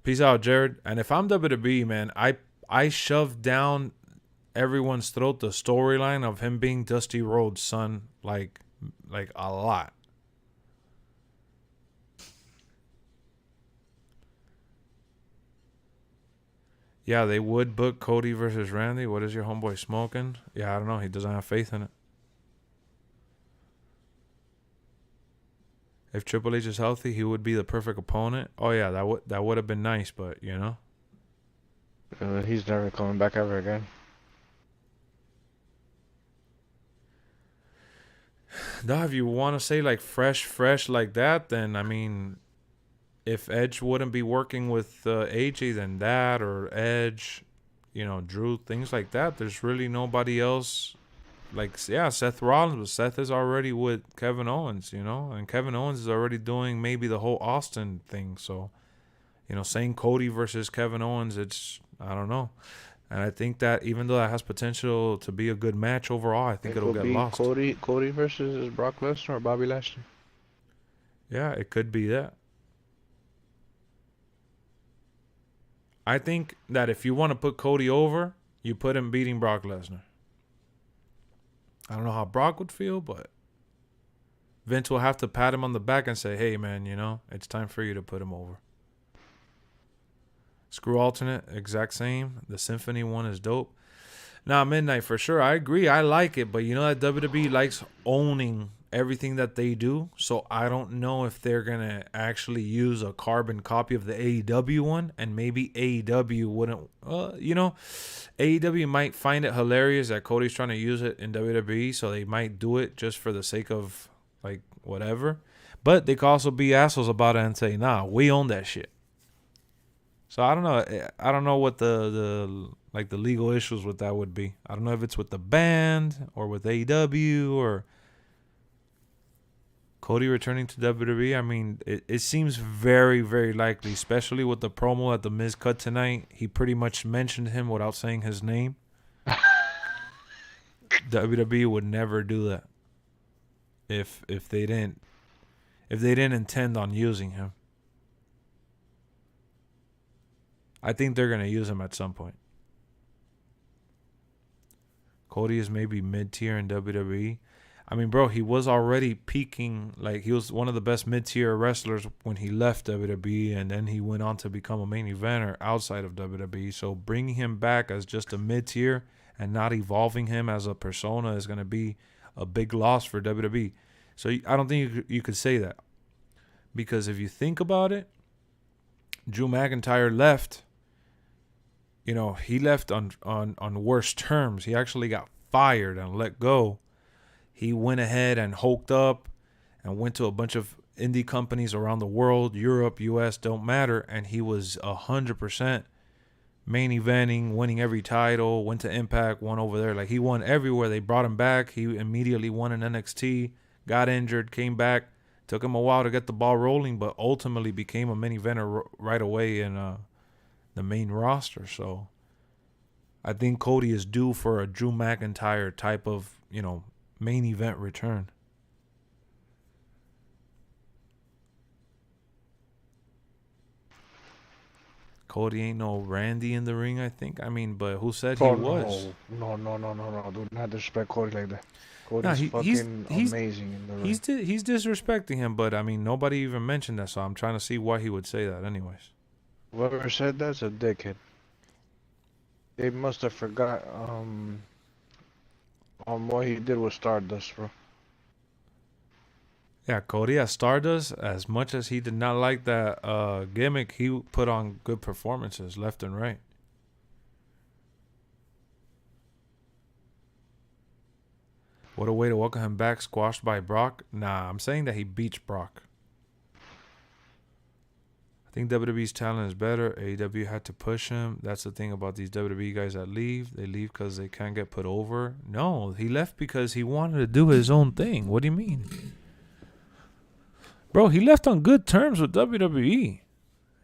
Peace out, Jared. And if I'm WWE, man, I shove down everyone's throat the storyline of him being Dusty Rhodes' son, like a lot. Yeah, they would book Cody versus Randy. What is your homeboy smoking? Yeah, I don't know. He doesn't have faith in it. If Triple H is healthy, he would be the perfect opponent. Oh yeah, that would have been nice, but you know. He's never coming back ever again. Now, if you want to say like fresh like that, then I mean, if Edge wouldn't be working with AJ, then that or Edge, you know, Drew, things like that. There's really nobody else. Like, yeah, Seth Rollins, but Seth is already with Kevin Owens, you know, and Kevin Owens is already doing maybe the whole Austin thing. So, you know, saying Cody versus Kevin Owens, it's, I don't know. And I think that even though that has potential to be a good match overall, I think it'll get lost. Cody versus Brock Lesnar or Bobby Lashley. Yeah, it could be that. I think that if you want to put Cody over, you put him beating Brock Lesnar. I don't know how Brock would feel, but Vince will have to pat him on the back and say, hey, man, you know, it's time for you to put him over. Screw alternate, exact same. The Symphony one is dope. Now, Midnight, for sure, I agree. I like it, but you know that WWE likes owning everything that they do, so I don't know if they're going to actually use a carbon copy of the AEW one, and maybe AEW wouldn't, you know, AEW might find it hilarious that Cody's trying to use it in WWE, so they might do it just for the sake of, like, whatever. But they could also be assholes about it and say, nah, we own that shit. So I don't know. I don't know what the legal issues with that would be. I don't know if it's with the band or with AEW or Cody returning to WWE. I mean, it seems very, very likely, especially with the promo that the Miz cut tonight. He pretty much mentioned him without saying his name. WWE would never do that if they didn't intend on using him. I think they're gonna use him at some point. Cody is maybe mid-tier in WWE. I mean, bro, he was already peaking. Like, he was one of the best mid-tier wrestlers when he left WWE, and then he went on to become a main eventer outside of WWE. So bringing him back as just a mid-tier and not evolving him as a persona is going to be a big loss for WWE. So I don't think you could say that. Because if you think about it, Drew McIntyre left. You know, he left on worse terms. He actually got fired and let go. He went ahead and hulked up and went to a bunch of indie companies around the world, Europe, US, don't matter. And he was 100% main eventing, winning every title, went to Impact, won over there. Like, he won everywhere. They brought him back. He immediately won in NXT, got injured, came back. Took him a while to get the ball rolling, but ultimately became a main eventer right away in the main roster. So I think Cody is due for a Drew McIntyre type of, you know, main event return. Cody ain't no Randy in the ring, I think. I mean, but who said he was? No. Do not disrespect Cody like that. Cody's fucking amazing in the ring. He's disrespecting him, but I mean, nobody even mentioned that, so I'm trying to see why he would say that anyways. Whoever said that's a dickhead. They must have forgot what he did with Stardust, bro. Yeah, Cody as Stardust, as much as he did not like that gimmick, he put on good performances left and right. What a way to welcome him back, squashed by Brock. Nah, I'm saying that he beats Brock. I think WWE's talent is better. AEW had to push him. That's the thing about these WWE guys that leave. They leave because they can't get put over. No, he left because he wanted to do his own thing. What do you mean? Bro, he left on good terms with WWE.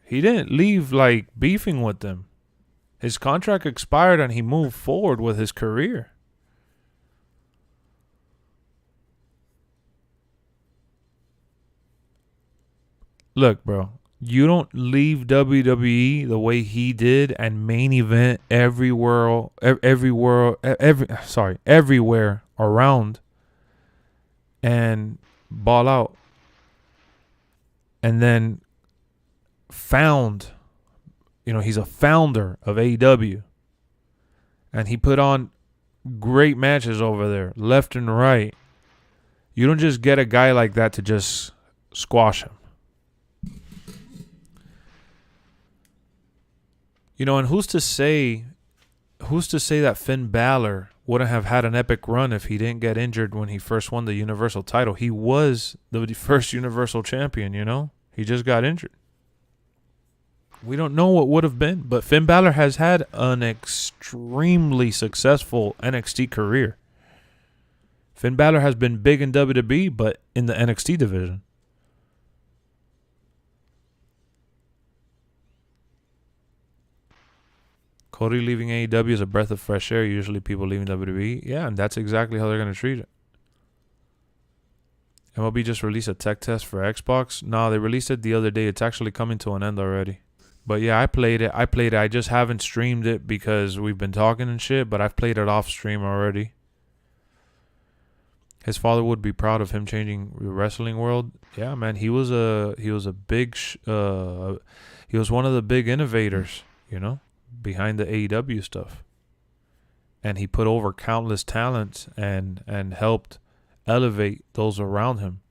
He didn't leave like beefing with them. His contract expired and he moved forward with his career. Look, bro, You don't leave WWE the way he did and main event everywhere around and ball out. And then he's a founder of AEW. And he put on great matches over there, left and right. You don't just get a guy like that to just squash him. And who's to say that Finn Balor wouldn't have had an epic run if he didn't get injured when he first won the Universal title? He was the first Universal champion, He just got injured. We don't know what would have been, but Finn Balor has had an extremely successful NXT career. Finn Balor has been big in WWE, but in the NXT division. Cody leaving AEW is a breath of fresh air. Usually people leaving WWE. Yeah, and that's exactly how they're going to treat it. MLB just released a tech test for Xbox. No, they released it the other day. It's actually coming to an end already. But yeah, I played it. I just haven't streamed it because we've been talking and shit, but I've played it off stream already. His father would be proud of him changing the wrestling world. Yeah, man, he was one of the big innovators, behind the AEW stuff. And he put over countless talents and helped elevate those around him.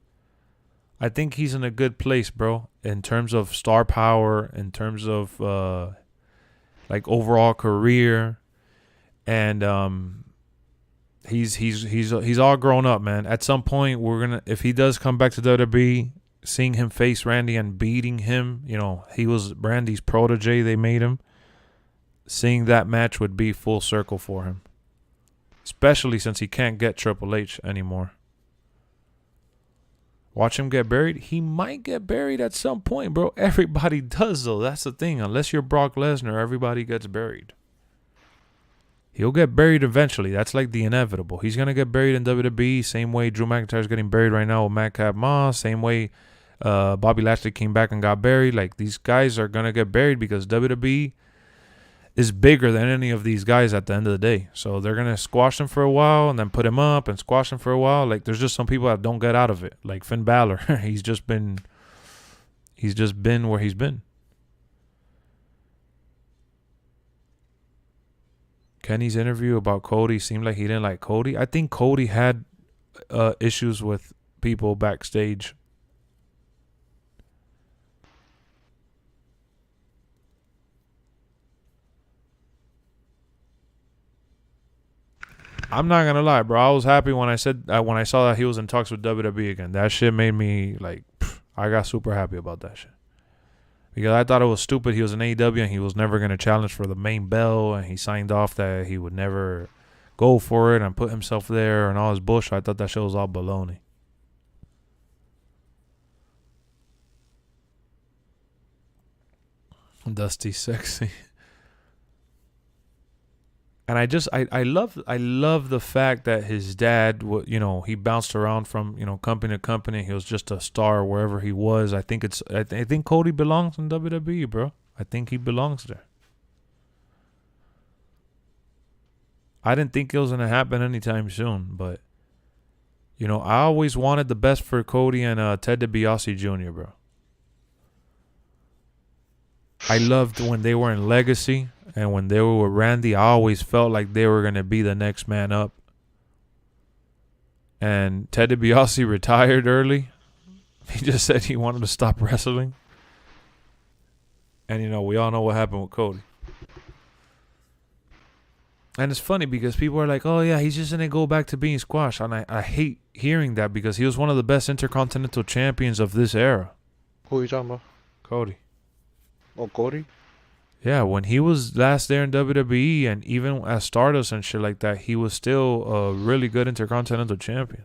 I think he's in a good place, bro, in terms of star power, in terms of overall career, and he's all grown up, man. At some point, if he does come back to WWE, seeing him face Randy and beating him, he was Randy's protege. They made him. Seeing that match would be full circle for him, especially since he can't get Triple H anymore. Watch him get buried. He might get buried at some point, bro. Everybody does, though. That's the thing. Unless you're Brock Lesnar, everybody gets buried. He'll get buried eventually. That's like the inevitable. He's going to get buried in WWE. Same way Drew McIntyre's getting buried right now with Madcap Moss. Same way Bobby Lashley came back and got buried. Like, these guys are going to get buried because WWE is bigger than any of these guys at the end of the day. So they're going to squash him for a while and then put him up and squash him for a while. Like, there's just some people that don't get out of it. Like Finn Balor. He's just been where he's been. Kenny's interview about Cody seemed like he didn't like Cody. I think Cody had issues with people backstage. I'm not gonna lie, bro. I was happy when I saw that he was in talks with WWE again. That shit made me I got super happy about that shit. Because I thought it was stupid. He was in AEW and he was never going to challenge for the main belt. And he signed off that he would never go for it and put himself there and all his bullshit. I thought that shit was all baloney. Dusty Sexy. And I love the fact that his dad, he bounced around from, company to company. He was just a star wherever he was. I think Cody belongs in WWE, bro. I think he belongs there. I didn't think it was going to happen anytime soon, but, I always wanted the best for Cody and Ted DiBiase Jr., bro. I loved when they were in Legacy. And when they were with Randy, I always felt like they were going to be the next man up. And Ted DiBiase retired early. He just said he wanted to stop wrestling. And, we all know what happened with Cody. And it's funny because people are like, oh, yeah, he's just going to go back to being squashed. And I hate hearing that because he was one of the best intercontinental champions of this era. Who are you talking about? Cody. Oh, Cody? Yeah, when he was last there in WWE and even at Stardust and shit like that, he was still a really good Intercontinental Champion.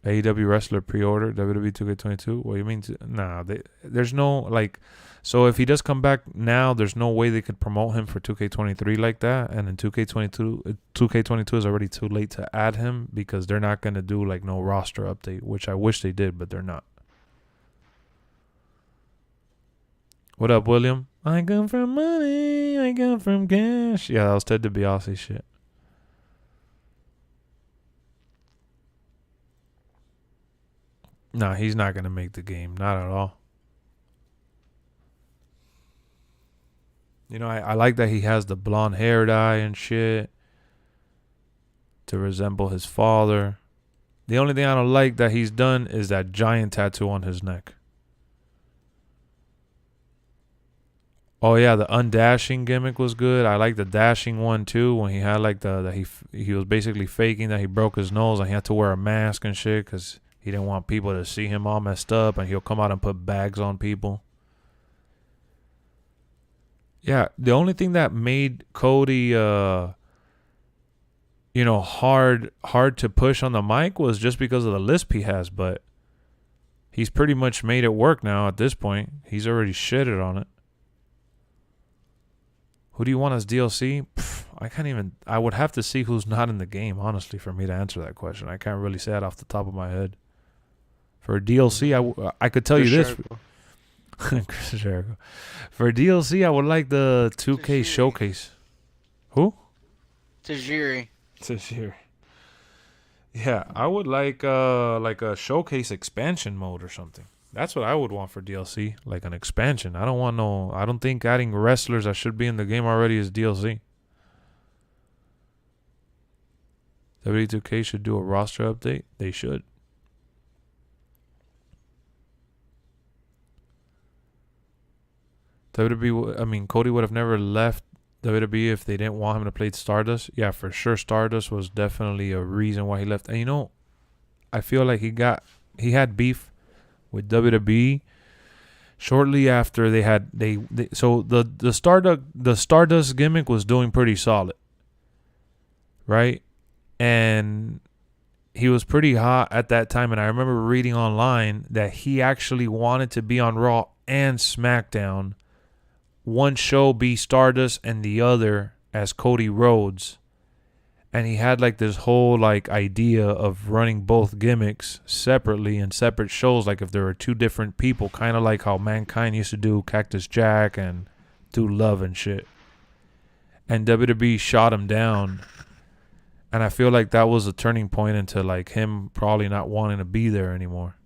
AEW wrestler pre-order WWE 2K22. What do you mean? Nah, there's no like. So if he does come back now, there's no way they could promote him for 2K23 like that. And in 2K22 is already too late to add him because they're not gonna do like no roster update, which I wish they did, but they're not. What up, William? I come from money, I come from cash. Yeah, that was Ted DiBiase shit. Nah, he's not gonna make the game, not at all. You know, I like that he has the blonde hair dye and shit to resemble his father. The only thing I don't like that he's done is that giant tattoo on his neck. Oh yeah, the undashing gimmick was good. I like the dashing one too, when he had like he was basically faking that he broke his nose and he had to wear a mask and shit because he didn't want people to see him all messed up, and he'll come out and put bags on people. Yeah, the only thing that made Cody, hard to push on the mic was just because of the lisp he has, but he's pretty much made it work now at this point. He's already shitted on it. Who do you want as DLC? I would have to see who's not in the game, honestly, for me to answer that question. I can't really say it off the top of my head. For DLC, I could tell you this. Chris Jericho. For DLC, I would like the 2K showcase. Who? Tajiri. Yeah, I would like a showcase expansion mode or something. That's what I would want for DLC, like an expansion. I don't think adding wrestlers that should be in the game already is DLC. WWE2K should do a roster update. They should. Cody would have never left WWE if they didn't want him to play Stardust. Yeah, for sure, Stardust was definitely a reason why he left. And I feel like he had beef with WWE shortly after the Stardust gimmick was doing pretty solid, right? And he was pretty hot at that time, and I remember reading online that he actually wanted to be on Raw and SmackDown. One show be Stardust and the other as Cody Rhodes. And he had like this whole like idea of running both gimmicks separately in separate shows, like if there were two different people, kind of like how Mankind used to do Cactus Jack and do Love and shit. And WWE shot him down. And I feel like that was a turning point into like him probably not wanting to be there anymore.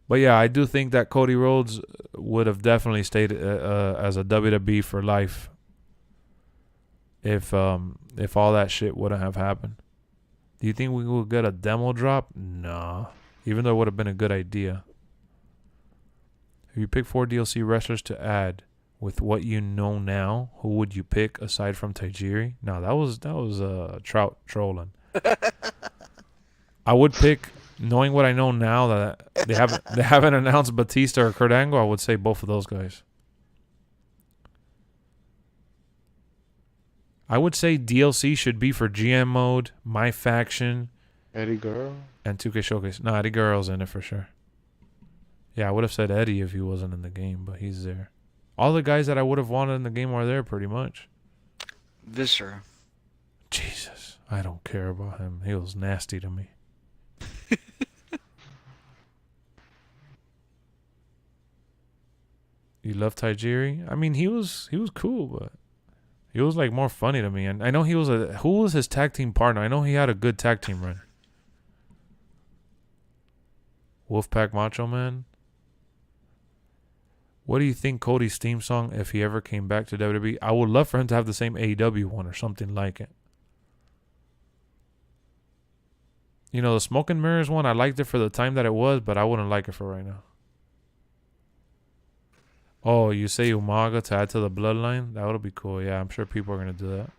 But yeah, I do think that Cody Rhodes would have definitely stayed as a WWE for life if all that shit wouldn't have happened. Do you think we would get a demo drop? Nah. Even though it would have been a good idea. If you pick 4 DLC wrestlers to add with what you know now, who would you pick aside from Tajiri? No, that was Trout trolling. I would pick, knowing what I know now that they haven't announced Batista or Kurt Angle, I would say both of those guys. I would say DLC should be for GM mode, My Faction, Eddie Guerrero, and 2K Showcase. No, Eddie Guerrero's in it for sure. Yeah, I would have said Eddie if he wasn't in the game, but he's there. All the guys that I would have wanted in the game are there pretty much. Viscera. Jesus, I don't care about him. He was nasty to me. You love Tajiri? I mean, he was cool, but he was like more funny to me. And I know who was his tag team partner? I know he had a good tag team run. Wolfpack Macho Man. What do you think Cody's theme song, if he ever came back to WWE? I would love for him to have the same AEW one or something like it. The Smoke and Mirrors one, I liked it for the time that it was, but I wouldn't like it for right now. Oh, you say Umaga to add to the bloodline? That would be cool. Yeah, I'm sure people are going to do that.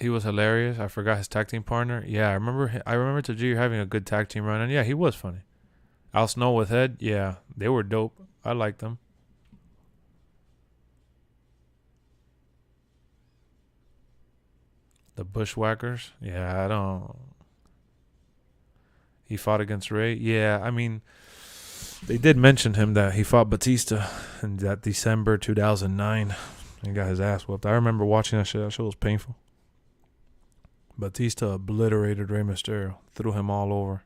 He was hilarious. I forgot his tag team partner. Yeah, I remember Tajiri having a good tag team run. And yeah, he was funny. Al Snow with Head. Yeah, they were dope. I liked them. The Bushwhackers. Yeah, I don't. He fought against Ray. Yeah, I mean, they did mention him that he fought Batista in that December 2009. He got his ass whooped. I remember watching that shit. That shit was painful. Batista obliterated Rey Mysterio. Threw him all over.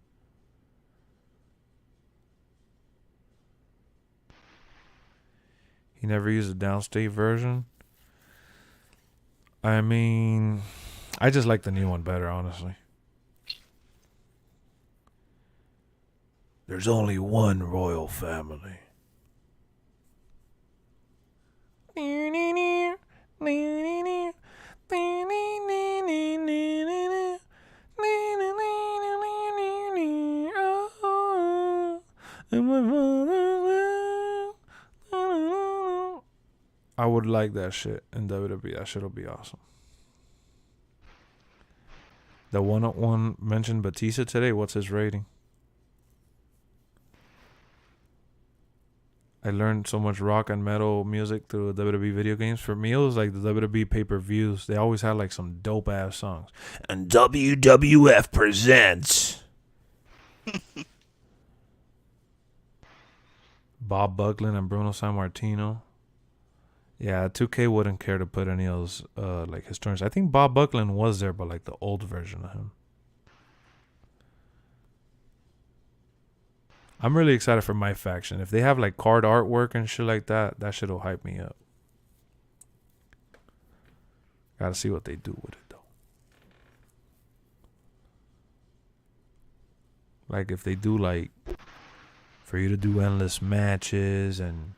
He never used a downstate version. I mean, I just like the new one better, honestly. There's only one royal family. I would like that shit in WWE. That shit'll be awesome. The one mentioned Batista today. What's his rating? I learned so much rock and metal music through the WWE video games. For me, it was like the WWE pay-per-views. They always had like some dope-ass songs. And WWF presents Bob Backlund and Bruno Sammartino. Yeah, 2K wouldn't care to put any of those like historians. I think Bob Backlund was there, but like the old version of him. I'm really excited for my faction. If they have like card artwork and shit like that, that shit'll hype me up. Gotta see what they do with it though. Like if they do like for you to do endless matches and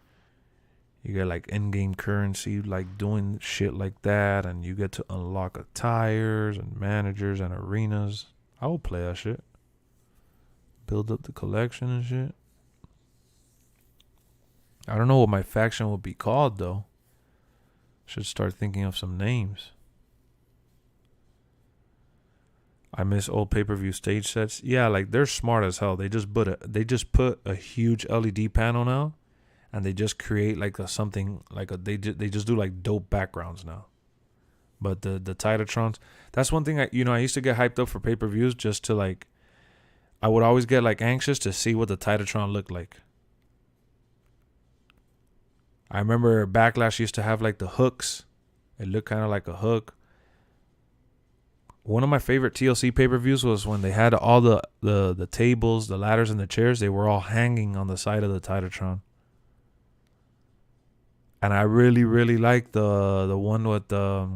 you get like in-game currency, like doing shit like that, and you get to unlock attires and managers and arenas. I will play that shit. Build up the collection and shit. I don't know what my faction will be called though. Should start thinking of some names. I miss old pay-per-view stage sets. Yeah, like they're smart as hell. They just put a huge LED panel now, and they just create like they just do like dope backgrounds now. But the Titantrons, that's one thing I used to get hyped up for pay-per-views just to like. I would always get like anxious to see what the Titatron looked like. I remember Backlash used to have like the hooks. It looked kind of like a hook. One of my favorite TLC pay-per-views was when they had all the tables, the ladders, and the chairs. They were all hanging on the side of the Titatron. And I really, really liked the one with the...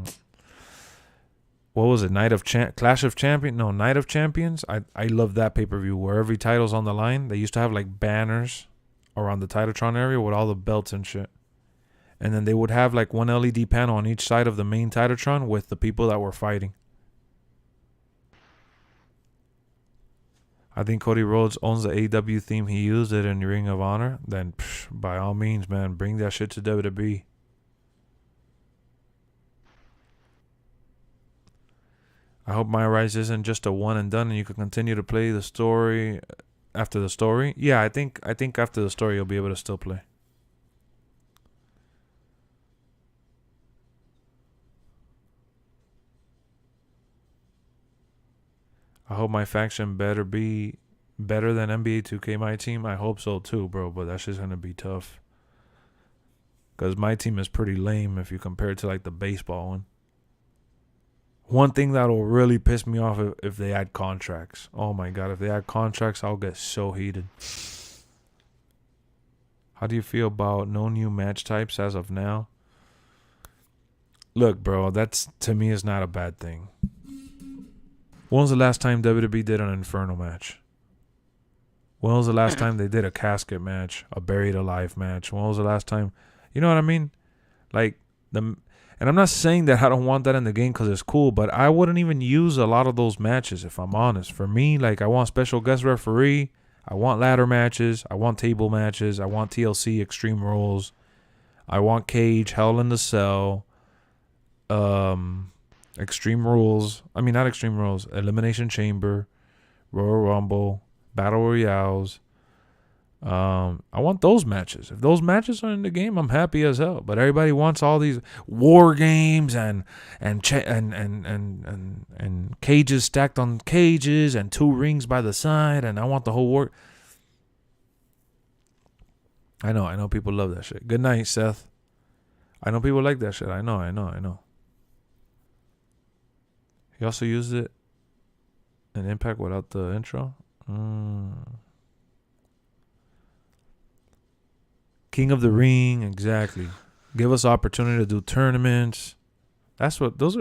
what was it? Night of Champions. I love that pay-per-view where every title's on the line. They used to have like banners around the Titatron area with all the belts and shit. And then they would have like one LED panel on each side of the main Titatron with the people that were fighting. I think Cody Rhodes owns the AEW theme. He used it in Ring of Honor. Then by all means, man, bring that shit to WWE. I hope My Rise isn't just a one and done and you can continue to play the story after the story. Yeah, I think after the story you'll be able to still play. I hope my faction better be better than NBA 2K my team. I hope so too, bro, but that's just going to be tough. Cuz my team is pretty lame if you compare it to like the baseball one. One thing that'll really piss me off if they add contracts. Oh my god, if they add contracts, I'll get so heated. How do you feel about no new match types as of now? Look, bro, that's to me is not a bad thing. When was the last time WWE did an Inferno match? When was the last time they did a casket match, a buried alive match? When was the last time? You know what I mean? Like and I'm not saying that I don't want that in the game because it's cool, but I wouldn't even use a lot of those matches if I'm honest. For me, like I want special guest referee, I want ladder matches, I want table matches, I want TLC Extreme Rules, I want Cage, Hell in the Cell, Extreme Rules. I mean, not Extreme Rules, Elimination Chamber, Royal Rumble, Battle Royales, I want those matches. If those matches are in the game, I'm happy as hell. But everybody wants all these war games and cages stacked on cages and 2 rings by the side, and I want the whole war. I know people love that shit. Good night, Seth. I know people like that shit. I know. He also used it in Impact without the intro. King of the Ring, exactly. Give us opportunity to do tournaments. That's what that's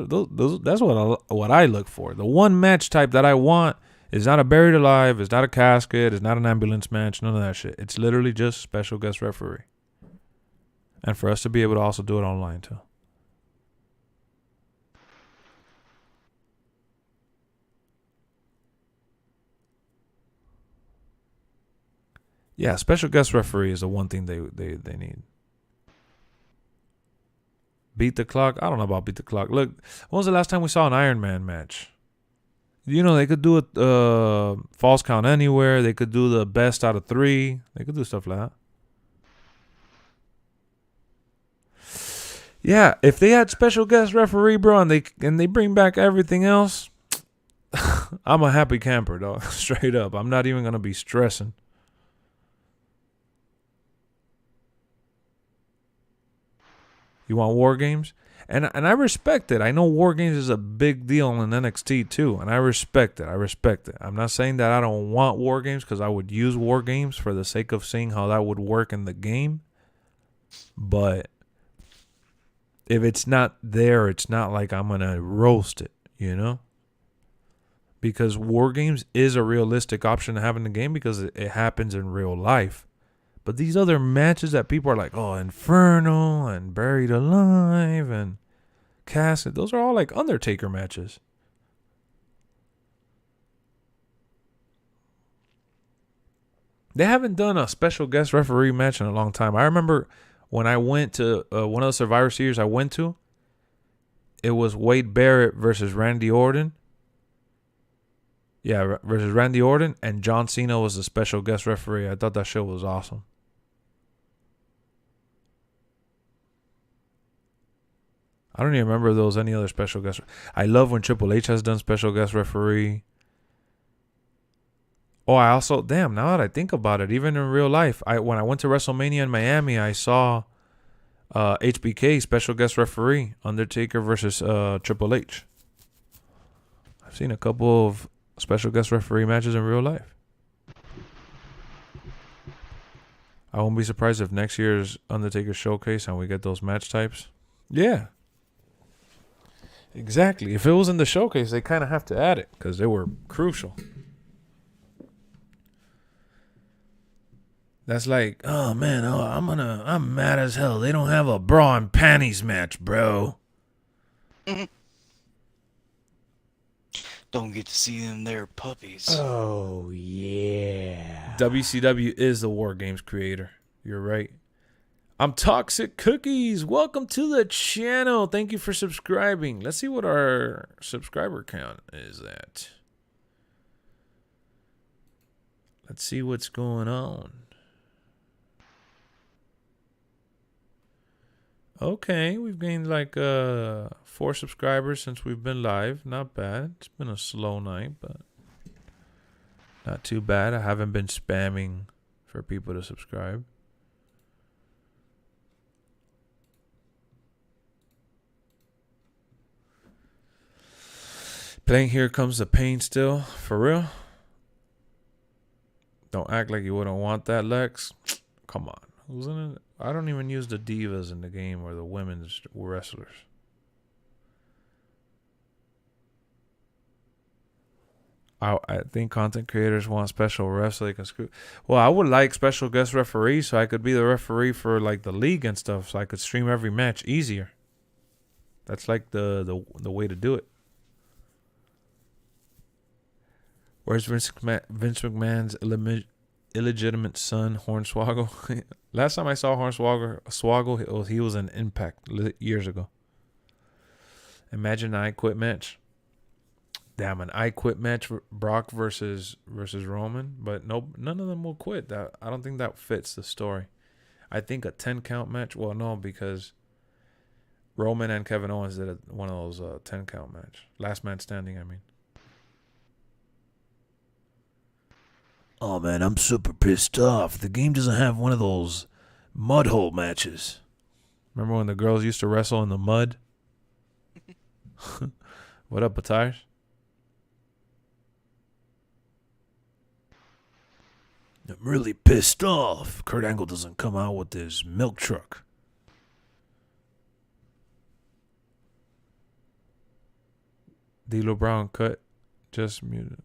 what I look for. The one match type that I want is not a buried alive, it's not a casket, it's not an ambulance match, none of that shit. It's literally just special guest referee. And for us to be able to also do it online too. Yeah, special guest referee is the one thing they need. Beat the clock? I don't know about beat the clock. Look, when was the last time we saw an Iron Man match? You know, they could do a false count anywhere. They could do the best out of 3. They could do stuff like that. Yeah, if they had special guest referee, bro, and they bring back everything else, I'm a happy camper, dog. Straight up. I'm not even going to be stressing. You want war games? And I respect it. I know war games is a big deal in NXT too, and I respect it. I'm not saying that I don't want war games, because I would use war games for the sake of seeing how that would work in the game. But if it's not there, it's not like I'm going to roast it, you know? Because war games is a realistic option to have in the game because it happens in real life. But these other matches that people are like, oh, Inferno and Buried Alive and Casket, those are all like Undertaker matches. They haven't done a special guest referee match in a long time. I remember when I went to one of the Survivor Series I went to, it was Wade Barrett versus Randy Orton. Yeah, versus Randy Orton, and John Cena was the special guest referee. I thought that show was awesome. I don't even remember if there was any other special guest. I love when Triple H has done special guest referee. Oh, I also, damn, now that I think about it, even in real life, when I went to WrestleMania in Miami, I saw HBK special guest referee, Undertaker versus Triple H. I've seen a couple of special guest referee matches in real life. I won't be surprised if next year's Undertaker showcase and we get those match types. Yeah. Exactly. If it was in the showcase, they kind of have to add it because they were crucial. That's like, oh man, I'm mad as hell. They don't have a bra and panties match, bro. Don't get to see them there puppies. Oh yeah. WCW is the War Games creator. You're right. I'm Toxic Cookies. Welcome to the channel. Thank you for subscribing. Let's see what our subscriber count is at. Let's see what's going on. Okay, we've gained like 4 subscribers since we've been live. Not bad. It's been a slow night, but not too bad. I haven't been spamming for people to subscribe. Playing Here Comes the Pain still. For real? Don't act like you wouldn't want that, Lex. Come on. Who's in it? I don't even use the divas in the game or the women's wrestlers. I think content creators want special refs so they can screw. Well, I would like special guest referees so I could be the referee for like the league and stuff, so I could stream every match easier. That's like the way to do it. Where's Vince McMahon's illegitimate son, Hornswoggle? Last time I saw Hornswoggle, he was in Impact years ago. Imagine I Quit match. Damn, an I Quit match, Brock versus Roman, but no, none of them will quit. That I don't think that fits the story. I think a 10 count match. Well, no, because Roman and Kevin Owens did one of those 10 count match. Last man standing, I mean. Oh man, I'm super pissed off. The game doesn't have one of those mud hole matches. Remember when the girls used to wrestle in the mud? What up, Batires? I'm really pissed off. Kurt Angle doesn't come out with his milk truck. D'Lo Brown cut. Just muted.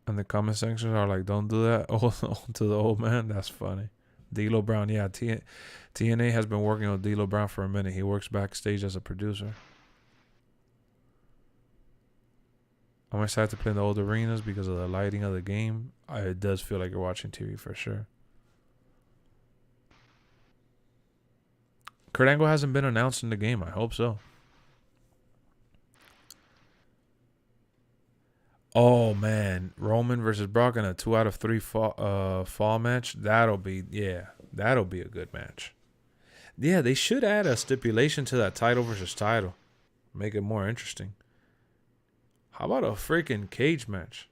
And the comment sections are like, don't do that. Oh, to the old man. That's funny. D'Lo Brown. Yeah, TNA has been working with D'Lo Brown for a minute. He works backstage as a producer. I'm excited to play in the old arenas because of the lighting of the game. It does feel like you're watching TV for sure. Kurt Angle hasn't been announced in the game. I hope so. Oh man, Roman versus Brock in a 2 out of 3 fall match. That'll be a good match. Yeah, they should add a stipulation to that title versus title. Make it more interesting. How about a freaking cage match?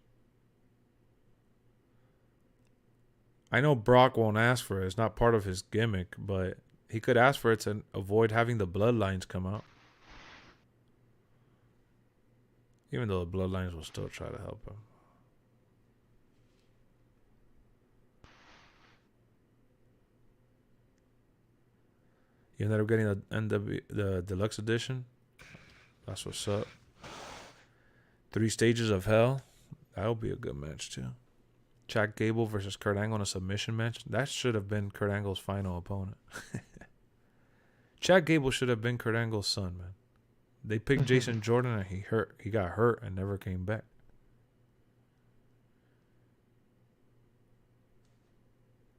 I know Brock won't ask for it. It's not part of his gimmick, but he could ask for it to avoid having the bloodlines come out. Even though the bloodlines will still try to help him. You ended up getting the deluxe edition. That's what's up. 3 stages of hell. That'll be a good match too. Chad Gable versus Kurt Angle in a submission match. That should have been Kurt Angle's final opponent. Chad Gable should have been Kurt Angle's son, man. They picked Jason Jordan and he got hurt and never came back.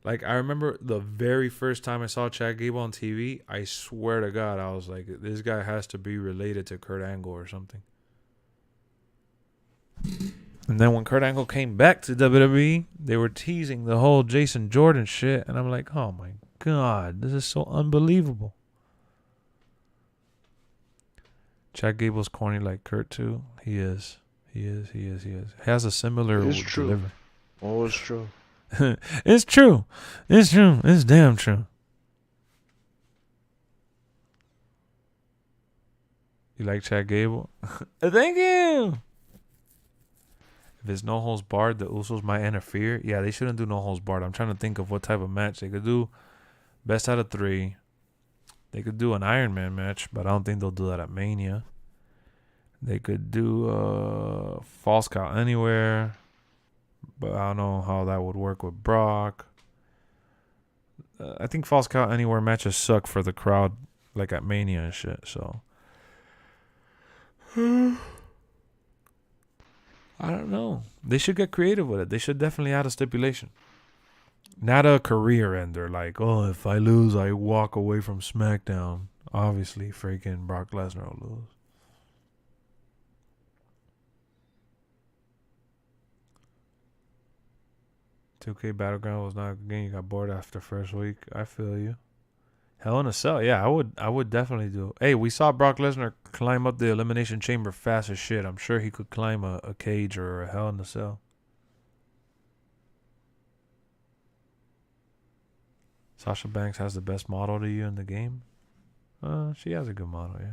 Like, I remember the very first time I saw Chad Gable on TV, I swear to God, I was like, this guy has to be related to Kurt Angle or something. And then when Kurt Angle came back to WWE, they were teasing the whole Jason Jordan shit. And I'm like, oh my God, this is so unbelievable. Chad Gable's corny like Kurt too. He is. He has a similar delivery. Oh, it's true. It's true. It's true. It's damn true. You like Chad Gable? Thank you. If it's no holds barred, the Usos might interfere. Yeah, they shouldn't do no holds barred. I'm trying to think of what type of match they could do. Best out of 3. They could do an Iron Man match, but I don't think they'll do that at Mania. They could do Falls Count Anywhere, but I don't know how that would work with Brock. I think Falls Count Anywhere matches suck for the crowd, like at Mania and shit, so. I don't know. They should get creative with it. They should definitely add a stipulation. Not a career ender, like, oh, if I lose, I walk away from SmackDown. Obviously, freaking Brock Lesnar will lose. "2K Battleground was not a good game. You got bored after first week." I feel you. Hell in a Cell, yeah, I would definitely do. Hey, we saw Brock Lesnar climb up the Elimination Chamber fast as shit. I'm sure he could climb a cage or a Hell in a Cell. Sasha Banks has the best model to you in the game? She has a good model, yeah.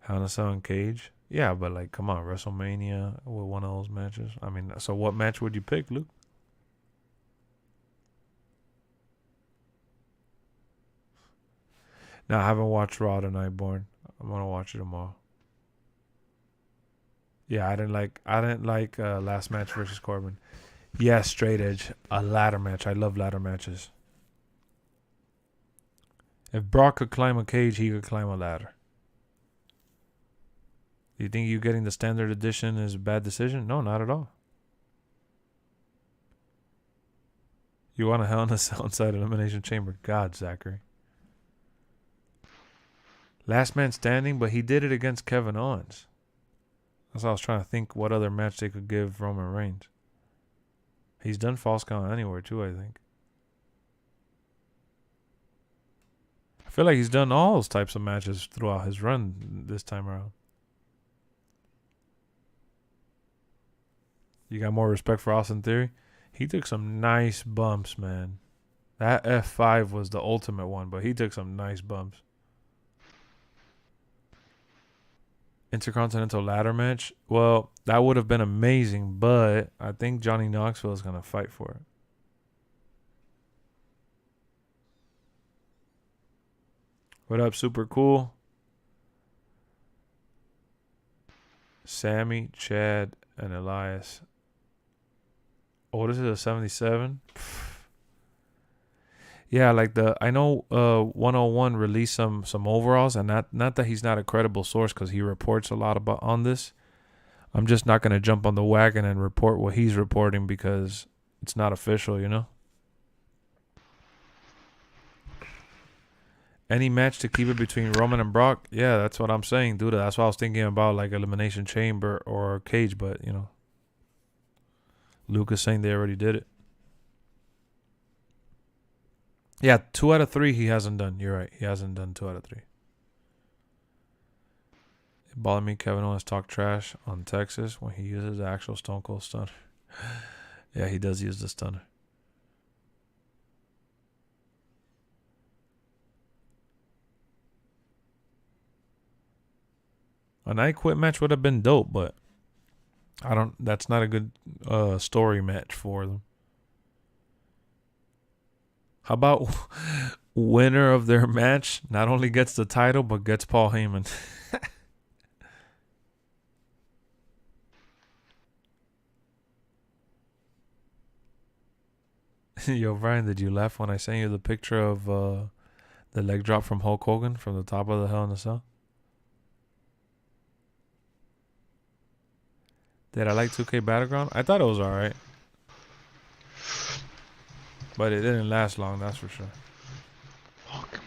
Hell in a Cell and cage? Yeah, but like, come on, WrestleMania with one of those matches. I mean, so what match would you pick, Luke? No, I haven't watched Raw tonight, Born. I'm gonna watch it tomorrow. Yeah, I didn't like last match versus Corbin. Yeah, straight edge, a ladder match. I love ladder matches. If Brock could climb a cage, he could climb a ladder. Do you think you getting the standard edition is a bad decision? No, not at all. You want a Hell in a Cell inside Elimination Chamber? God, Zachary. Last man standing, but he did it against Kevin Owens. That's why I was trying to think what other match they could give Roman Reigns. He's done Falls Count Anywhere too, I think. I feel like he's done all those types of matches throughout his run this time around. You got more respect for Austin Theory? He took some nice bumps, man. That F5 was the ultimate one, but he took some nice bumps. Intercontinental ladder match? Well, that would have been amazing, but I think Johnny Knoxville is going to fight for it. What up, Super Cool? Sammy, Chad, and Elias. Oh, this is a 77? Yeah, like I know 101 released some overalls, and not that he's not a credible source because he reports a lot about on this. I'm just not going to jump on the wagon and report what he's reporting because it's not official, you know? Any match to keep it between Roman and Brock? Yeah, that's what I'm saying, dude. That's what I was thinking about, like Elimination Chamber or Cage, but, you know. Luke is saying they already did it. Yeah, 2 out of 3 he hasn't done. You're right. He hasn't done 2 out of 3. It bothered me Kevin Owens talk trash on Texas when he uses the actual Stone Cold Stunner. Yeah, he does use the Stunner. An I Quit match would have been dope, but that's not a good story match for them. How about winner of their match not only gets the title, but gets Paul Heyman? Yo, Brian, did you laugh when I sent you the picture of the leg drop from Hulk Hogan from the top of the Hell in a Cell? Did I like 2K Battleground? I thought it was alright. But it didn't last long, that's for sure. Fuck.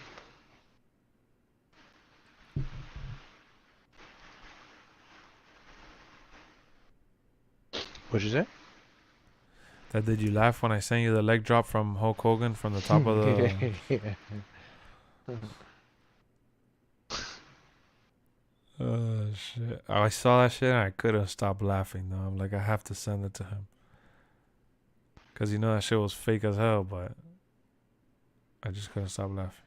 What'd you say? That did you laugh when I sent you the leg drop from Hulk Hogan from the top of the... Shit. I saw that shit and I couldn't stop laughing though. I'm like, I have to send it to him. Because you know that shit was fake as hell, but I just couldn't stop laughing.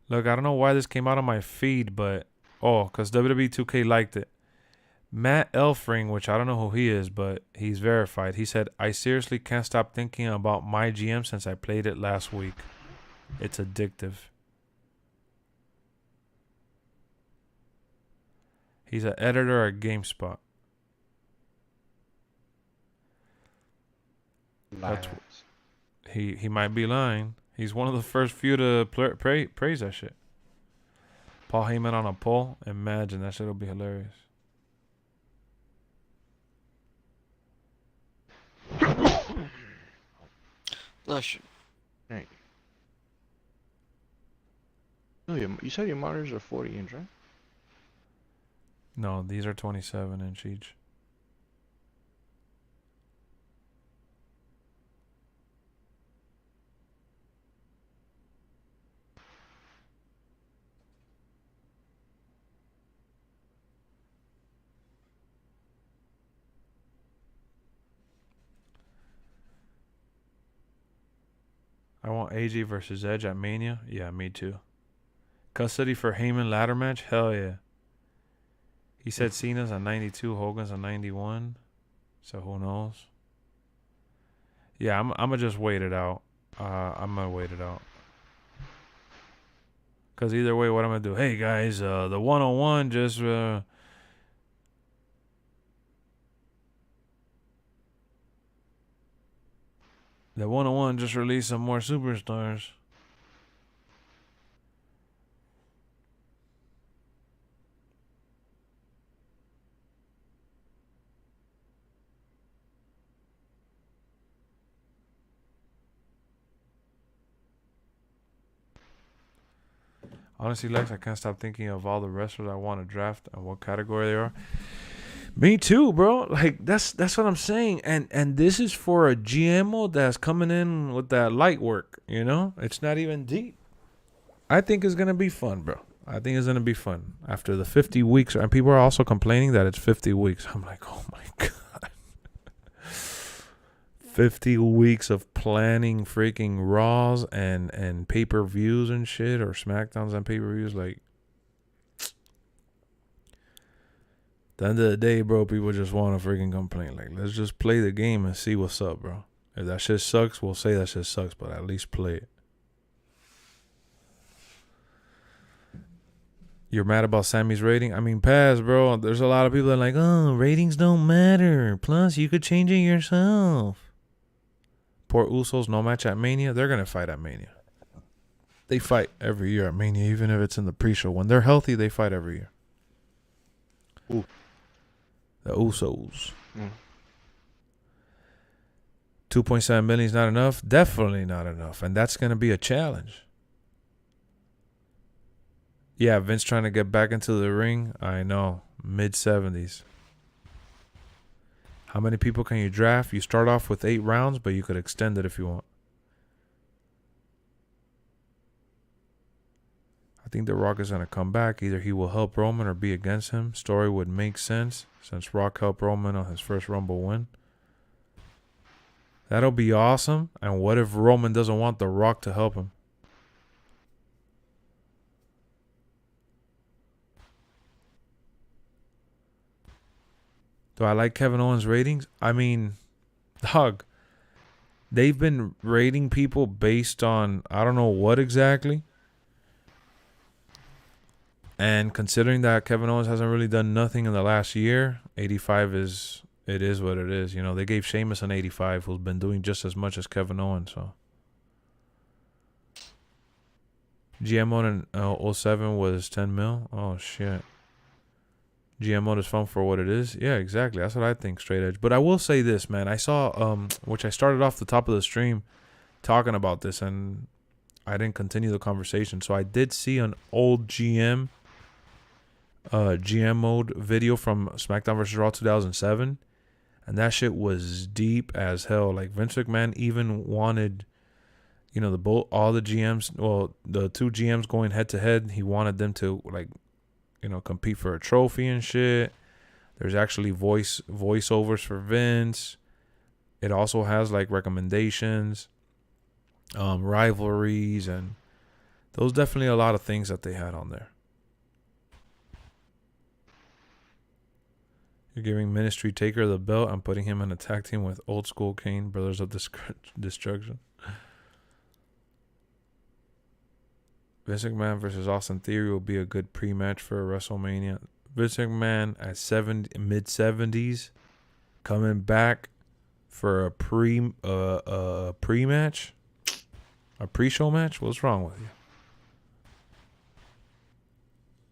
Look, I don't know why this came out on my feed, but... Oh, because WWE 2K liked it. Matt Elfring, which I don't know who he is, but he's verified. He said, I seriously can't stop thinking about MyGM since I played it last week. It's addictive. He's an editor at GameSpot. That's he might be lying. He's one of the first few to praise that shit. Paul Heyman on a pole. Imagine that shit'll be hilarious. Bless you. Right. No, you said your monitors are 40 inch, right? No, these are 27 inch each. I want AJ versus Edge at Mania. Yeah, me too. Custody for Heyman ladder match? Hell yeah. He said Cena's a 92, Hogan's a 91. So who knows? Yeah, I'm gonna just wait it out. I'm gonna wait it out. Cause either way, what I'm gonna do? Hey guys, the 101 just the 101 just released some more superstars. Honestly, Lex, I can't stop thinking of all the wrestlers I want to draft and what category they are. Me too, bro. Like that's what I'm saying. And this is for a GMO that's coming in with that light work, you know? It's not even deep. I think it's gonna be fun, bro. I think it's gonna be fun. After the 50 weeks, and people are also complaining that it's 50 weeks. I'm like, oh my god. 50 weeks of planning freaking Raws and pay-per-views and shit, or SmackDowns and pay-per-views. Like, at the end of the day, bro, people just want to freaking complain. Like, let's just play the game and see what's up, bro. If that shit sucks, we'll say that shit sucks, but at least play it. You're mad about Sammy's rating? I mean, pass, bro. There's a lot of people that are like, oh, ratings don't matter. Plus, you could change it yourself. Poor Usos, no match at Mania. They're going to fight at Mania. They fight every year at Mania, even if it's in the pre-show. When they're healthy, they fight every year. Ooh. The Usos. 2.7 million is not enough? Definitely not enough. And that's going to be a challenge. Yeah, Vince trying to get back into the ring. I know. Mid-70s. How many people can you draft? You start off with 8 rounds, but you could extend it if you want. I think The Rock is going to come back. Either he will help Roman or be against him. Story would make sense since Rock helped Roman on his first Rumble win. That'll be awesome. And what if Roman doesn't want The Rock to help him? Do I like Kevin Owens' ratings? I mean, dog, they've been rating people based on I don't know what exactly. And considering that Kevin Owens hasn't really done nothing in the last year, 85 is what it is. You know, they gave Sheamus an 85 who's been doing just as much as Kevin Owens. So GMO in 07 was 10 mil. Oh, shit. GMO is fun for what it is. Yeah, exactly. That's what I think, straight edge. But I will say this, man. I saw, which I started off the top of the stream talking about this, and I didn't continue the conversation. So I did see an old GM mode video from SmackDown vs. Raw 2007, and that shit was deep as hell. Like, Vince McMahon even wanted, you know, all the GMs, well, the 2 GMs going head to head. He wanted them to, like, you know, compete for a trophy and shit. There's actually voiceovers for Vince. It also has like recommendations, rivalries, and those definitely a lot of things that they had on there. You're giving Ministry Taker the belt and putting him in a tag team with Old School Kane, Brothers of Destruction. Vince McMahon versus Austin Theory will be a good pre-match for a WrestleMania. Vince McMahon at mid-70s coming back for a pre-match, a pre-show match. What's wrong with you?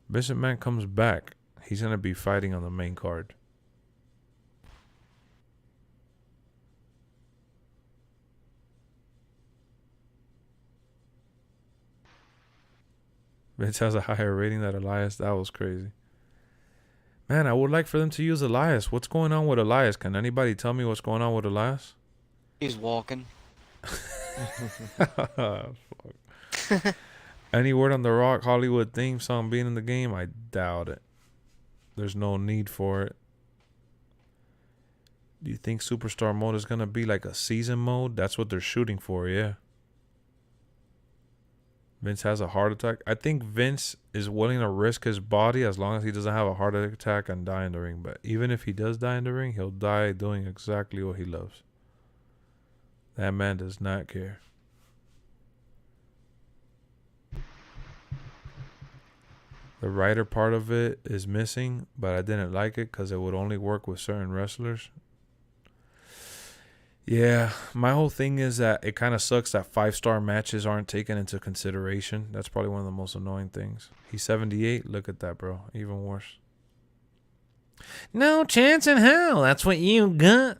Vince McMahon comes back. He's gonna be fighting on the main card. Vince has a higher rating than Elias. That was crazy. Man, I would like for them to use Elias. What's going on with Elias? Can anybody tell me what's going on with Elias? He's walking. Fuck. Any word on the Rock Hollywood theme song being in the game? I doubt it. There's no need for it. Do you think Superstar mode is going to be like a season mode? That's what they're shooting for, yeah. Vince has a heart attack. I think Vince is willing to risk his body as long as he doesn't have a heart attack and die in the ring. But even if he does die in the ring, he'll die doing exactly what he loves. That man does not care. The writer part of it is missing, but I didn't like it because it would only work with certain wrestlers. Yeah, my whole thing is that it kind of sucks that 5-star matches aren't taken into consideration. That's probably one of the most annoying things. He's 78. Look at that, bro. Even worse. No chance in hell. That's what you got.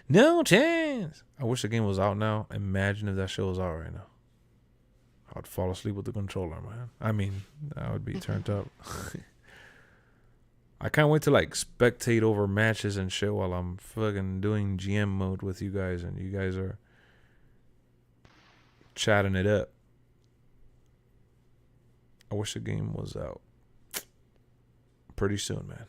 No chance. I wish the game was out now. Imagine if that shit was out right now. I'd fall asleep with the controller, man. I mean, I would be turned up. I can't wait to like spectate over matches and shit while I'm fucking doing GM mode with you guys, and you guys are chatting it up. I wish the game was out pretty soon, man.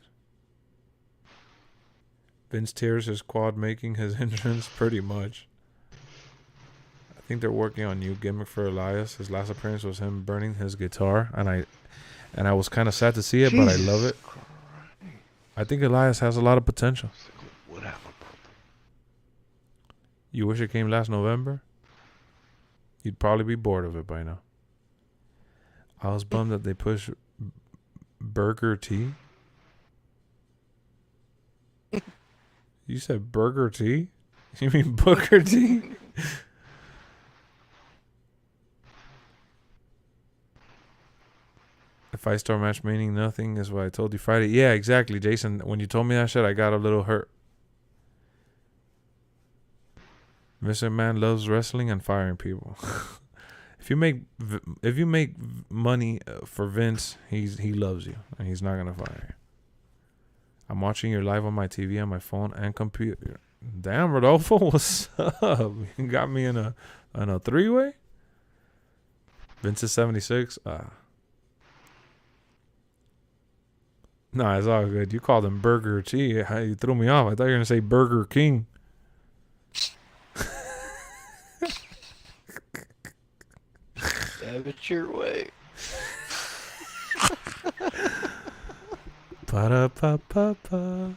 Vince tears his quad making his entrance, pretty much. I think they're working on new gimmick for Elias. His last appearance was him burning his guitar, and I was kind of sad to see it, but I love it. I think Elias has a lot of potential. You wish it came last November? You'd probably be bored of it by now. I was bummed that they pushed Burger T. You said Burger T? You mean Booker T? The 5-star match meaning nothing is what I told you Friday. Yeah, exactly, Jason. When you told me that shit, I got a little hurt. Mr. Man loves wrestling and firing people. If you make money for Vince, he loves you and he's not gonna fire you. I'm watching your live on my TV, on my phone, and computer. Damn, Rodolfo, what's up? You got me in a 3-way? Vince is 76. Nah, it's all good. You called him Burger T. You threw me off. I thought you were gonna say Burger King. Have it your way. Pa-da-pa-pa-pa.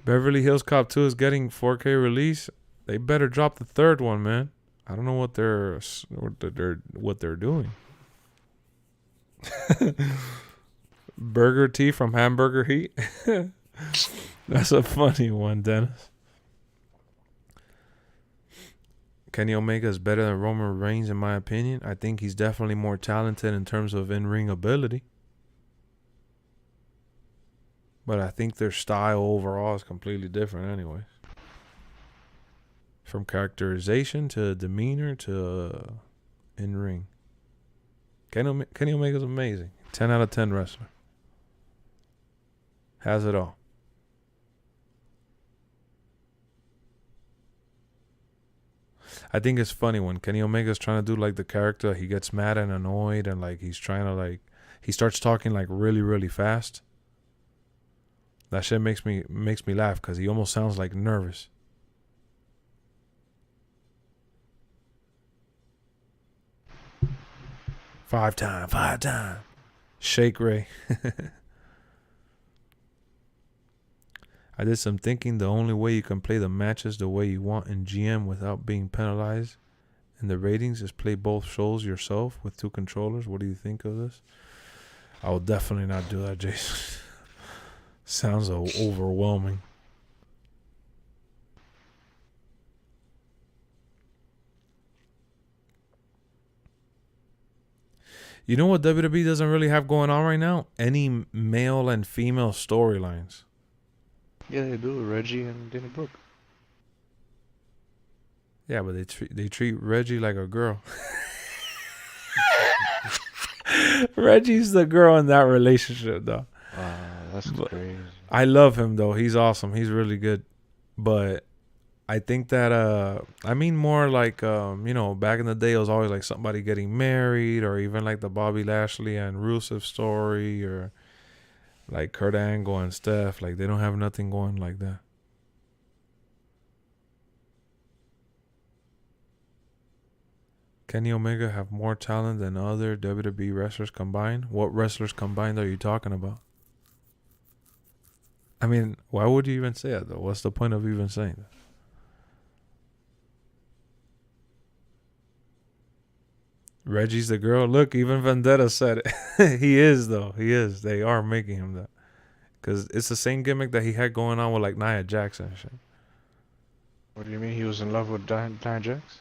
Beverly Hills Cop 2 is getting 4K release. They better drop the third one, man. I don't know what they're doing. Burger T from Hamburger Heat. That's a funny one, Dennis. Kenny Omega is better than Roman Reigns, in my opinion. I think he's definitely more talented in terms of in-ring ability. But I think their style overall is completely different anyways. From characterization to demeanor to in-ring. Kenny Omega's amazing. 10 out of 10 wrestler. Has it all. I think it's funny when Kenny Omega's trying to do like the character, he gets mad and annoyed and like he's trying to like, he starts talking like really, really fast. That shit makes me laugh because he almost sounds like nervous. Five time. Shake Ray. I did some thinking. The only way you can play the matches the way you want in GM without being penalized in the ratings is play both shows yourself with 2 controllers. What do you think of this? I will definitely not do that, Jason. Sounds overwhelming. You know what WWE doesn't really have going on right now? Any male and female storylines. Yeah, they do. Reggie and Danny Brooke. Yeah, but they treat Reggie like a girl. Reggie's the girl in that relationship, though. That's crazy. I love him, though. He's awesome. He's really good. But I think that, I mean more like, you know, back in the day, it was always like somebody getting married, or even like the Bobby Lashley and Rusev story, or like Kurt Angle and Steph. Like, they don't have nothing going like that. Kenny Omega have more talent than other WWE wrestlers combined? What wrestlers combined are you talking about? I mean, why would you even say that, though? What's the point of even saying that? Reggie's the girl. Look, even Vendetta said it. He is, though. He is. They are making him that. Because it's the same gimmick that he had going on with, like, Nia Jax and shit. What do you mean? He was in love with Nia Jax?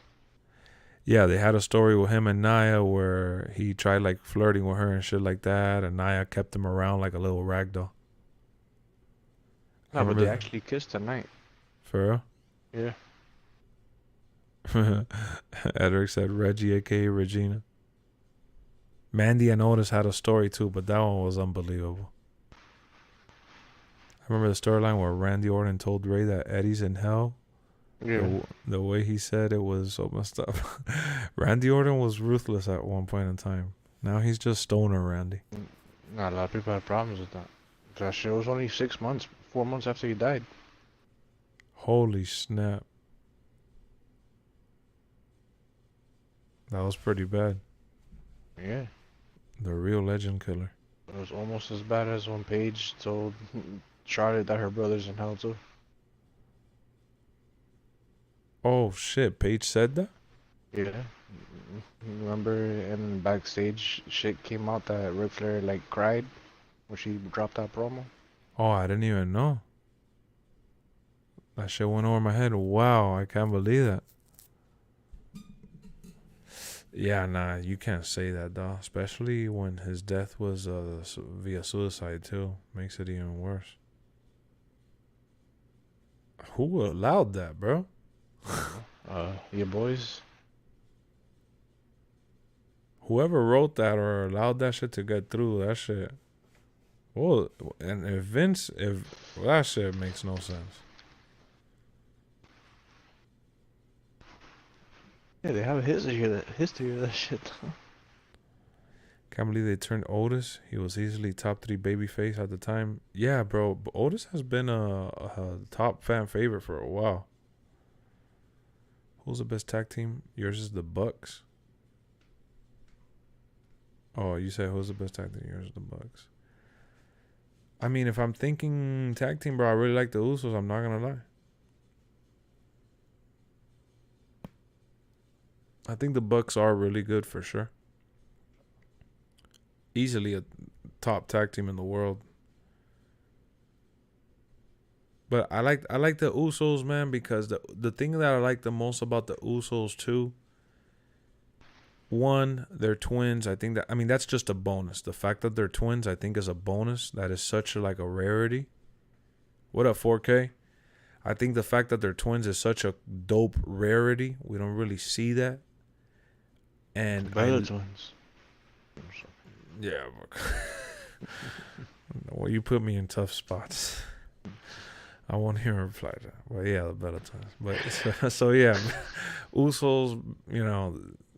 Yeah, they had a story with him and Nia where he tried, like, flirting with her and shit like that, and Nia kept him around like a little ragdoll. No, but they actually kissed tonight. For real? Yeah. Edric said Reggie, a.k.a. Regina. Mandy and Otis had a story too, but that one was unbelievable. I remember the storyline where Randy Orton told Ray that Eddie's in hell. Yeah. The way he said it was so messed up. Randy Orton was ruthless at one point in time. Now he's just stoner Randy. Not a lot of people have problems with that. That shit was only 4 months after he died. Holy snap. That was pretty bad. Yeah. The real legend killer. It was almost as bad as when Paige told Charlotte that her brother's in hell too. Oh shit, Paige said that? Yeah. Remember, and backstage shit came out that Ric Flair like cried when she dropped that promo. Oh, I didn't even know. That shit went over my head. Wow, I can't believe that. Yeah, nah, you can't say that, though. Especially when his death was via suicide, too. Makes it even worse. Who allowed that, bro? Your boys. Whoever wrote that or allowed that shit to get through, that shit. Well, and if that shit makes no sense. Yeah, they have a history of that shit. Can't believe they turned Otis. He was easily top 3 babyface at the time. Yeah, bro. But Otis has been a top fan favorite for a while. Who's the best tag team? Yours is the Bucks. Oh, you said who's the best tag team? Yours is the Bucks. I mean, if I'm thinking tag team, bro, I really like the Usos. I'm not gonna lie. I think the Bucks are really good for sure. Easily a top tag team in the world. But I like the Usos, man, because the thing that I like the most about the Usos too, one, they're twins. I think that's just a bonus. The fact that they're twins, I think, is a bonus. That is such a rarity. What up, 4K? I think the fact that they're twins is such a dope rarity. We don't really see that. And Bella twins. Yeah. Well, you put me in tough spots. I won't hear a reply to that. But yeah, the better times. But so yeah, Usos,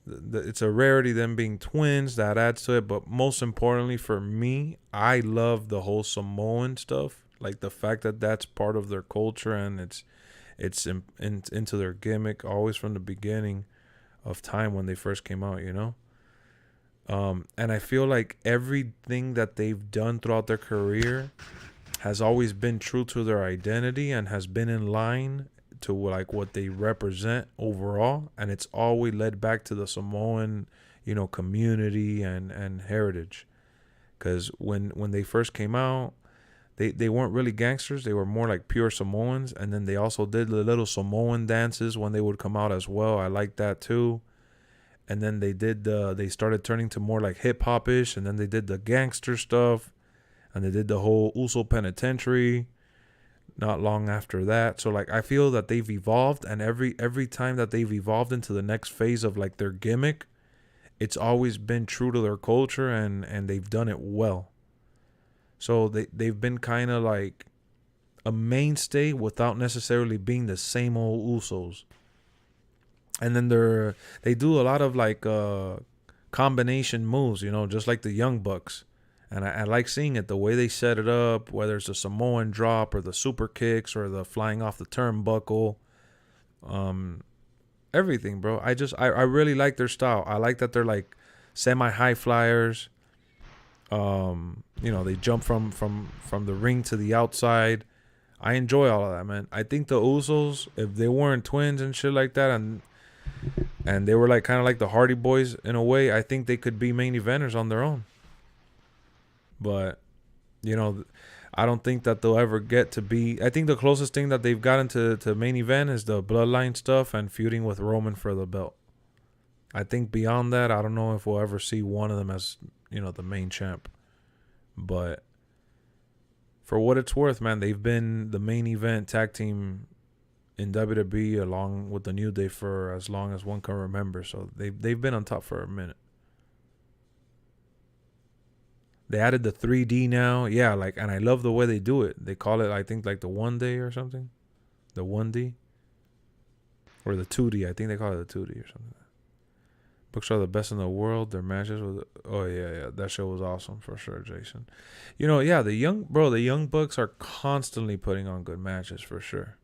it's a rarity them being twins, that adds to it. But most importantly for me, I love the whole Samoan stuff. Like the fact that that's part of their culture and it's into their gimmick always from the beginning of time when they first came out, and I feel like everything that they've done throughout their career has always been true to their identity and has been in line to what they represent overall, and it's always led back to the Samoan community and heritage. Because when they first came out, they weren't really gangsters. They were more like pure Samoans. And then they also did the little Samoan dances when they would come out as well. I like that too. And then they started turning to more like hip hop ish. And then they did the gangster stuff. And they did the whole Uso Penitentiary not long after that. So I feel that they've evolved. And every time that they've evolved into the next phase of their gimmick, it's always been true to their culture and they've done it well. So they've been kind of like a mainstay without necessarily being the same old Usos. And then they do a lot of combination moves, just like the Young Bucks. And I like seeing it, the way they set it up, whether it's a Samoan drop or the super kicks or the flying off the turnbuckle. Everything, bro. I really like their style. I like that they're semi-high flyers. They jump from the ring to the outside. I enjoy all of that, man. I think the Usos, if they weren't twins and shit like that, and they were kind of like the Hardy Boys in a way, I think they could be main eventers on their own. But, I don't think that they'll ever get to be. I think the closest thing that they've gotten to main event is the Bloodline stuff and feuding with Roman for the belt. I think beyond that, I don't know if we'll ever see one of them as, the main champ. But for what it's worth, man, they've been the main event tag team in WWE along with the New Day for as long as one can remember. So they've been on top for a minute. They added the 3D now. Yeah, like, and I love the way they do it. They call it, I think, like the 1D or something. The 1D. Or the 2D. I think they call it the 2D or something. Books are the best in the world. Their matches with, oh yeah, that show was awesome for sure, Jason. You know, yeah, the young Bucks are constantly putting on good matches for sure.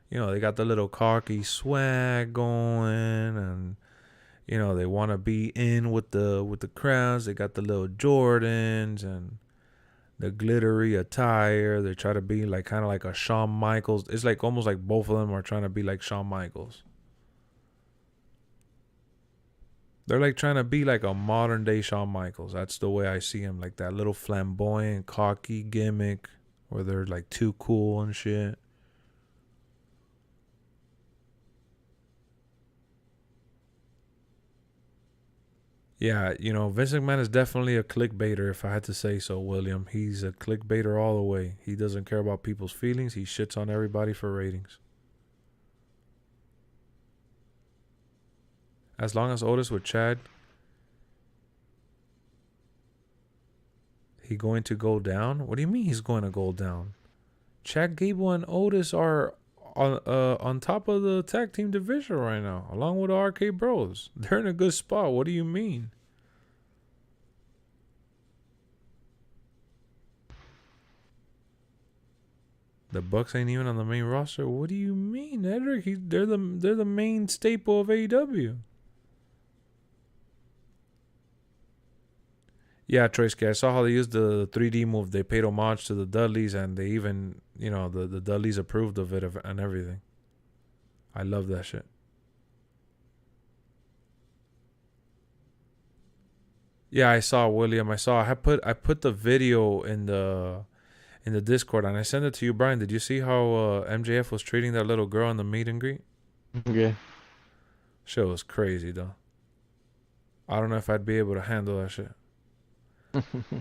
You know, they got the little cocky swag going, and you know they want to be in with the crowds. They got the little Jordans and the glittery attire. They try to be like kind of like a Shawn Michaels. It's like almost like both of them are trying to be like Shawn Michaels. They're like trying to be like a modern day Shawn Michaels. That's the way I see him. Like that little flamboyant, cocky gimmick where they're like too cool and shit. Yeah, you know, Vince McMahon is definitely a clickbaiter, if I had to say so, William. He's a clickbaiter all the way. He doesn't care about people's feelings. He shits on everybody for ratings. As long as Otis with Chad, he going to go down? What do you mean he's going to go down? Chad Gable and Otis are on top of the tag team division right now, along with the RK Bros. They're in a good spot. What do you mean? The Bucks ain't even on the main roster. What do you mean, Edric? They're the main staple of AEW. Yeah, Troyski, I saw how they used the 3D move. They paid homage to the Dudleys, and they even, you know, the Dudleys approved of it and everything. I love that shit. Yeah, I saw, William. I put the video in the Discord, and I sent it to you, Brian. Did you see how MJF was treating that little girl in the meet and greet? Yeah. Shit was crazy, though. I don't know if I'd be able to handle that shit.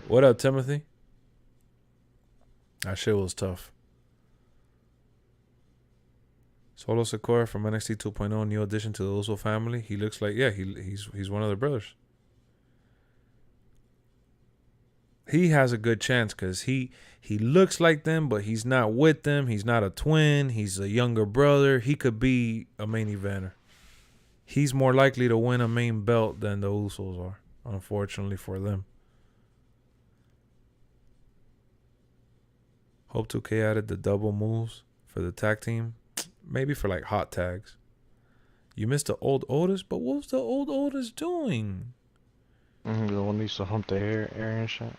What up, Timothy? That shit was tough. Solo Sikoa from NXT 2.0, new addition to the Uso family. He looks like, yeah, he's one of their brothers. He has a good chance because he looks like them, but he's not with them. He's not a twin. He's a younger brother. He could be a main eventer. He's more likely to win a main belt than the Usos are, unfortunately for them. Hope 2K added the double moves for the tag team. Maybe for like hot tags. You missed the old Otis, but what was the old Otis doing? The one that used to hump the air and shit.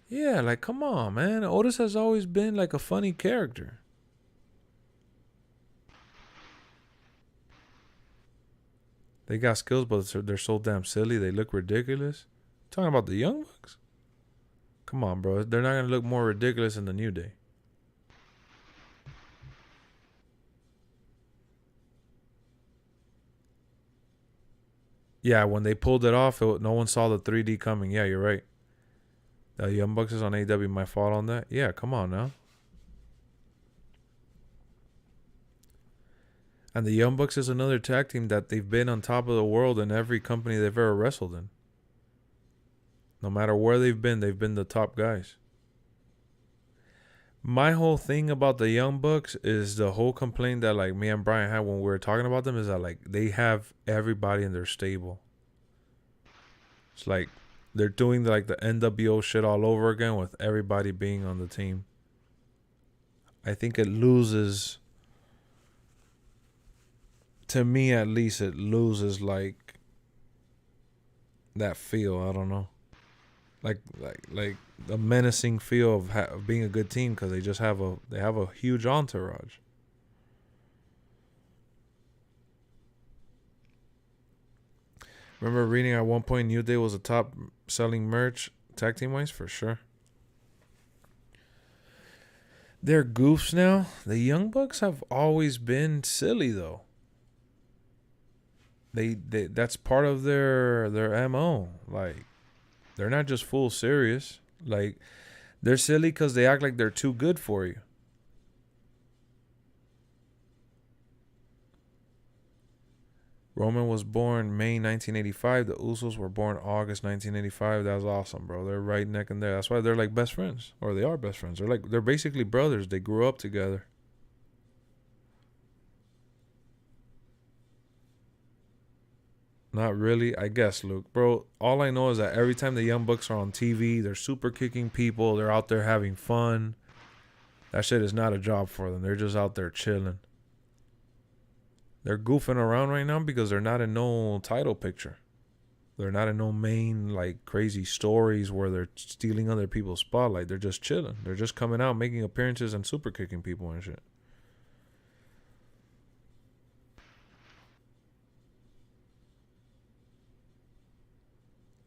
Yeah, like come on, man. Otis has always been like a funny character. They got skills, but they're so damn silly. They look ridiculous. Talking about the Young Bucks? Come on, bro. They're not going to look more ridiculous in the New Day. Yeah, when they pulled it off, no one saw the 3D coming. Yeah, you're right. The Young Bucks is on AEW. My fault on that? Yeah, come on now. And the Young Bucks is another tag team that they've been on top of the world in every company they've ever wrestled in. No matter where they've been the top guys. My whole thing about the Young Bucks is the whole complaint that like me and Brian had when we were talking about them is that like they have everybody in their stable. It's like they're doing like the NWO shit all over again with everybody being on the team. I think it loses, to me at least, it loses like that feel. I don't know. Like a menacing feel of being a good team because they have a huge entourage. Remember reading at one point New Day was a top selling merch tag team wise? For sure. They're goofs now. The Young Bucks have always been silly though. They that's part of their MO. Like they're not just full serious. Like, they're silly because they act like they're too good for you. Roman was born May 1985. The Usos were born August 1985. That's awesome, bro. They're right neck and there. That's why they're like best friends, or they are best friends. They're basically brothers. They grew up together. Not really, I guess, Luke. Bro, all I know is that every time the Young Bucks are on TV, they're super kicking people. They're out there having fun. That shit is not a job for them. They're just out there chilling. They're goofing around right now because they're not in no title picture. They're not in no main, like, crazy stories where they're stealing other people's spotlight. They're just chilling. They're just coming out, making appearances, and super kicking people and shit.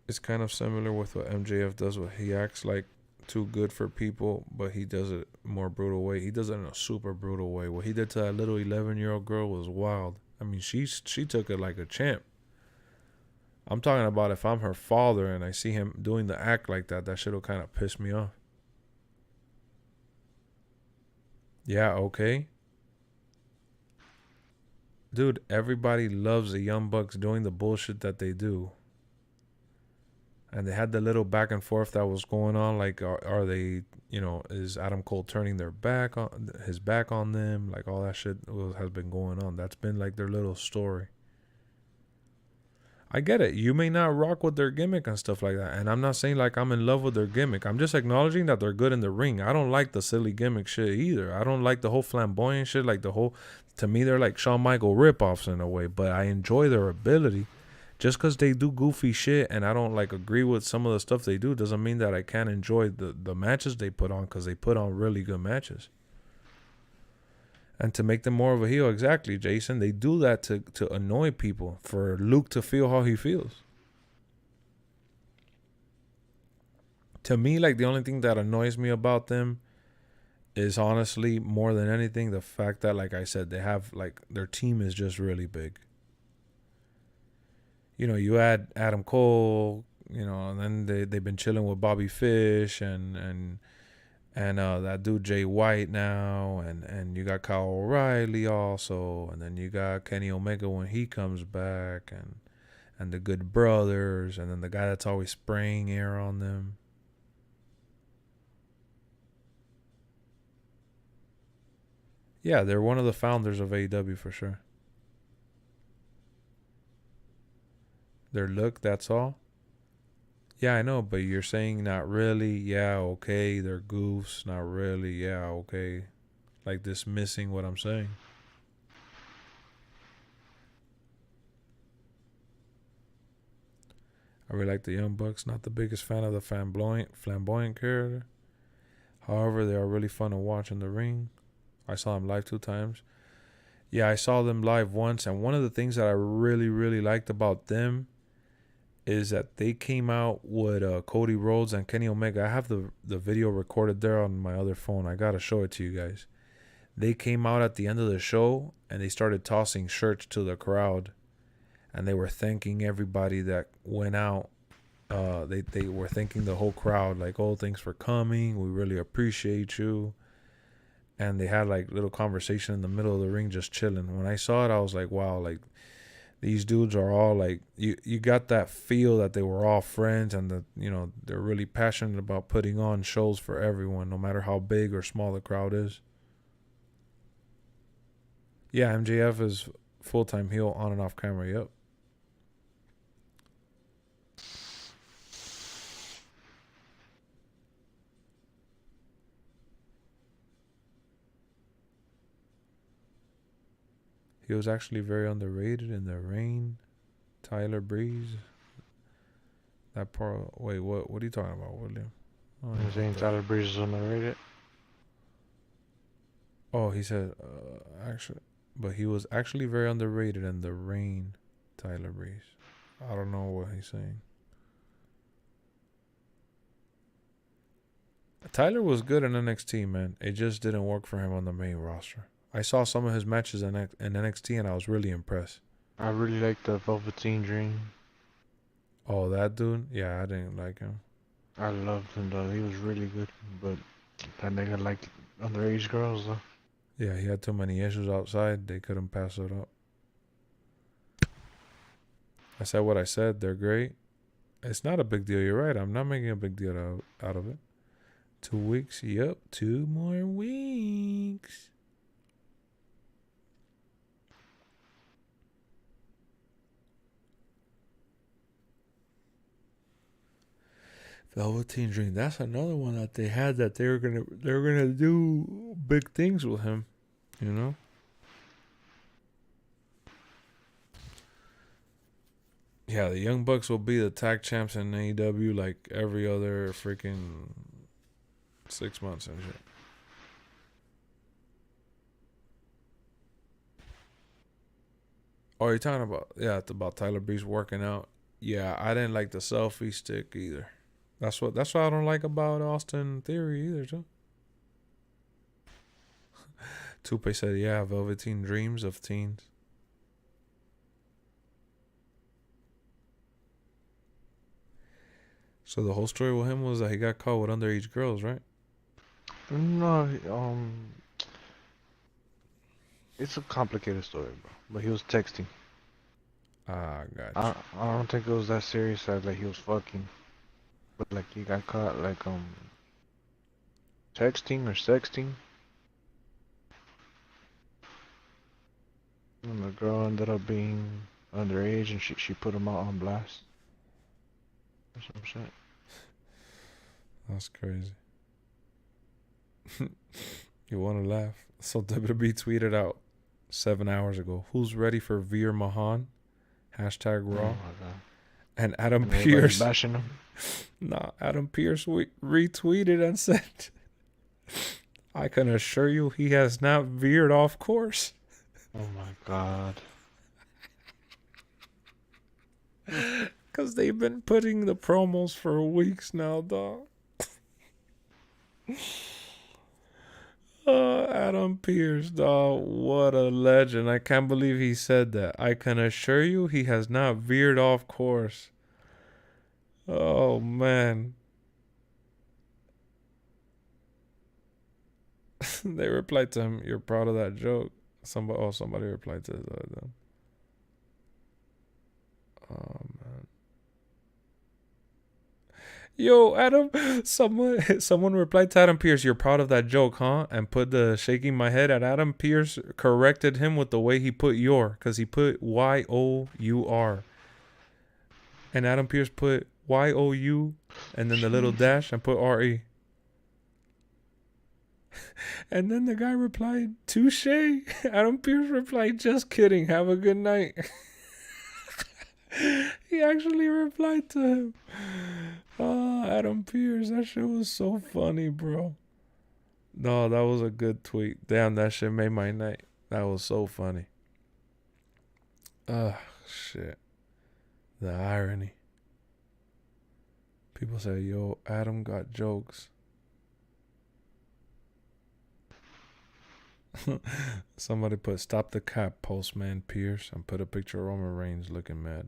It's kind of similar with what MJF does. What he acts like too good for people, but he does it more brutal way. He does it in a super brutal way. What he did to that little 11-year-old girl was wild. I mean, she took it like a champ. I'm talking about if I'm her father and I see him doing the act like that, that shit will kind of piss me off. Yeah, okay. Dude, everybody loves the Young Bucks doing the bullshit that they do. And they had the little back and forth that was going on. Like, are they, you know, is Adam Cole turning his back on them? Like, all that shit has been going on. That's been like their little story. I get it. You may not rock with their gimmick and stuff like that. And I'm not saying like I'm in love with their gimmick. I'm just acknowledging that they're good in the ring. I don't like the silly gimmick shit either. I don't like the whole flamboyant shit. Like to me, they're like Shawn Michael ripoffs in a way. But I enjoy their ability. Just because they do goofy shit and I don't like agree with some of the stuff they do doesn't mean that I can't enjoy the matches they put on, because they put on really good matches. And to make them more of a heel, exactly, Jason, they do that to annoy people, for Luke to feel how he feels. To me, like, the only thing that annoys me about them is honestly, more than anything, the fact that, like I said, they have, like, their team is just really big. You know, you add Adam Cole, you know, and then they've been chilling with Bobby Fish and that dude Jay White now, and you got Kyle O'Reilly also, and then you got Kenny Omega when he comes back, and the Good Brothers, and then the guy that's always spraying air on them. Yeah, they're one of the founders of AEW for sure. Their look, that's all. Yeah, I know, but you're saying not really. Yeah, okay. They're goofs. Not really. Yeah, okay. Like dismissing what I'm saying. I really like the Young Bucks. Not the biggest fan of the flamboyant character. However, they are really fun to watch in the ring. I saw them live 2 times. Yeah, I saw them live once, and one of the things that I really, really liked about them is that they came out with Cody Rhodes and Kenny Omega. I have the video recorded there on my other phone. I gotta show it to you guys. They came out at the end of the show and they started tossing shirts to the crowd, and they were thanking everybody that went out. They were thanking the whole crowd, like, oh, thanks for coming. We really appreciate you. And they had like little conversation in the middle of the ring, just chilling. When I saw it, I was like, wow, like, these dudes are all like, you got that feel that they were all friends, and that, you know, they're really passionate about putting on shows for everyone, no matter how big or small the crowd is. Yeah, MJF is full-time heel on and off camera, yep. He was actually very underrated in the Reign. Tyler Breeze. That part. Wait, what are you talking about, William? Oh, You're saying Tyler Breeze is underrated? Oh, he said, actually, but he was actually very underrated in the Reign. Tyler Breeze. I don't know what he's saying. Tyler was good in NXT, man. It just didn't work for him on the main roster. I saw some of his matches in NXT and I was really impressed. I really like the Velveteen Dream. Oh, that dude? Yeah, I didn't like him. I loved him though. He was really good, but that nigga liked underage girls though. Yeah, he had too many issues outside. They couldn't pass it up. I said what I said. They're great. It's not a big deal. You're right. I'm not making a big deal out of it. 2 weeks. Yep. 2 more weeks. Velveteen Dream. That's another one that they had that they're gonna do big things with him. You know. Yeah, the Young Bucks will be the tag champs in AEW like every other freaking 6 months and shit. Oh, you're talking about it's about Tyler Breeze working out. Yeah, I didn't like the selfie stick either. That's what I don't like about Austin Theory either, too. Tupe said, yeah, Velveteen dreams of teens. So the whole story with him was that he got caught with underage girls, right? No, it's a complicated story, bro. But he was texting. Ah, gotcha. I don't think it was that serious as like he was fucking. But like he got caught like texting or sexting. And the girl ended up being underage and she put him out on blast. Or some shit. That's crazy. You want to laugh? So WWE tweeted out 7 hours ago, who's ready for Veer Mahan? Hashtag Raw. Oh my god. And Adam And Pearce. bashing him. Nah, Adam Pearce retweeted and said, I can assure you he has not veered off course. Oh my god. Because they've been putting the promos for weeks now, dog. Adam Pearce, dog. What a legend. I can't believe he said that. I can assure you he has not veered off course. Oh, man. They replied to him, you're proud of that joke. Somebody replied to them. Oh, man. Yo, Adam, someone replied to Adam Pearce, you're proud of that joke, huh? And put the shaking my head at Adam Pearce, corrected him with the way he put your, because he put Y-O-U-R. And Adam Pearce put Y-O-U and then the little dash and put R-E. And then the guy replied, touche. Adam Pearce replied, just kidding, have a good night. He actually replied to him. Oh, Adam Pearce, that shit was so funny, bro. No, that was a good tweet. Damn, that shit made my night. That was so funny. Shit. The irony. People say, yo, Adam got jokes. Somebody put, stop the cap, Postman Pierce, and put a picture of Roman Reigns looking mad.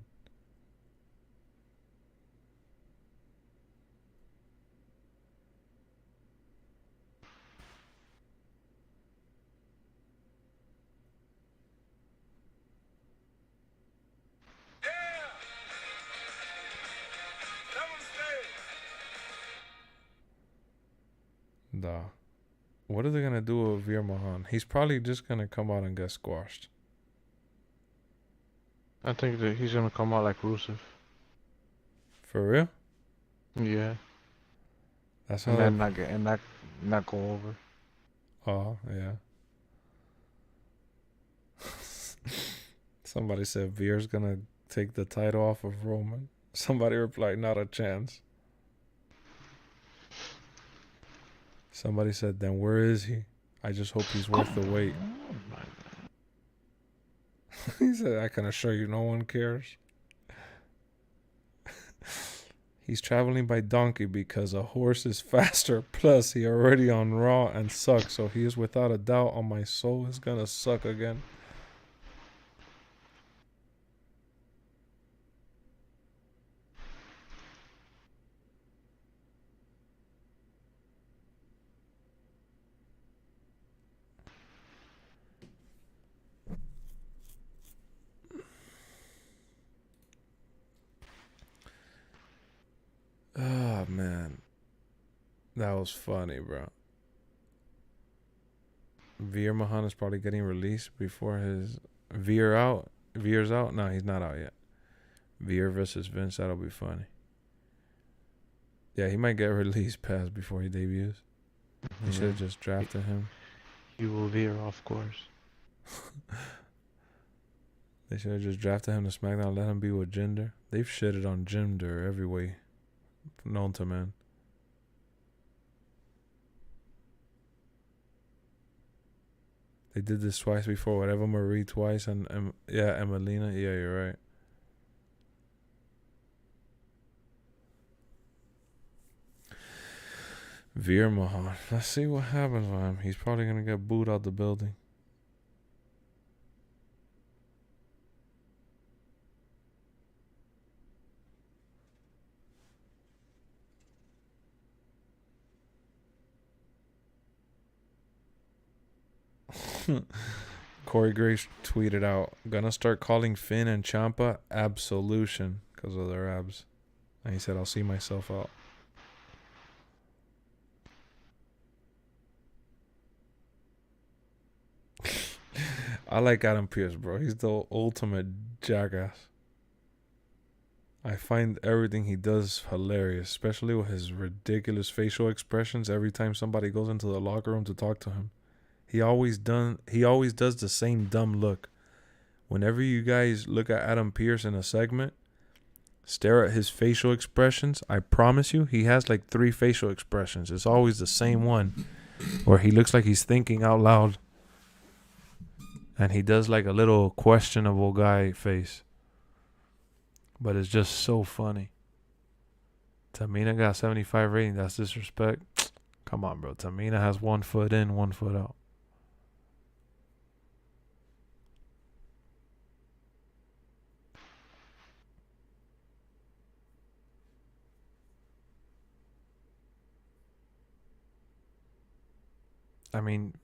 Duh. What are they going to do with Veer Mahan? He's probably just going to come out and get squashed. I think that he's gonna come out like Rusev. For real? Yeah. That's And how then not go over. Oh, yeah. Somebody said Veer's going to take the title off of Roman. Somebody replied, not a chance. Somebody said, then where is he? I just hope he's worth the wait. He said, I can assure you no one cares. He's traveling by donkey because a horse is faster. Plus, he already on Raw and sucks. So he is without a doubt on my soul is going to suck again. That was funny, bro. Veer Mahan is probably getting released before his Veer out. Veer's out? No, he's not out yet. Veer versus Vince, that'll be funny. Yeah, he might get released past before he debuts. They should have just drafted him. You will veer off course. They should have just drafted him to SmackDown, let him be with Jinder. They've shitted on Jinder every way known to man. They did this twice before. Whatever, Marie twice, and Emelina. Yeah, you're right. Veer Mahan. Let's see what happens with him. He's probably gonna get booed out the building. Corey Grace tweeted out, "Gonna start calling Finn and Ciampa Absolution because of their abs." And he said, "I'll see myself out." I like Adam Pearce, bro. He's the ultimate jackass. I find everything he does hilarious, especially with his ridiculous facial expressions every time somebody goes into the locker room to talk to him. He always does the same dumb look. Whenever you guys look at Adam Pearce in a segment, stare at his facial expressions. I promise you, he has like 3 facial expressions. It's always the same one, where he looks like he's thinking out loud. And he does like a little questionable guy face. But it's just so funny. Tamina got 75 rating. That's disrespect. Come on, bro. Tamina has 1 foot in, 1 foot out. I mean,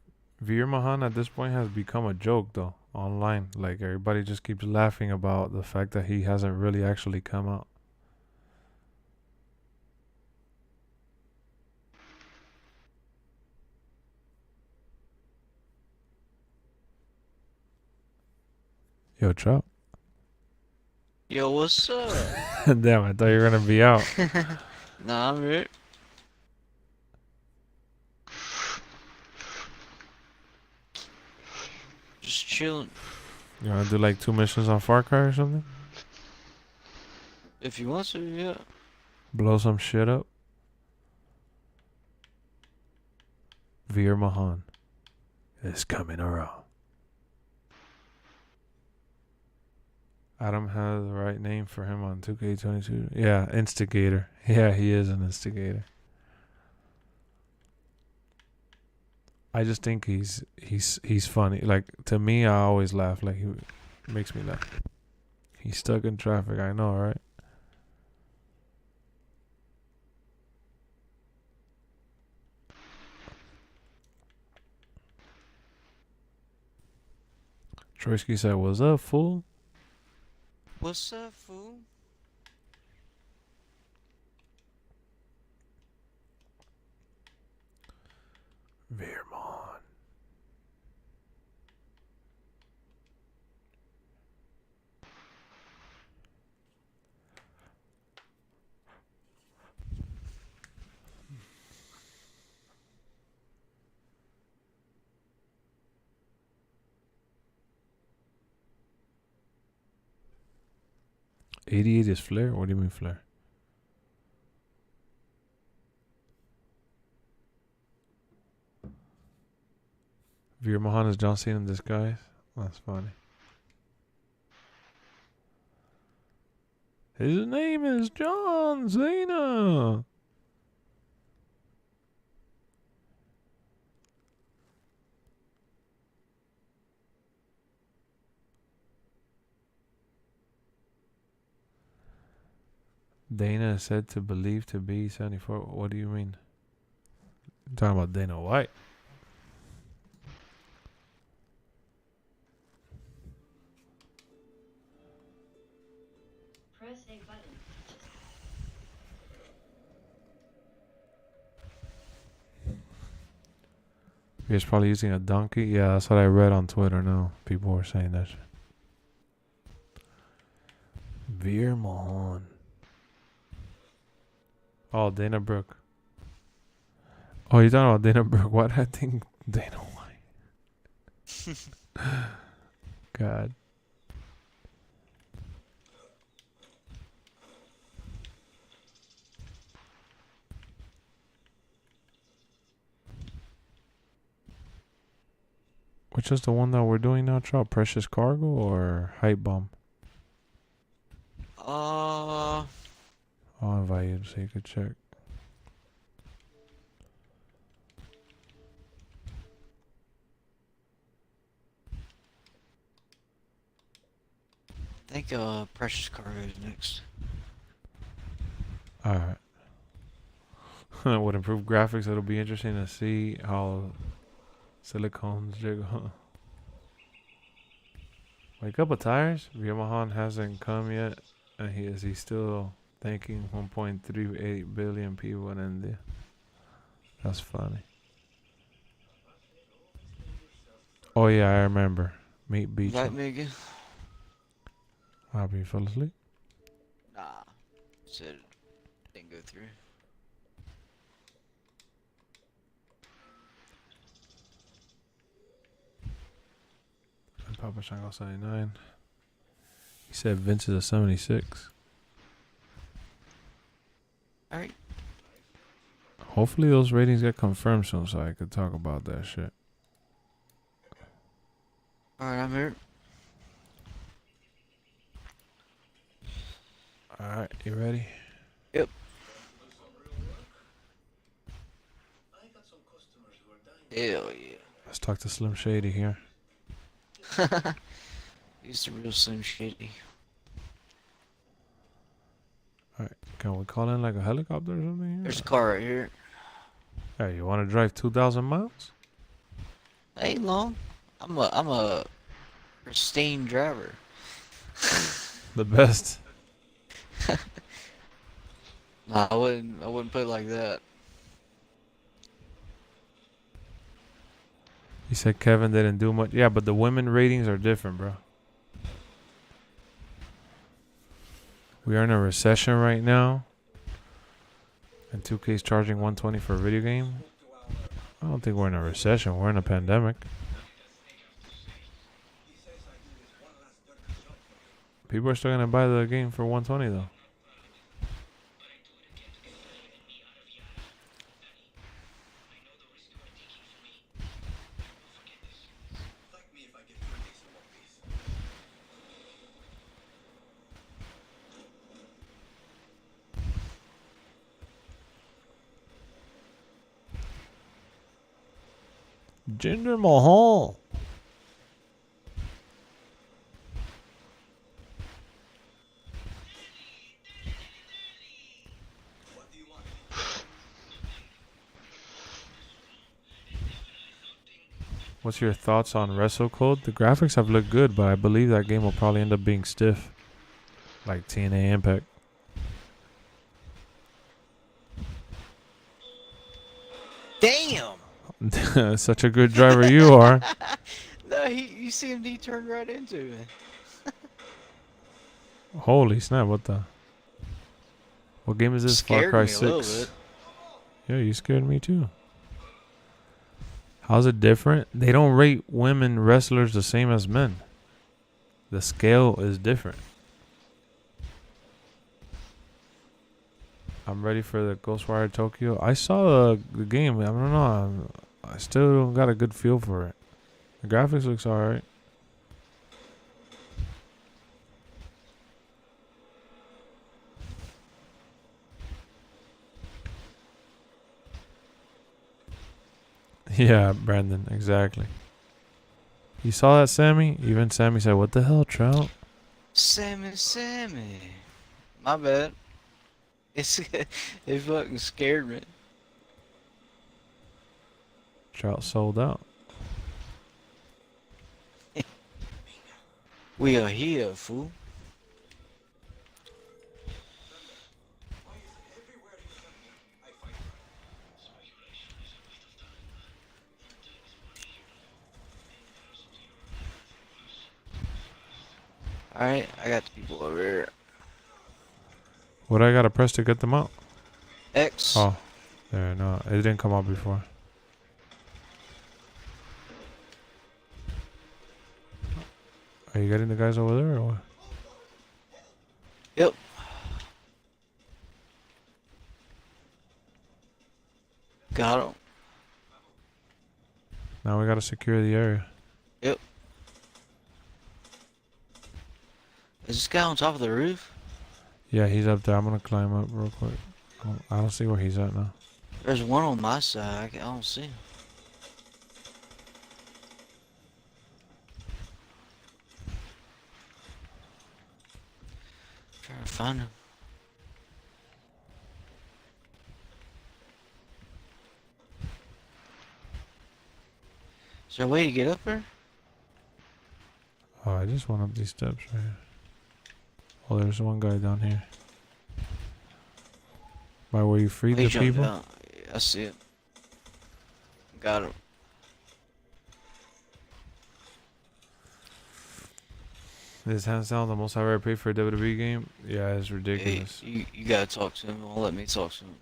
Veer Mahan at this point has become a joke, though, online. Like, everybody just keeps laughing about the fact that he hasn't really actually come out. Yo, Chop. Yo, what's up? Damn, I thought you were going to be out. Nah, I'm right. Just chilling. You want to do like 2 missions on Far Cry or something? If you want to, yeah. Blow some shit up? Veer Mahan is coming around. Adam has the right name for him on 2K22. Yeah, Instigator. Yeah, he is an instigator. I just think he's funny. Like, to me, I always laugh. Like, he makes me laugh. He's stuck in traffic. I know, right? Troysky said, "What's up, fool?" What's up, fool? Veermon. '88 is Flair? What do you mean Flair? Veer Mahan is John Cena in disguise? That's funny. His name is John Cena. Dana is said to believe to be 74. What do you mean? You're talking about Dana White. Press a button. He's probably using a donkey. Yeah, that's what I read on Twitter. No, people were saying that shit. Veer Mahan. Oh, Dana Brooke. Oh, you're talking about Dana Brooke. Why did I think Dana White? God. Which is the one that we're doing now, Trout? Precious Cargo or Hype Bomb? I'll invite you so you could check. I think Precious Cargo is next. Alright. With improved graphics, it'll be interesting to see how silicones jiggle. Wake up, tires. Yamahan hasn't come yet, and he's still thanking 1.38 billion people in India. That's funny. Oh yeah, I remember. Meet Beach. Invite me again? Bobby fell asleep. Nah. Said didn't go through. And Papa Shango 79. He said Vince is a 76. Alright. Hopefully those ratings get confirmed soon so I could talk about that shit. Alright, I'm here. Alright, you ready? Yep. Hell yeah. Let's talk to Slim Shady here. He's the real Slim Shady. Alright, can we call in like a helicopter or something here? There's a car right here. Hey, you want to drive 2,000 miles? Ain't long. I'm a pristine driver. The best. Nah, I wouldn't put it like that. He said Kevin didn't do much. Yeah, but the women ratings are different, bro. We are in a recession right now. And 2K's charging 120 for a video game. I don't think we're in a recession. We're in a pandemic. People are still going to buy the game for 120 though. Jinder Mahal. What's your thoughts on WrestleCode? The graphics have looked good, but I believe that game will probably end up being stiff. Like TNA Impact. Damn! Such a good driver you are. No, you see him, he turned right into me. Holy snap, what the? What game is this? Far Scared Cry me a little 6. bit. Yeah, you scared me too. How's it different? They don't rate women wrestlers the same as men. The scale is different. I'm ready for the Ghostwire Tokyo. I saw the game. I don't know. I still don't got a good feel for it. The graphics looks alright. Yeah, Brandon, exactly. You saw that, Sammy? Even Sammy said, "What the hell, Trout?" Sammy. My bad. It fucking scared me. Trout sold out. We are here, fool. Alright, I got the people over here. What I gotta press to get them out? X. Oh, there. No, it didn't come out before. Are you getting the guys over there or what? Yep. Got him. Now we gotta secure the area. Yep. Is this guy on top of the roof? Yeah, he's up there. I'm gonna climb up real quick. I don't see where he's at now. There's one on my side. I don't see him. Trying to find him. Is there a way to get up there? Oh, I just went up these steps right here. Oh, there's one guy down here. By where you freed He the jumped people? out. I see it. Got him. This hands down the most I've ever paid for a WWE game. Yeah, it's Hey, ridiculous. you gotta talk to him. Don't let me talk to him.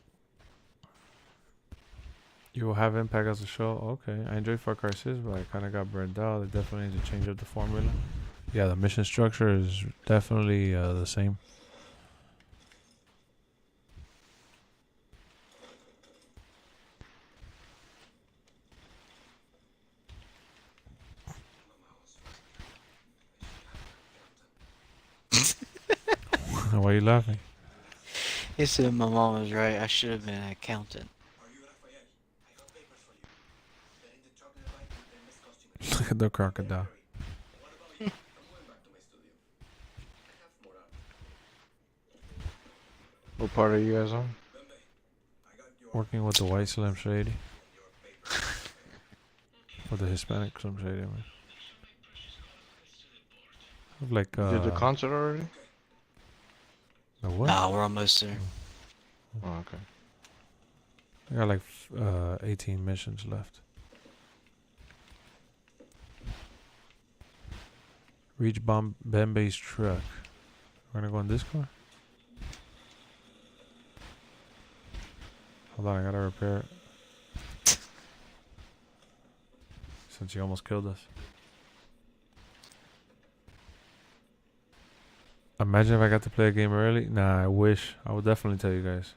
You will have impact as a show. Okay, I enjoyed Far Cry 6, but I kind of got burned out. They definitely need to change up the formula. Yeah, the mission structure is definitely the same. Why are you laughing? He said my mom was right. I should have been an accountant. Look at the crocodile. What part are you guys on? Working with the white Slim Shady. Or the Hispanic Slim Shady, I mean. Like, Did the concert already? the what? Nah, we're almost there. Oh, okay. I got like 18 missions left. Reach Bembe's truck. We're gonna go in this car? Hold on, I gotta repair it. Since he almost killed us. Imagine if I got to play a game early. Nah, I wish. I would definitely tell you guys.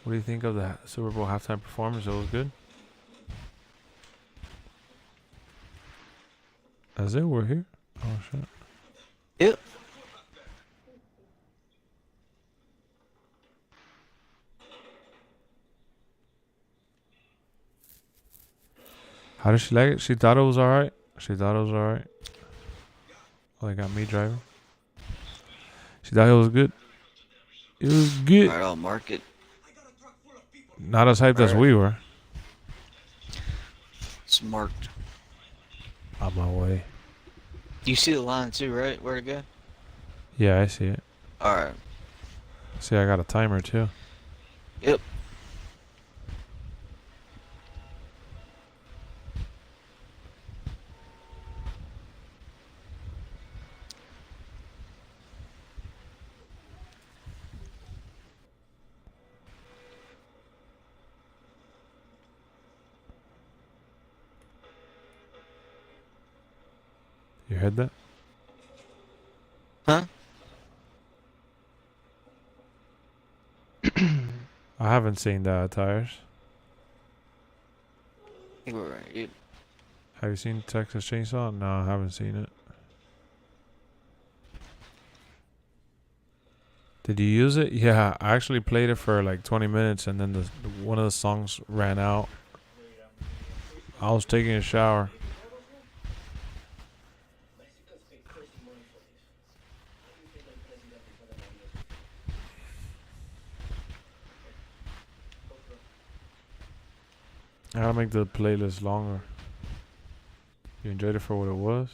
What do you think of the Super Bowl halftime performance? It was good. That's it? We're here? Oh, shit. Yep. How did she like it? She thought it was alright. She thought it was alright. Oh, they got me driving. She thought it was good. It was good. Alright, I'll mark it. Not as hyped as we were. It's marked. On my way. You see the line too, right? Where to go? Yeah, I see it. Alright. See, I got a timer too. Yep. You heard that? Huh? I haven't seen the tires. I think we're right. Yep. Have you seen Texas Chainsaw? No, I haven't seen it. Did you use it? Yeah, I actually played it for like 20 minutes and then one of the songs ran out. I was taking a shower. I gotta make the playlist longer. You enjoyed it for what it was?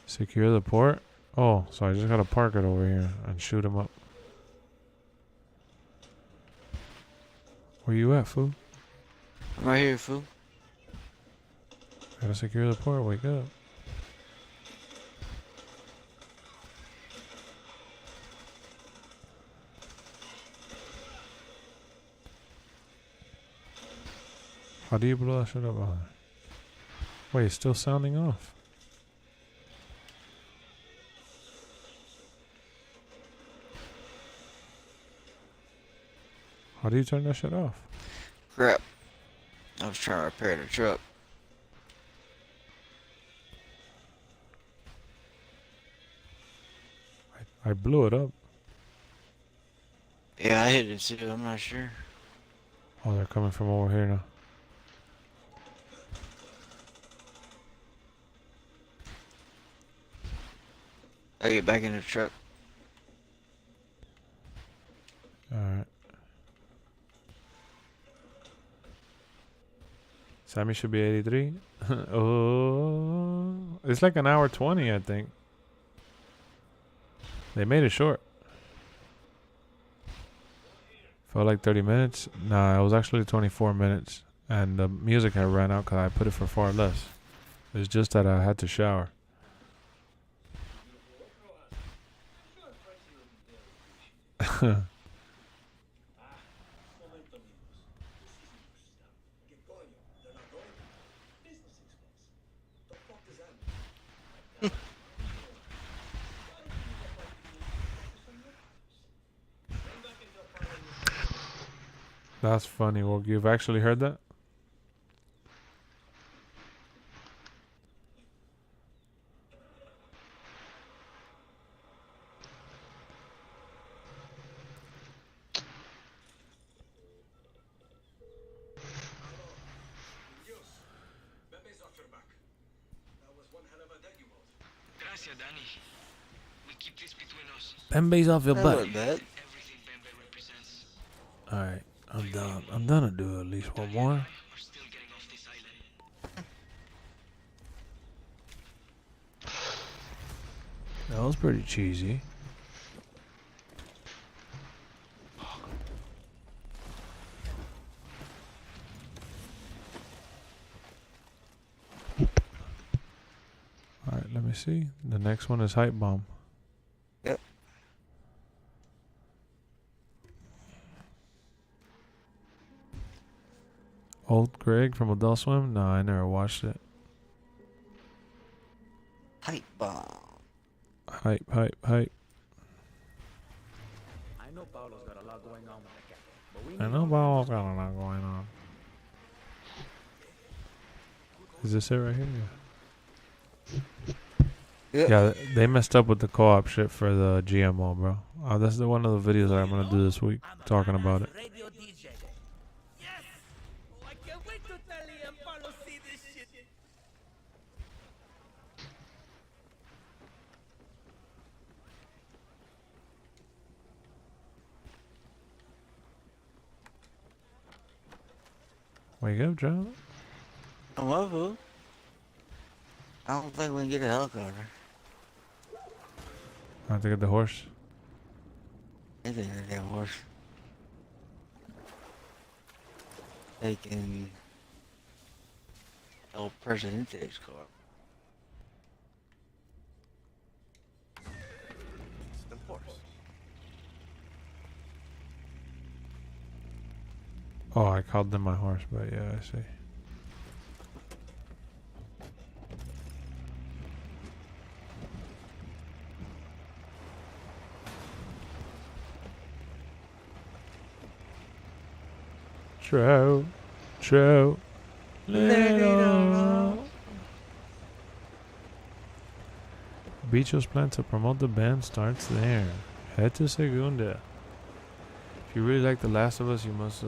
Secure the port? Oh, so I just gotta park it over here and shoot him up. Where you at, fool? I'm right here, fool. Gotta secure the port. Wake up. How do you blow that shit up? Oh. Wait, it's still sounding off. How do you turn that shit off? Crap. I was trying to repair the truck. I blew it up. Yeah, I hit it too. I'm not sure. Oh, they're coming from over here now. I get back in the truck. Alright. Sammy should be 83. Oh, it's like an hour 20, I think. They made it short. Felt like 30 minutes. Nah, it was actually 24 minutes. And the music had ran out because I put it for far less. It's just that I had to shower. That's funny. Well, you've actually heard that? Gracias, Danny. We keep this between us. Bembe's off your That butt. wasn't bad. Everything Bembe represents. Alright, I'm done. I'm done to do at least one more. We're still getting off this island. That was pretty cheesy. Alright, let me see. The next one is Hype Bomb. Yep. Old Greg from Adult Swim? No, I never watched it. Hype bomb. Hype, hype, hype. I know Paolo's got a lot going on with the cat, but we I need know one Paolo's got a lot going on. Is this it right here? Yep. Yeah, they messed up with the co-op shit for the GMO, bro. That's the one of the videos that I'm gonna do this week, talking about it. Radio DJ. Yes! Oh, I can't wait to tell you and Paulo see this shit. Wake up, John. I'm up, fool. I don't think we can get a helicopter. I have to get the horse. I think they're damn horse. Taking El Presidente's car. Oh, I called them my horse, but yeah, I see. True, true. Little. Bicho's plan to promote the band starts there. Head to Segunda. If you really like The Last of Us, you must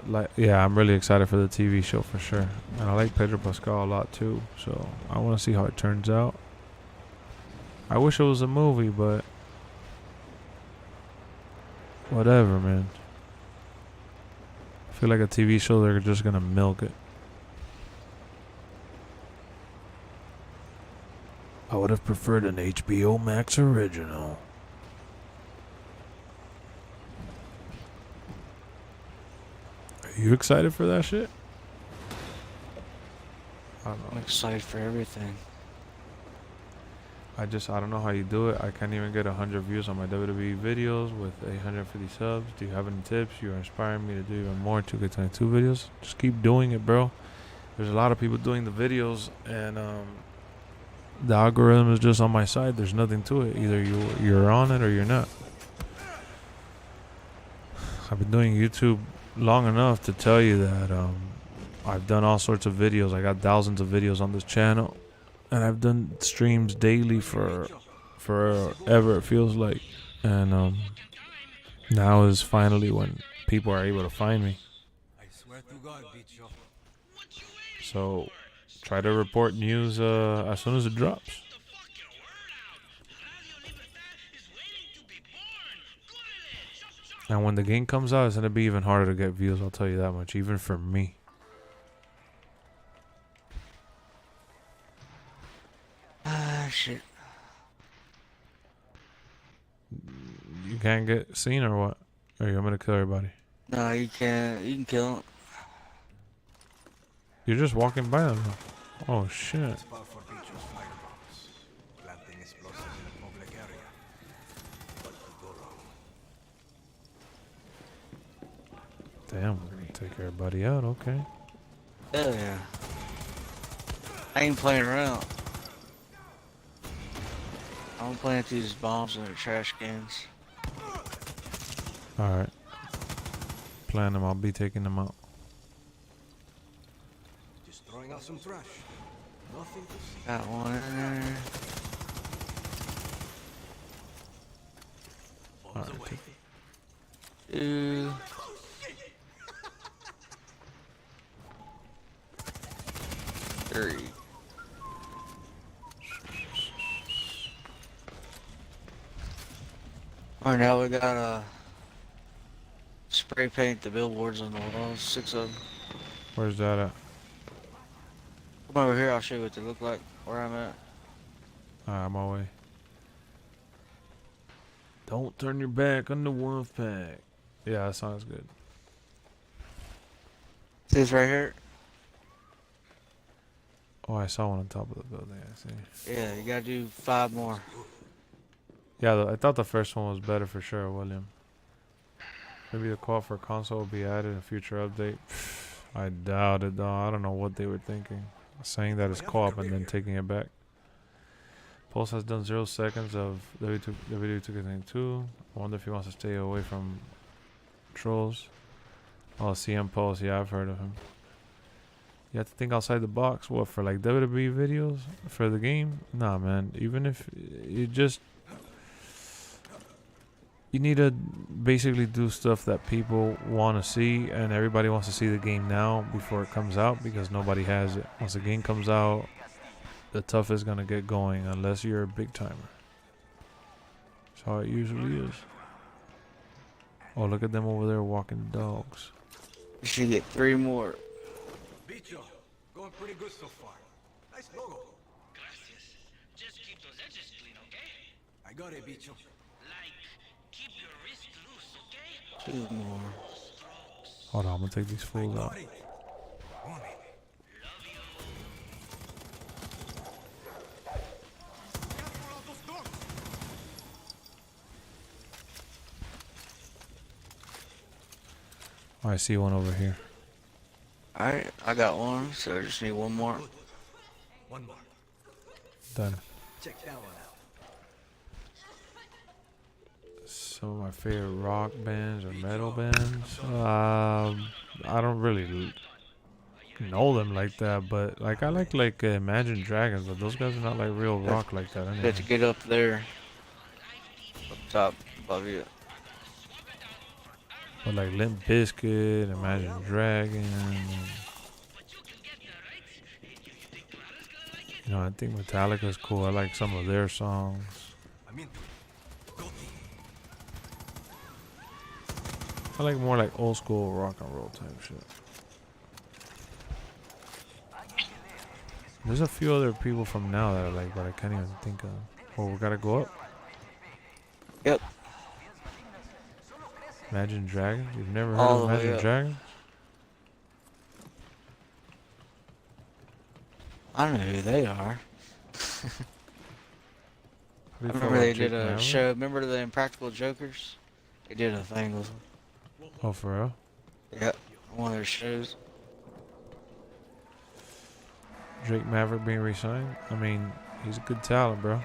like. Yeah, I'm really excited for the TV show for sure, and I like Pedro Pascal a lot too. So I want to see how it turns out. I wish it was a movie, but whatever, man. I feel like a TV show, they're just gonna milk it. I would have preferred an HBO Max original. You excited for that shit? I don't I'm know. excited for everything. I don't know how you do it. I can't even get 100 views on my WWE videos with 850 subs. Do you have any tips? You are inspiring me to do even more to get 22 videos. Just keep doing it, bro. There's a lot of people doing the videos, and the algorithm is just on my side. There's nothing to it. Either you're on it or you're not. I've been doing YouTube long enough to tell you that I've done all sorts of videos. I got thousands of videos on this channel, and I've done streams daily for forever, it feels like. And now is finally when people are able to find me. So try to report news as soon as it drops. And when the game comes out, it's going to be even harder to get views, I'll tell you that much, even for me. Ah, shit. You can't get seen or what? Or you want me to kill everybody? No, you can't. You can kill him. You're just walking by them. Oh, shit. Damn, we're going to take everybody out, okay. Hell yeah. I ain't playing around. I'm playing with these bombs and the trash cans. Alright. Plan them, I'll be taking them out. Just throwing out some trash. Nothing to see. Got one in there. Alright, take Two. Three. Alright, now we gotta spray paint the billboards on the walls, 6 of them. Where's that at? Come over here, I'll show you what they look like, where I'm at. Alright, I'm on my way. Don't turn your back on the wolf pack. Yeah, that sounds good. See this right here? Oh, I saw one on top of the building, I see. Yeah, you gotta do 5 more. Yeah, I thought the first one was better for sure, William. Maybe the call for console will be added in a future update. I doubt it, though. I don't know what they were thinking. Saying that it's co-op and then taking it back. Pulse has done 0 seconds of WWE 2K22. I wonder if he wants to stay away from trolls. Oh, CM Pulse, yeah, I've heard of him. You have to think outside the box. What, for like WWE videos? For the game? Nah, man. Even if you just... You need to basically do stuff that people want to see, and everybody wants to see the game now before it comes out because nobody has it. Once the game comes out, the tough is going to get going unless you're a big timer. That's how it usually is. Oh, look at them over there walking dogs. You should get 3 more. Bicho, going pretty good so far. Nice logo. Gracias. Just keep those edges clean, okay? I got it, Bicho. Like, keep your wrist loose, okay? 2 more. Hold on, I'm going to take these fools out. Got it. On it. Oh, I see one over here. Alright, I got one, so I just need 1 more. One more. Done. Check that one out. Some of my favorite rock bands or metal bands. I don't really know them like that, but like I like Imagine Dragons, but those guys are not like real rock like that. You Anyway. have to get up there. Up top, above you. But like Limp Bizkit, Imagine Dragons. You know, I think Metallica's cool. I like some of their songs. I'm into it. Go team. I like more like old school rock and roll type shit. There's a few other people from now that I like, but I can't even think of. Oh, we gotta go up? Yep. Imagine Dragons? You've never heard All of the way Imagine up. Dragons? I know who they are. What do I you feel remember they about did Jake a Maverick? show. Remember the Impractical Jokers? They did a thing with them. Oh, for real? Yep. One of their shows. Drake Maverick being re-signed? I mean, he's a good talent, bro.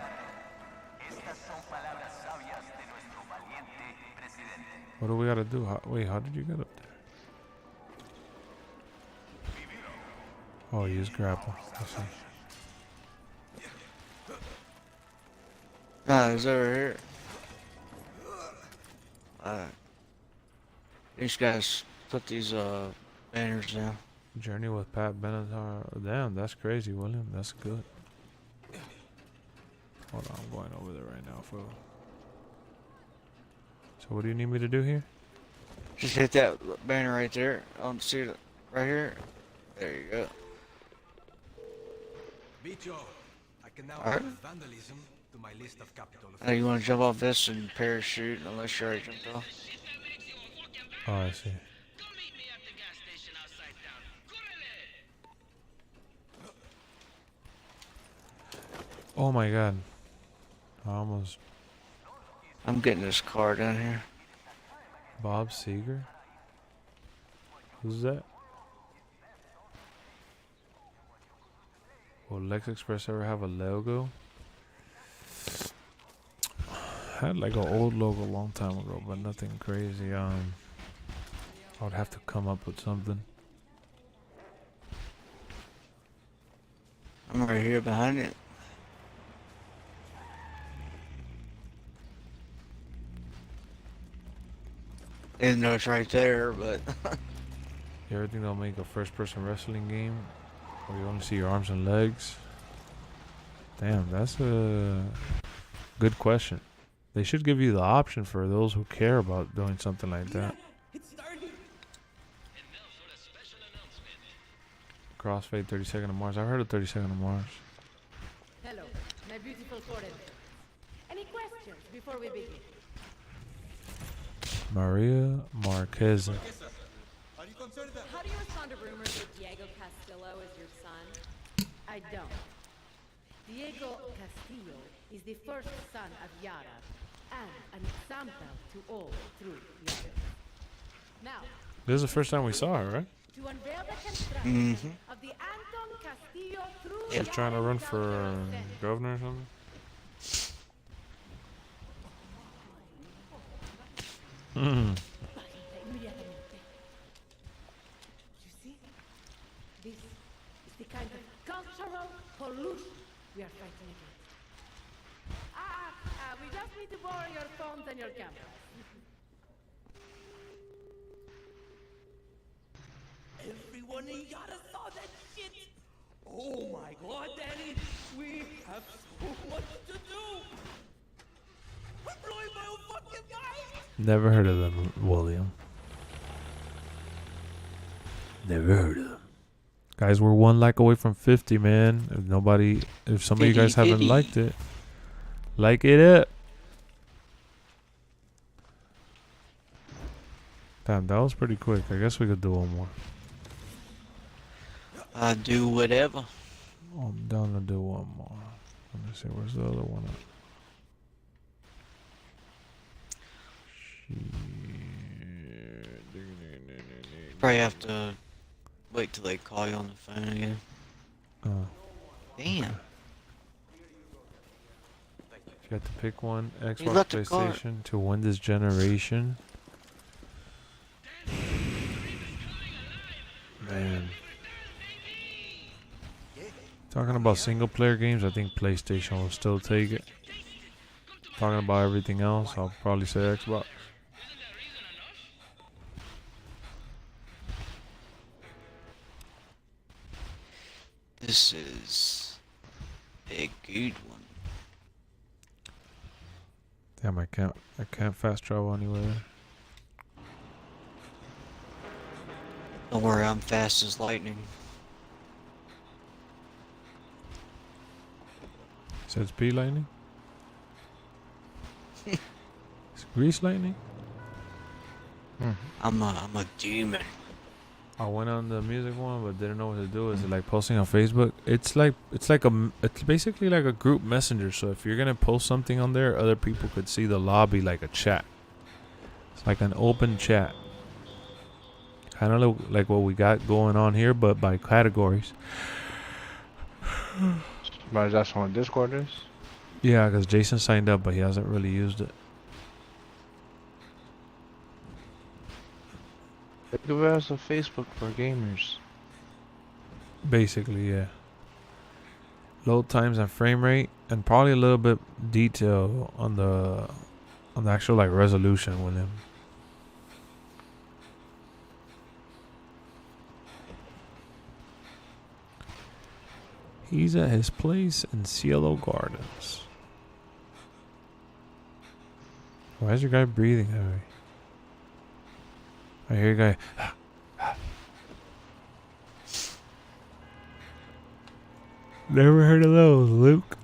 What do we gotta do? Wait, how did you get up there? Oh, use grapple. I see. No, it's over here. These guys put these banners down. Journey with Pat Benatar. Damn, that's crazy, William. That's good. Hold on, I'm going over there right now, fool. So what do you need me to do here? Just hit that banner right there. See it right here. There you go. Bicho, I can now Alright. add vandalism to my list of capital Now you want to jump off this and parachute unless you already jumped off. Oh, I see. Oh my god. I almost... I'm getting this car down here. Bob Seger? Who's that? Will LexxExpress ever have a logo? Had like an old logo a long time ago, but nothing crazy. I would have to come up with something. I'm right here behind it. Didn't know it's right there, but You ever think they'll make a first-person wrestling game where you only see your arms and legs? Damn, that's a good question. They should give you the option for those who care about doing something like that. Crossfade 32nd of Mars. I've heard of 32nd of Mars. Hello, my beautiful foreign. Any questions before we begin? Maria Marquez. How do you respond to rumors that Diego Castillo is your son? I don't. Diego Castillo is the first son of Yara and an example to all true Yara. Now, This is the first time we saw her, right? to unveil the construction of the Anton Castillo through She's trying to run for governor or something. Hmm. You see? This is the kind of cultural pollution we are fighting against. We just need to borrow your phones and your cameras. Everyone in Yara saw that shit! Oh my god, Danny! We have so much to do! I'm blowing my own fucking mind! Never heard of them, William. Never heard of them. Guys, we're 1 like away from 50, man. If some of you guys haven't liked it, like it up. Damn, that was pretty quick. I guess we could do one more. I do whatever. I'm down to do one more. Let me see, where's the other one at? Probably have to wait till they call you on the phone again. Damn. You have to pick one. Xbox, left the car. PlayStation to win this generation. Man. Talking about single player games, I think PlayStation will still take it. Talking about everything else, I'll probably say Xbox. This is a good one. Damn, I can't fast travel anywhere. Don't worry, I'm fast as lightning. So it's P lightning? It's grease lightning? I'm a demon. I went on the music one, but didn't know what to do. Is it like posting on Facebook? It's basically like a group messenger. So if you're gonna post something on there, other people could see the lobby like a chat. It's like an open chat, kind of like what we got going on here, but by categories. But that's what Discord is? Yeah, because Jason signed up, but he hasn't really used it. Think of it as a Facebook for gamers. Basically, yeah. Load times and frame rate, and probably a little bit detail on the actual like resolution with him. He's at his place in Cielo Gardens. Why is your guy breathing that way? I hear your guy. Never heard of those, Luke.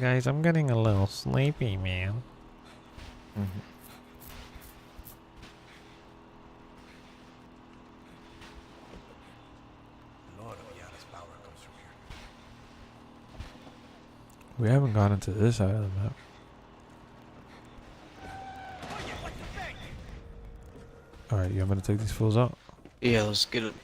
Guys, I'm getting a little sleepy, man. We haven't gone into this side of the map. Alright, you want me to take these fools out? Yeah, let's get it.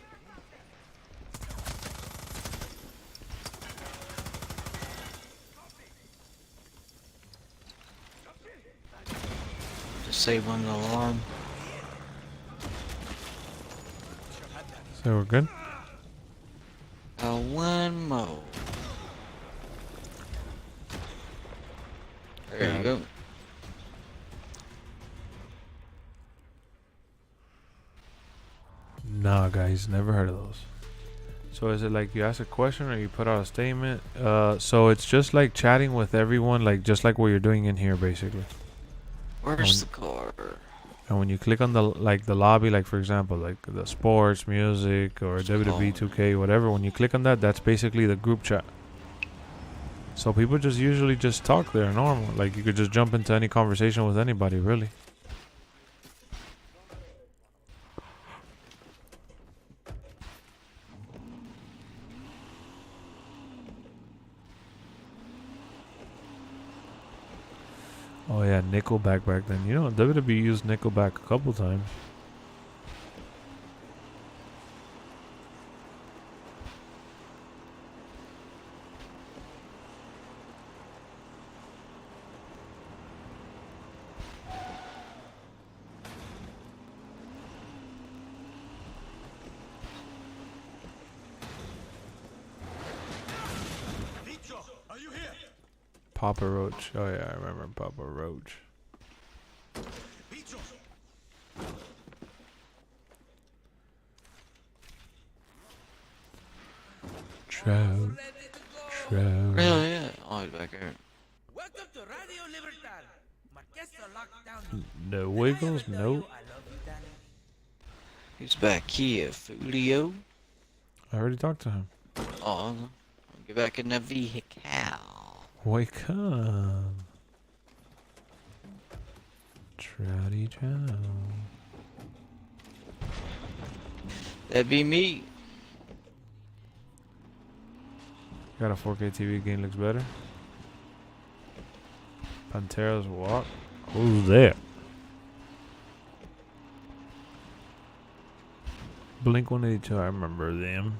Disabling the alarm. So we're good? One more. There you go. Nah, guys, never heard of those. So is it like you ask a question or you put out a statement? So it's just like chatting with everyone, like just like what you're doing in here, basically. Where's the car? And when you click on the lobby, like for example, like the sports, music, or WWE 2K, whatever, when you click on that, that's basically the group chat. So people just usually just talk there normal. Like you could just jump into any conversation with anybody, really. Oh yeah, Nickelback back then. You know, WWE used Nickelback a couple times. Are you here? Papa Roach. Oh yeah, I remember Papa Roach. Trout. Oh yeah. Oh, he's back there. Welcome to Radio Libertad. My guests are locked down. No wiggles, nope. He's back here, Fulio. I already talked to him. Oh, get back in the vehicle. Wake up. Trouty trout. That'd be me. Got a 4K TV, game looks better. Pantera's walk. Who's there? Blink 182, I remember them.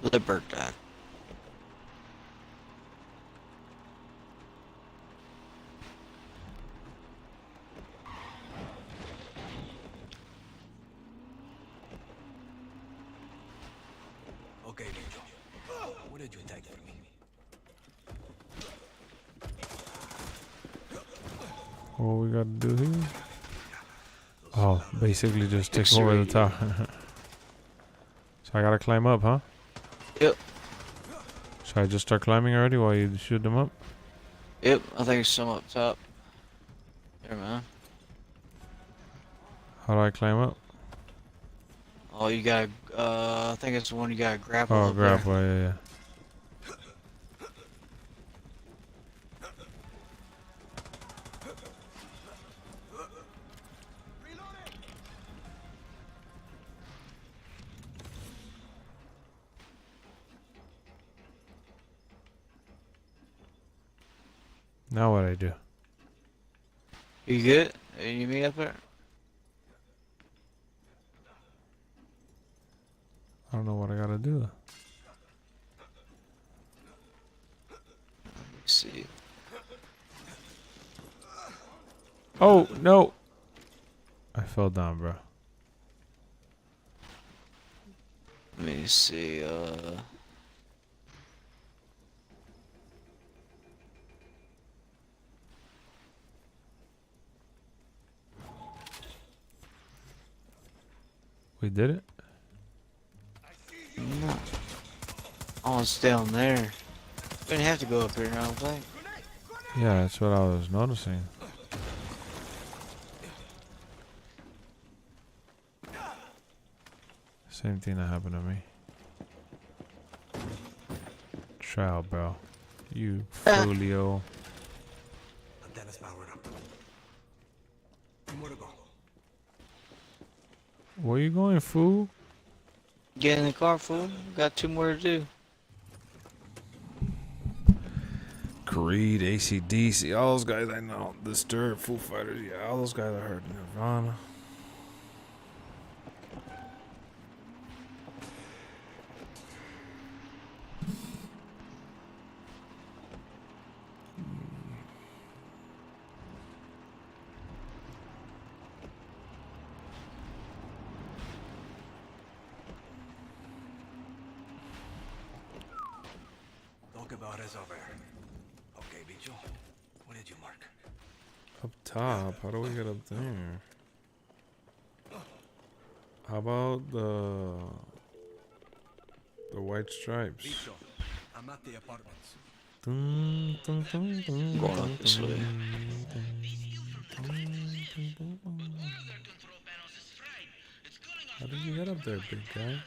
Libertad. Okay, Angel. What did you take from me? What we gotta do here? Oh, basically just take over the top. So I gotta climb up, huh? Yep. Should I just start climbing already while you shoot them up? Yep, I think it's some up top. There, man. How do I climb up? Oh, you gotta, I think it's the one you gotta grapple. Oh, up there. grapple, yeah. Now what I do? You good? You meet up there? I don't know what I gotta do. Let's see. Oh no! I fell down, bro. Let me see. We did it. No. Oh, it's down there. We didn't have to go up here, I don't think. Yeah, that's what I was noticing. Same thing that happened to me. Trial, bro. You folio. Antennas powered up. 2 more to go. Where you going, fool? Get in the car, fool. Got 2 more to do. Creed, AC/DC, all those guys I know. Disturbed, Foo Fighters, yeah, all those guys I heard. Nirvana. Talk about is over. Okay, Bicho. What did you mark? Up top, how do we get up there? How about the white stripes? Bicho, I'm at the apartments. Dun, dun, dun, dun, Going up this way. How did you get up there, big guy?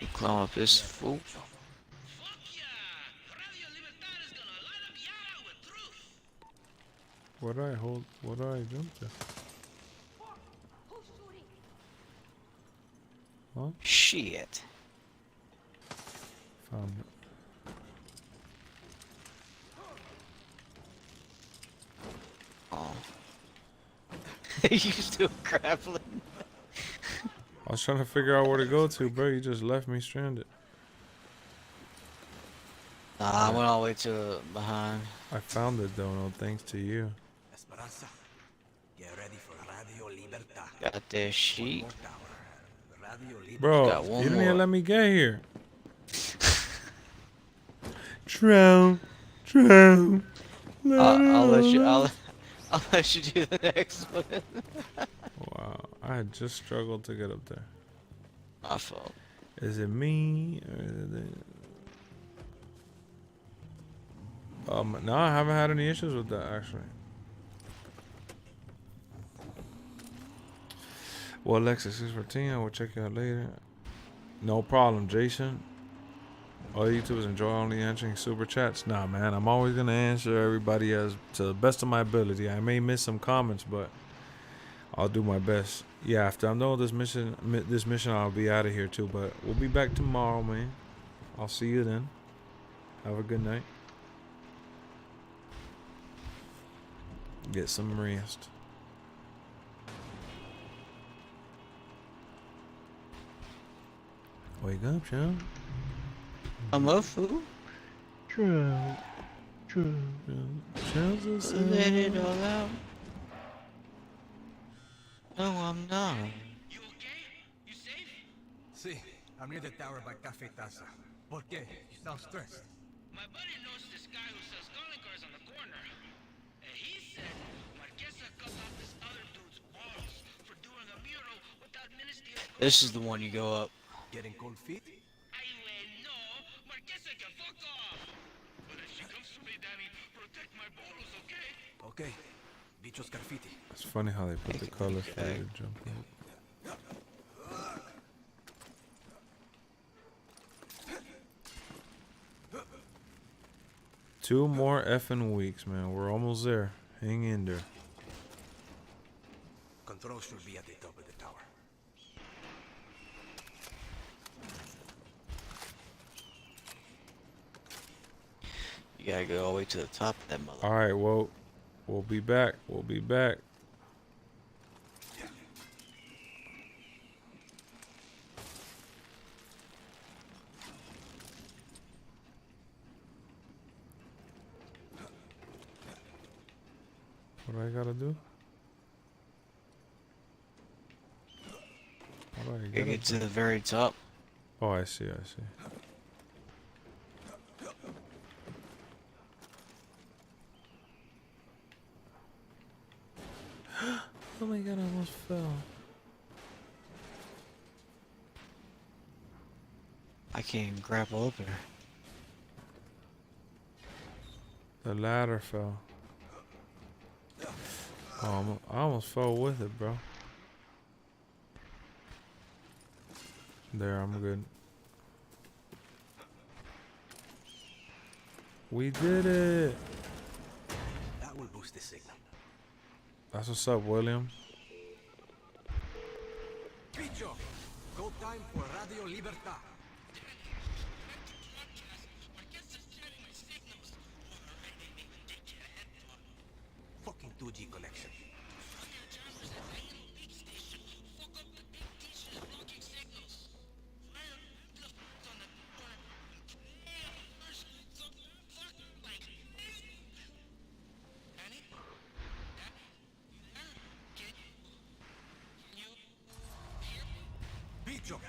You climb up this fool. What do I hold? What do I jump to? Huh? Shit. Found it. Oh. You still grappling? I was trying to figure out where to go to, bro. You just left me stranded. Nah, I went all the way to behind. I found it though, no thanks to you. Esperanza, get ready for Radio Libertad. Got that sheet. More tower. Radio Libertad. Bro, Got one you didn't more. even let me get here. Drown. I'll let you. I'll let you do the next one. Wow, I had just struggled to get up there. My fault. Is it me or is it? No, I haven't had any issues with that actually. Well, LexxExpress, I will check you out later. No problem, Jason. All YouTubers enjoy only answering super chats. Nah, man, I'm always gonna answer everybody as to the best of my ability. I may miss some comments, but I'll do my best. Yeah, after I'm done with this mission, I'll be out of here too. But we'll be back tomorrow, man. I'll see you then. Have a good night. Get some rest. Wake up, Sean. I'm up, fool. Let Let it all out. No, I'm not. You okay? You safe? See, I'm near the tower by Cafe Taza. ¿Por qué? You sound stressed. My buddy knows this guy who sells calling cards on the corner. And he said Marquesa cut off this other dude's balls for doing a mural without ministerial. This is the one you go up. Getting cold feet? No, Marquesa can fuck off. But if she comes to me, Danny, protect my bottles, okay? Okay. Bicho's graffiti. It's funny how they put the colors for you to jump in. Two more effing weeks, man. We're almost there. Hang in there. Control should be at the top of the tower. You gotta go all the way to the top of that mother. All right, well, we'll be back. We'll be back. What do I gotta do? How do I You get get up to there? the very top. Oh, I see. I see. Oh my god, I almost fell. I can't even grapple up there. The ladder fell. Oh, I almost fell with it, bro. There, I'm good. We did it. That will boost the signal. That's what's up, William. Bicho, go time for Radio Libertad. Fucking 2G connection. Bicho,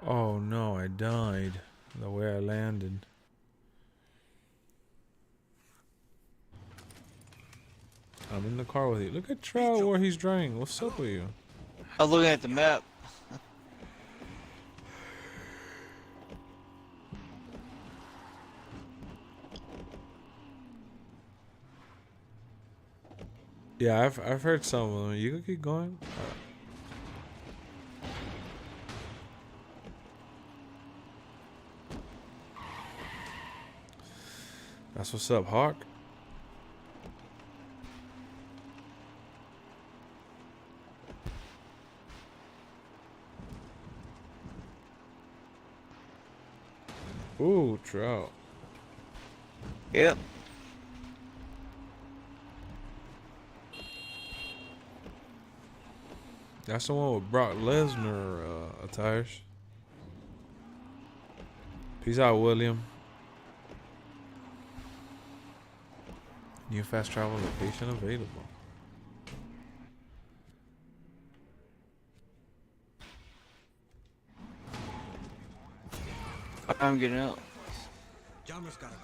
Oh no, I died. The way I landed. I'm in the car with you. Look at Trout where he's driving. What's up with you? I'm looking at the map. Yeah, I've heard some of them. You can keep going. That's what's up, Hawk. Ooh, Trout. Yep. That's the one with Brock Lesnar attires. Peace out, William. New fast travel location available. I'm getting out. Jammer's gotta go.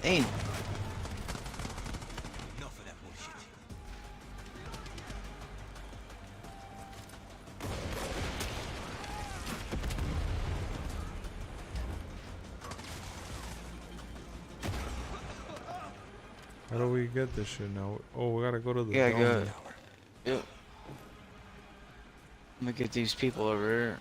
Hey. Enough of that bullshit. How do we get this shit now? Oh, we gotta go to the Yeah, dome. good. Yep. I'm gonna get these people over here.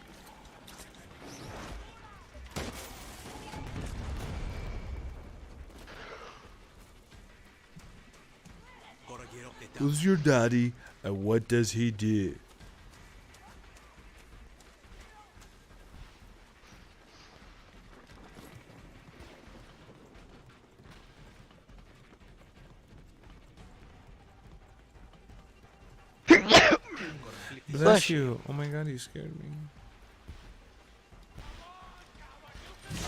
Gotta get up the down. Who's your daddy and what does he do? Bless you. Oh my god, you scared me.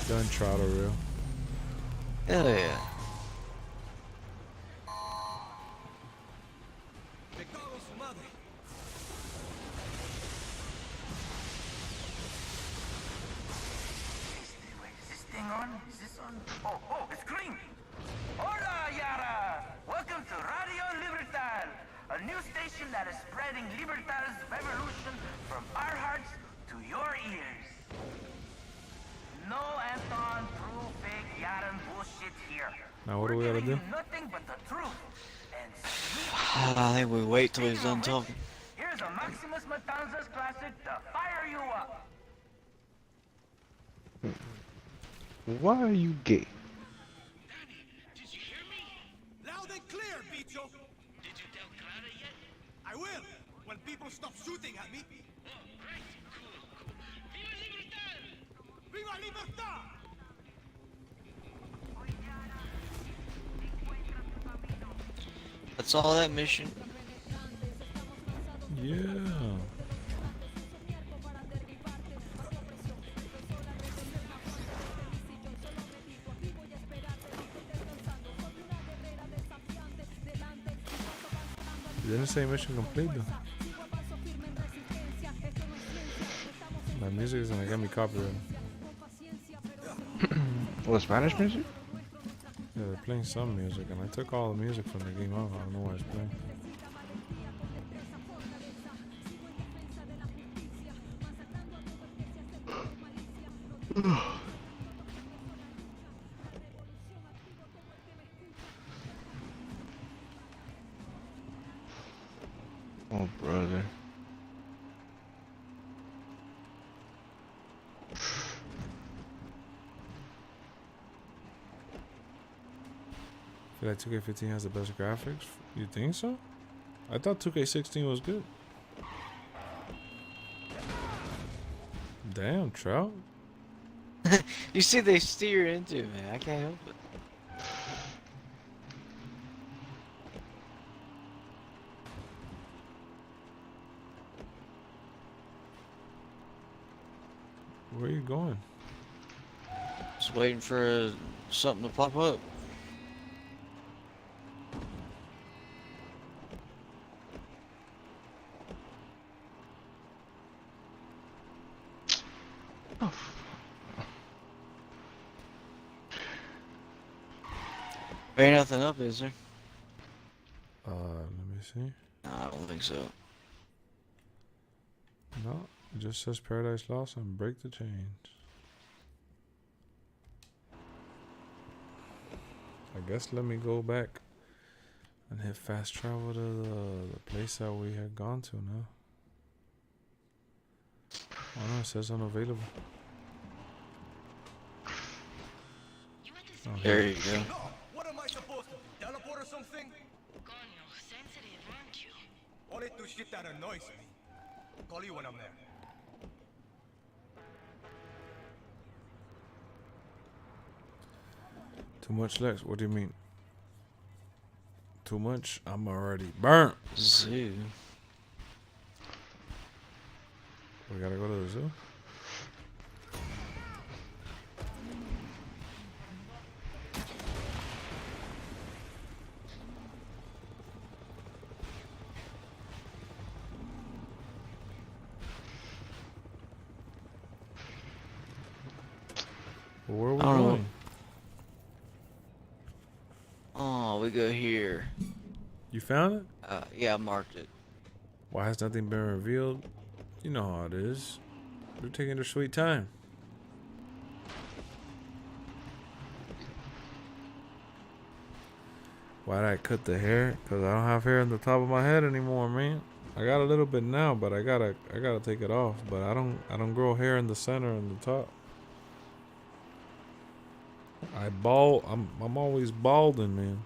Done Trotter real. Hell yeah. Me cago en su madre. Is this thing on? Is this on? Oh, it's green! Hola, Yara! Welcome to Radio Libertad, a new station station that is spreading Libertad's revolution from our hearts to your ears. No Anton, true, fake, Yaran bullshit here. Now what do we gotta do? Nothing but the truth. And I think we wait till he's done talking. here's a Maximus Matanzas classic to fire you up. Why are you gay? Did you hear me? Loud and clear, Bicho. Did you tell Clara yet? I will, when people stop shooting at me. Oh, great. Cool. Viva Libertad! Viva Libertad! That's all that mission. Yeah. Didn't say mission complete though. My music is gonna get me copyrighted. What, Spanish music? Yeah, they're playing some music, and I took all the music from the game out. I don't know why it's playing. Oh, brother. I feel like 2K15 has the best graphics. You think so? I thought 2K16 was good. Damn, Trout. You see, they steer into it, man. I can't help it. Where are you going? Just waiting for something to pop up. There ain't nothing up, is there? Let me see. Nah, I don't think so. No, it just says Paradise Lost and break the chains. I guess let me go back and hit fast travel to the place that we had gone to now. Oh no, it says unavailable. Oh, There you go. What am I supposed to do? Teleport or something? Coño, sensitive, aren't you? Only do shit that annoys me. Call you when I'm there. Too much, Lex? What do you mean? Too much? I'm already burnt. Zoo. We gotta go to the zoo? Where are we going? Oh, we go here. You found it? Yeah, I marked it. Why has nothing been revealed? You know how it is. They're taking their sweet time. Why did I cut the hair? Cause I don't have hair on the top of my head anymore, man. I got a little bit now, but I gotta take it off. But I don't grow hair in the center and the top. I'm always balding, man.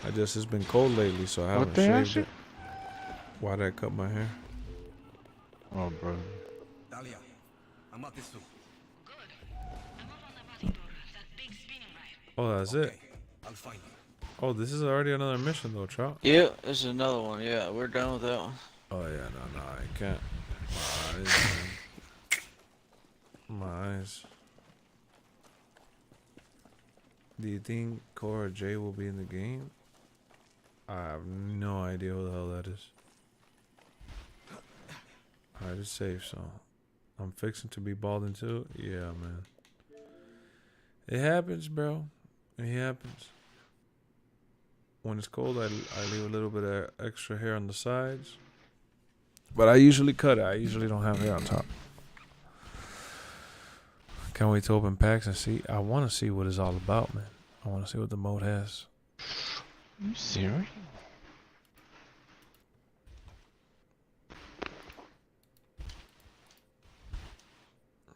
It's been cold lately, so I haven't shaved it. Why did I cut my hair? Oh, bro. Talia, I'm at the zoo. Good. I'm up on the batidor, that big spinning ride. Oh, that's it. I'll find you. Oh, this is already another mission, though, Trout. Yeah, this is another one. Yeah, we're done with that one. Oh yeah, no, I can't. My eyes, man. My eyes. Do you think Cora J will be in the game? I have no idea who the hell that is. Alright, it's safe, so I'm fixing to be balding too. Yeah, man. It happens, bro. It happens. When it's cold, I leave a little bit of extra hair on the sides. But I usually cut it. I usually don't have hair on top. Can't wait to open packs and see. I want to see what it's all about, man. I want to see what the mode has. Are you serious?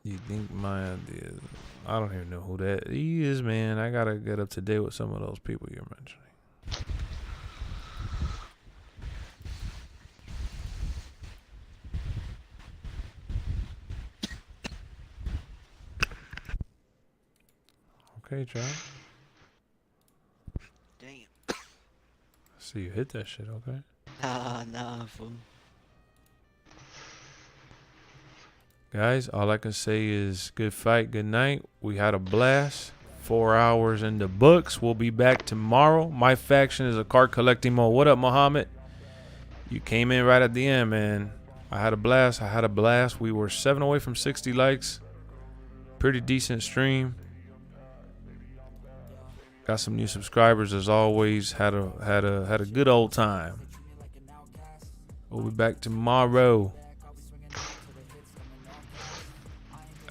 You think my idea? I don't even know who that is, man. I gotta get up to date with some of those people you're mentioning. Okay, John. Damn. See you hit that shit, okay? Nah, fool. Guys, all I can say is good fight, good night. We had a blast. 4 hours in the books. We'll be back tomorrow. My faction is a card collecting mode. What up, Muhammad? You came in right at the end, man. I had a blast. We were 7 away from 60 likes. Pretty decent stream. Got some new subscribers as always. Had a good old time. We'll be back tomorrow.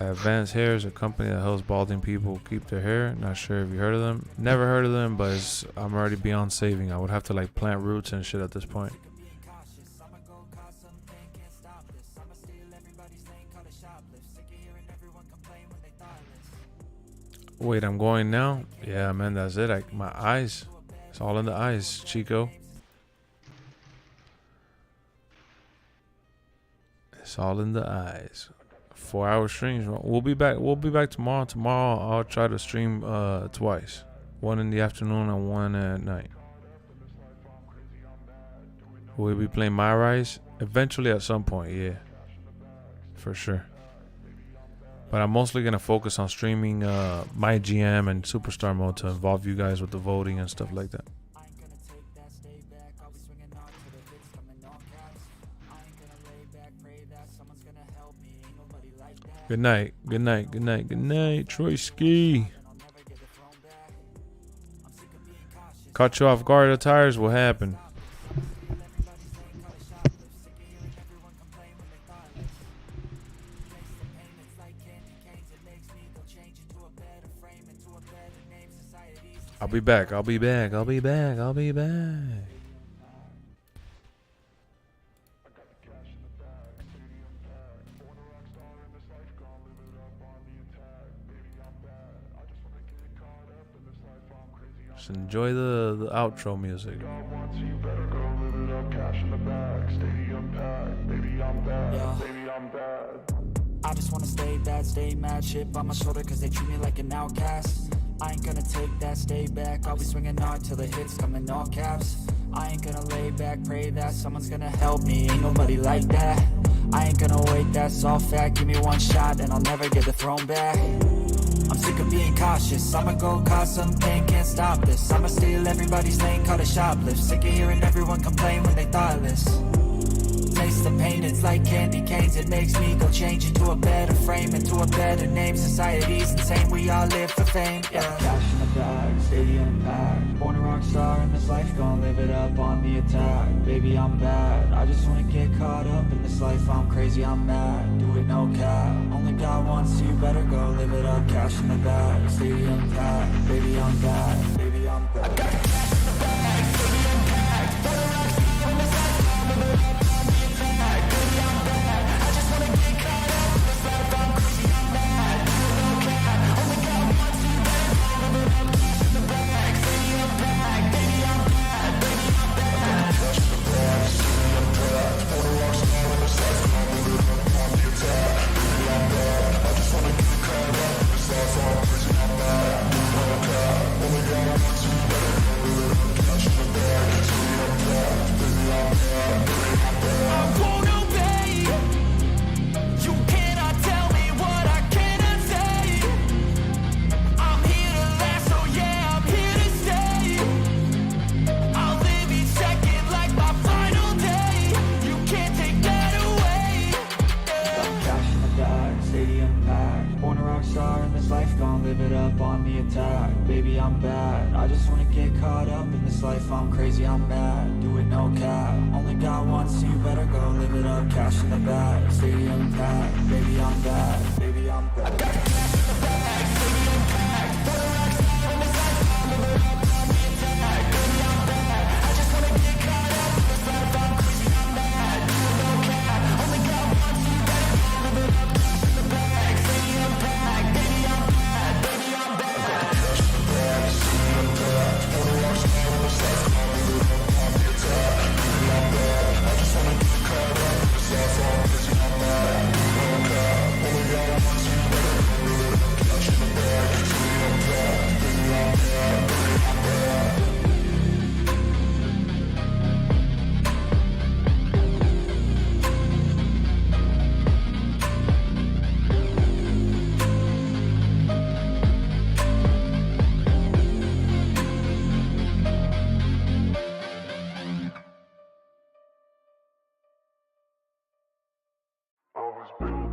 Advanced Hair is a company that helps balding people keep their hair. Not sure if you heard of them. Never heard of them, but I'm already beyond saving. I would have to like plant roots and shit at this point. Wait, I'm going now? Yeah, man, that's it. My eyes. It's all in the eyes, Chico. It's all in the eyes. 4-hour streams. We'll be back. We'll be back tomorrow. Tomorrow I'll try to stream twice. One in the afternoon and one at night. We'll be playing MyRise eventually at some point, yeah. For sure. But I'm mostly gonna focus on streaming MyGM and Superstar mode to involve you guys with the voting and stuff like that. Good night. Good night. Good night. Good night. Troy Ski. Caught you off guard at tires. What happened? I'll be back. I'll be back. I'll be back. I'll be back. Just enjoy the outro music. I just wanna stay bad, stay mad, chip on my shoulder cause they treat me like an outcast. I ain't gonna take that, stay back, I'll be swinging hard till the hits come in all caps. I ain't gonna lay back, pray that someone's gonna help me, ain't nobody like that. I ain't gonna wait, that's all fact, give me one shot and I'll never get the throne back. I'm sick of being cautious, I'ma go cause some pain, can't stop this. I'ma steal everybody's lane, call it shoplift. Sick of hearing everyone complain when they thoughtless. Taste the pain, it's like candy canes. It makes me go change into a better frame, into a better name. Society's insane, we all live for fame, yeah. Cash in the bag, stadium packed. Born a rock star in this life, gonna live it up on the attack. Baby, I'm bad, I just wanna get caught up in this life. I'm crazy, I'm mad, do it no cap. Only God wants you, better go live it up. Cash in the bag, stadium packed. Baby, I'm bad, baby, I'm bad. I got cash in the bag, stadium packed. Born a rock star in this life, gonna live it up. I just wanna get caught up in this life, I'm crazy, I'm mad. Oh my God, get caught up in this life, I'm crazy, I'm mad. Do it no cap, only got one, so you better go live it up. Cash in the bag, stadium packed. Baby, I'm back, baby, I'm back. Always been